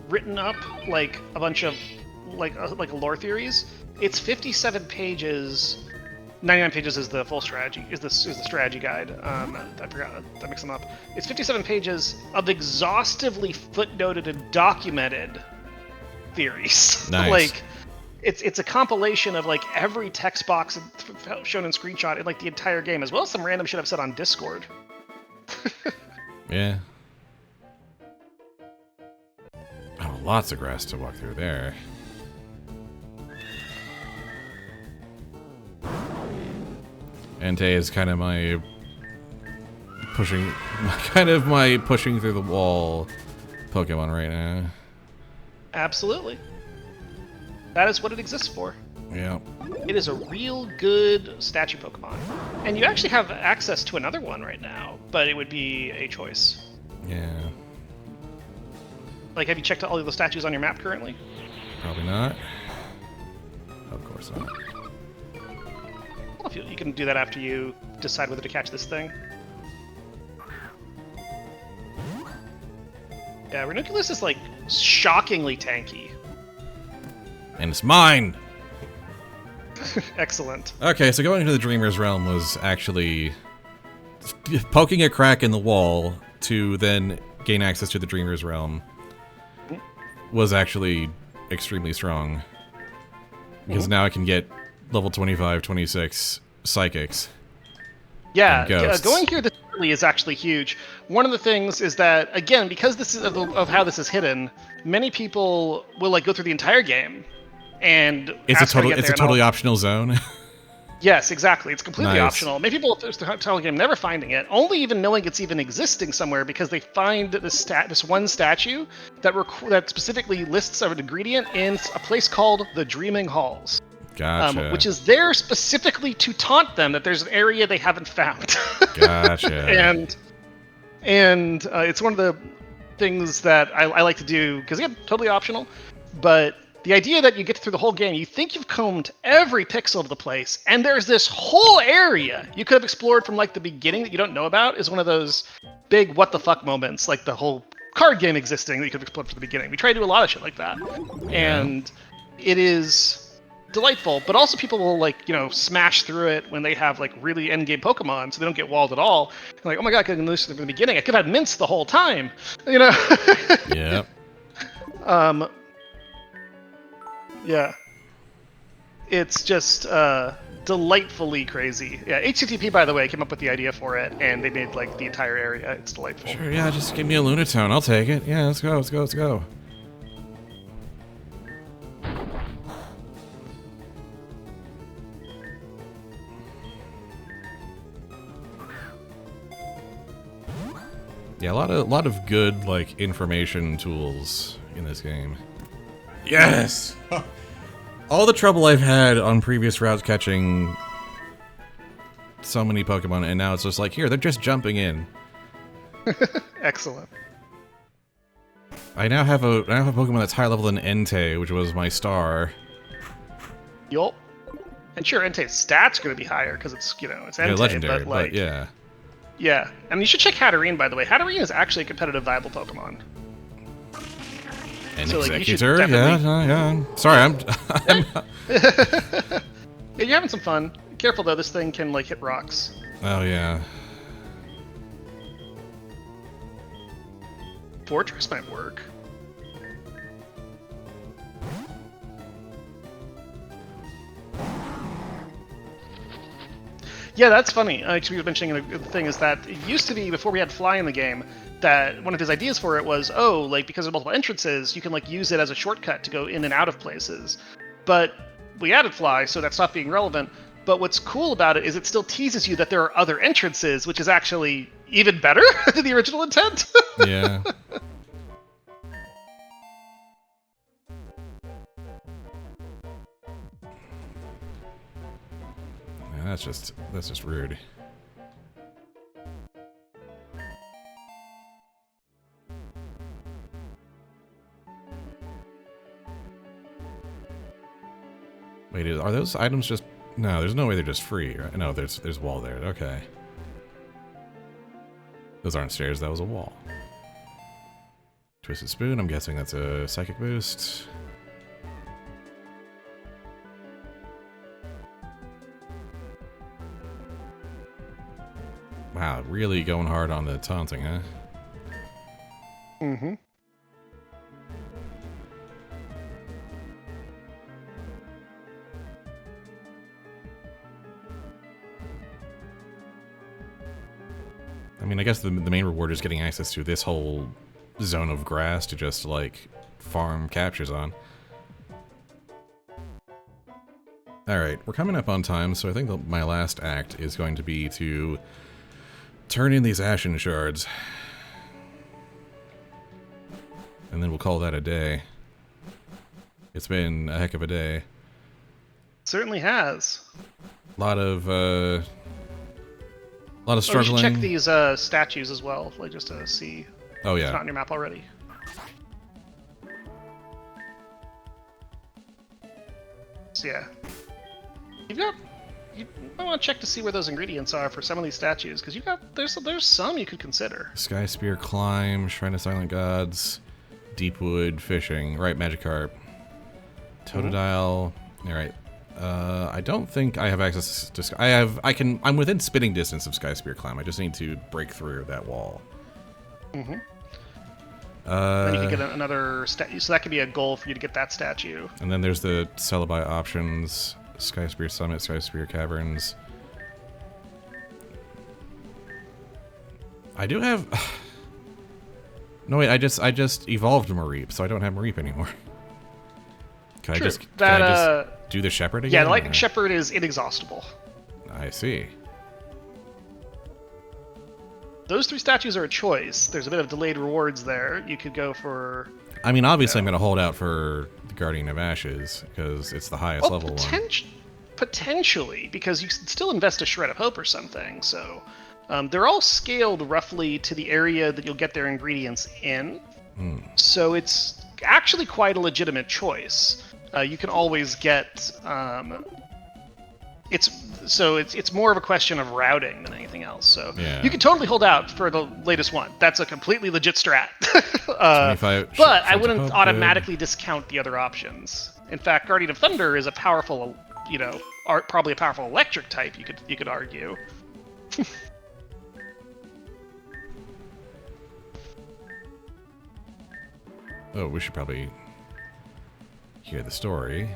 written up like a bunch of like lore theories. It's 57 pages. 99 pages is the full strategy, is the strategy guide. I forgot, that mixed them up. It's 57 pages of exhaustively footnoted and documented theories. Nice. Like, it's a compilation of like every text box shown in screenshot in like the entire game, as well as some random shit I've said on Discord. Yeah. Oh, lots of grass to walk through there. Entei is kind of my pushing through the wall Pokemon right now. Absolutely. That is what it exists for. Yeah. It is a real good statue Pokemon. And you actually have access to another one right now, but it would be a choice. Yeah. Like, have you checked out all of the statues on your map currently? Probably not. Of course not. Well, you can do that after you decide whether to catch this thing. Yeah, Ranunculus is, like, shockingly tanky. And it's mine! Excellent. Okay, so going into the Dreamer's Realm was actually poking a crack in the wall to then gain access to the Dreamer's Realm was actually extremely strong. Because now I can get level 25, 26 psychics. Yeah, ghosts. going here this early is actually huge. One of the things is that, again, because this is of how this is hidden, many people will like go through the entire game and It's ask how to get it's there a and all. totally optional zone. Yes, exactly. It's completely Nice. optional. Many people through the entire game never finding it, only even knowing it's even existing somewhere because they find this one statue that specifically lists an ingredient in a place called the Dreaming Halls. Gotcha. Which is there specifically to taunt them that there's an area they haven't found. Gotcha. and it's one of the things that I like to do because again, totally optional. But the idea that you get through the whole game, you think you've combed every pixel of the place, and there's this whole area you could have explored from like the beginning that you don't know about, is one of those big what the fuck moments, like the whole card game existing that you could have explored from the beginning. We try to do a lot of shit like that, and it is delightful, but also people will like, smash through it when they have like really endgame Pokemon, so they don't get walled at all. And like, oh my god, I could have done this from the beginning. I could have had Mints the whole time, Yep. Yeah. It's just delightfully crazy. Yeah, HTTP, by the way, came up with the idea for it, and they made like the entire area. It's delightful. Sure, yeah, just give me a Lunatone. I'll take it. Yeah, let's go. Yeah, a lot of good like information tools in this game. Yes. All the trouble I've had on previous routes catching so many Pokemon, and now it's just like, here, they're just jumping in. Excellent. I now have a Pokemon that's higher level than Entei, which was my star. Yup. And sure, Entei's stats are going to be higher because it's it's Entei, Legendary, but like, yeah. Yeah, and you should check Hatterene, by the way. Hatterene is actually a competitive, viable Pokemon. An So, like, you should Executor, yeah. Sorry, I'm Yeah, you're having some fun. Careful though, this thing can like hit rocks. Oh yeah. Fortress might work. Yeah, that's funny. Actually, mentioning the thing is that it used to be, before we had Fly in the game, that one of his ideas for it was, because of multiple entrances, you can like use it as a shortcut to go in and out of places. But we added Fly, so that stopped being relevant. But what's cool about it is it still teases you that there are other entrances, which is actually even better than the original intent. Yeah. That's just rude. Wait, are those items just... No, there's no way they're just free, right? No, there's wall there. Okay. Those aren't stairs, that was a wall. Twisted Spoon, I'm guessing that's a psychic boost. Wow, really going hard on the taunting, huh? Mm-hmm. I mean, I guess the main reward is getting access to this whole zone of grass to just, like, farm captures on. Alright, we're coming up on time, so I think my last act is going to be to turn in these Ashen Shards. And then we'll call that a day. It's been a heck of a day. Certainly has. A lot of You struggling. should check these statues as well, like just to see Oh if it's not yeah. on your map already. So yeah, you might want to check to see where those ingredients are for some of these statues, because there's some you could consider. Sky Spear Climb, Shrine of Silent Gods, Deepwood Fishing, right, Magikarp, Totodile. Alright. I don't think I have access to I'm within spitting distance of Sky Spear Climb. I just need to break through that wall. Mm-hmm. Then you could get another statue. So that could be a goal for you to get that statue. And then there's the sell-by options: Sky Spear Summit, Sky Spear Caverns. I do have. No wait, I just evolved Mareep, so I don't have Mareep anymore. Can I just do the Shepherd again? Yeah, the Lightning Shepherd is inexhaustible. I see. Those 3 statues are a choice. There's a bit of delayed rewards there. You could go for... I mean, obviously I'm going to hold out for the Guardian of Ashes, because it's the highest level one. Potentially, because you still invest a Shred of Hope or something, so... they're all scaled roughly to the area that you'll get their ingredients in. So it's actually quite a legitimate choice. You can always get... It's more of a question of routing than anything else. So yeah. You can totally hold out for the latest one. That's a completely legit strat. But I wouldn't automatically discount the other options. In fact, Guardian of Thunder is a powerful, probably a powerful electric type. You could argue. Oh, we should probably hear the story.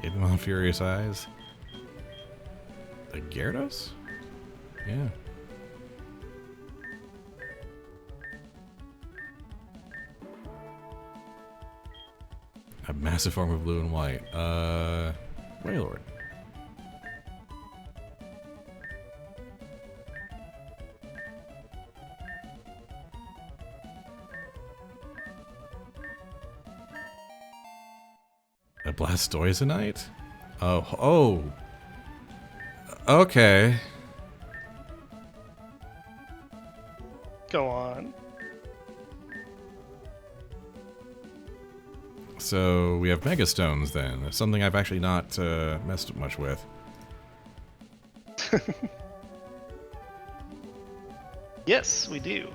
Give him on Furious Eyes. The Gyarados? Yeah. A massive form of blue and white. Wailord. A Blastoisanite? Oh. Okay. Go on. So we have Mega Stones then. That's something I've actually not messed much with. Yes, we do.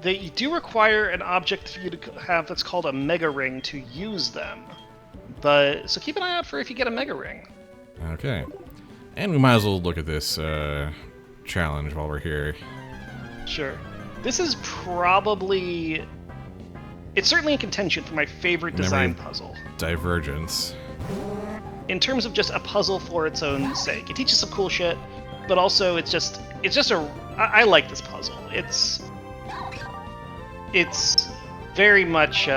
They do require an object for you to have that's called a Mega Ring to use them. But so keep an eye out for if you get a Mega Ring. Okay. And we might as well look at this challenge while we're here. Sure. This is probably... It's certainly in contention for my favorite design puzzle. Divergence. In terms of just a puzzle for its own sake. It teaches some cool shit, but also it's just a... I like this puzzle. It's very much...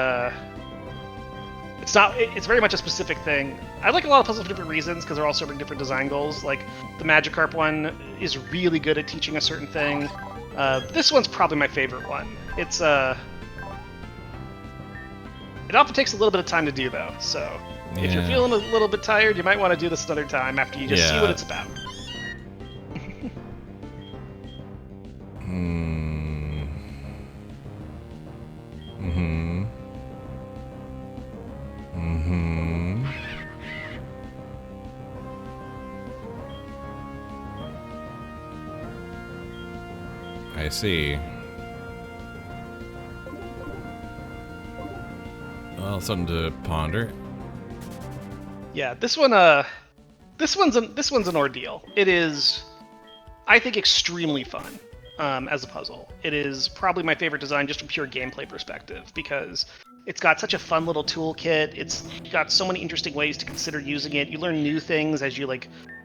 It's very much a specific thing. I like a lot of puzzles for different reasons because they're all serving different design goals. Like the Magikarp one is really good at teaching a certain thing. This one's probably my favorite one. It's it often takes a little bit of time to do though. So if you're feeling a little bit tired, you might want to do this another time after you just see what it's about. I see. Well, something to ponder. Yeah, this one's an ordeal. It is, I think, extremely fun as a puzzle. It is probably my favorite design just from pure gameplay perspective because it's got such a fun little toolkit. It's got so many interesting ways to consider using it. You learn new things as you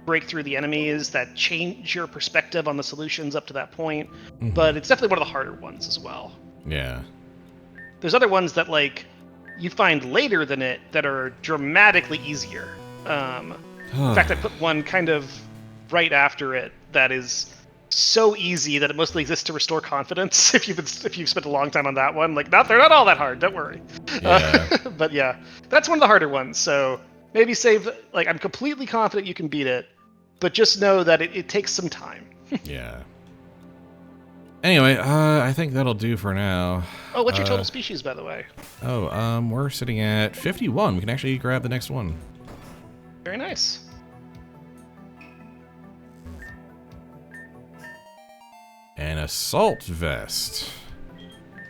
break through the enemies that change your perspective on the solutions up to that point. But it's definitely one of the harder ones as well. Yeah. There's other ones that you find later than it that are dramatically easier. In fact, I put one kind of right after it that is so easy that it mostly exists to restore confidence. If you've spent a long time on that one, they're not all that hard. Don't worry. Yeah. But yeah, that's one of the harder ones. So maybe save. I'm completely confident you can beat it, but just know that it takes some time. Yeah. Anyway, I think that'll do for now. Oh, what's your total species, by the way? Oh, we're sitting at 51. We can actually grab the next one. Very nice. An assault vest.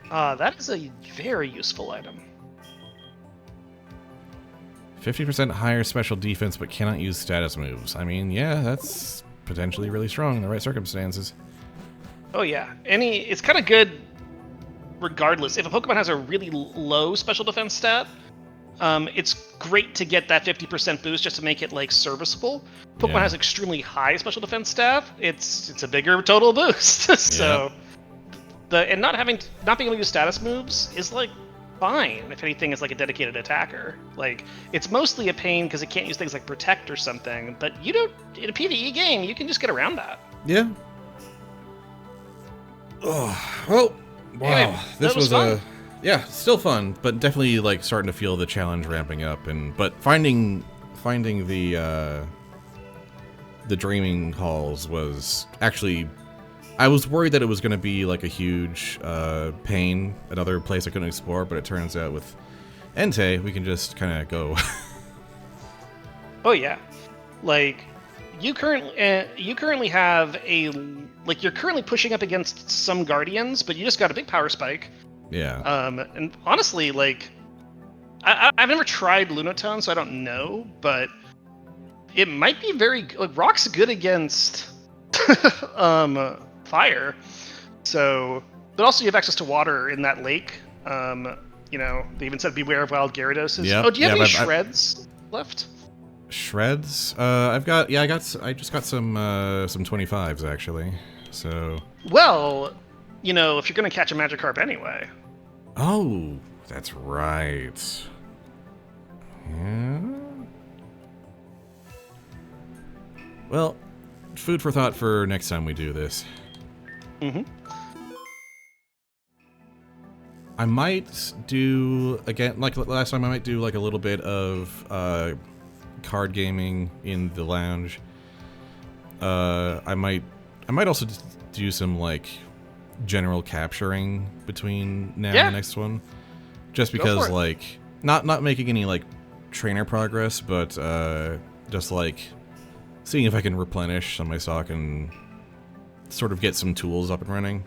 That is a very useful item. 50% higher special defense, but cannot use status moves. I mean, yeah, that's potentially really strong in the right circumstances. Oh yeah, it's kind of good regardless. If a Pokemon has a really low special defense stat, it's great to get that 50% boost just to make it like serviceable. Pokemon has extremely high special defense stat. It's a bigger total boost. So not being able to use status moves is like fine if anything is like a dedicated attacker. Like it's mostly a pain because it can't use things like protect or something. But you don't in a PvE game you can just get around that. Yeah. Oh well. Wow, anyway, this was fun. still fun, but definitely like starting to feel the challenge ramping up, but finding the dreaming halls was actually, I was worried that it was going to be like a huge pain, another place I couldn't explore, but it turns out with Entei we can just kind of go. Oh yeah, like you currently have you're currently pushing up against some Guardians, but you just got a big power spike. Yeah. And honestly, like, I've never tried Lunatone, so I don't know, but it might be like, Rock's good against fire. So, but also you have access to water in that lake. You know, they even said beware of wild Gyarados. Yep. Oh, do you have any shreds left? Shreds? I just got some 25s actually. So. Well, you know, if you're gonna catch a Magikarp anyway. Oh, that's right. Yeah. Well, food for thought for next time we do this. Mm-hmm. I might do again, like last time. I might do like a little bit of card gaming in the lounge. I might also do some like general capturing between now and the next one, just because like not making any like trainer progress, but just like seeing if I can replenish some of my stock and sort of get some tools up and running.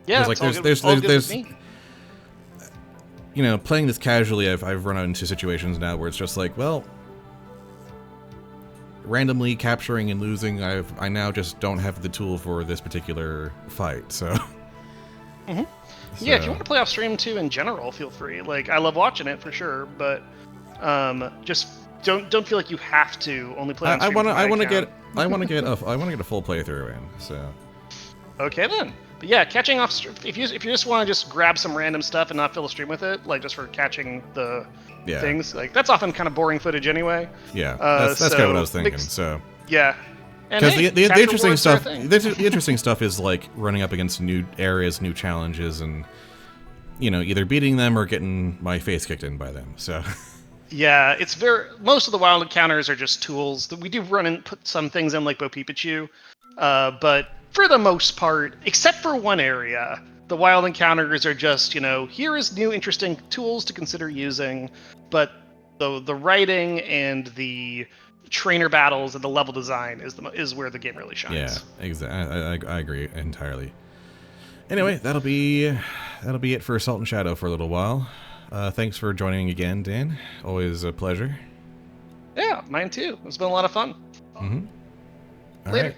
Yeah, like there's you know, playing this casually, I've run out into situations now where it's just like, well, randomly capturing and losing, I now just don't have the tool for this particular fight, so. Mm-hmm. Yeah, if you want to play off stream too in general, feel free. Like, I love watching it for sure, but just don't feel like you have to only play on stream. I want to get a full playthrough in, so. Okay then. But yeah, catching off, if you just want to just grab some random stuff and not fill a stream with it, like just for catching the things, like that's often kind of boring footage anyway. Yeah, that's kind of what I was thinking. So yeah, because the interesting stuff, the interesting stuff is like running up against new areas, new challenges, and you know, either beating them or getting my face kicked in by them. So. Yeah, most of the wild encounters are just tools. We do run and put some things in like Bo Pikachu, but for the most part, except for one area, the wild encounters are just, you know, here is new interesting tools to consider using, but the writing and the trainer battles and the level design is where the game really shines. Yeah, exactly. I agree entirely. Anyway, that'll be it for Salt and Shadow for a little while. Thanks for joining again, Dan. Always a pleasure. Yeah, mine too. It's been a lot of fun. Mm-hmm. All Later. right.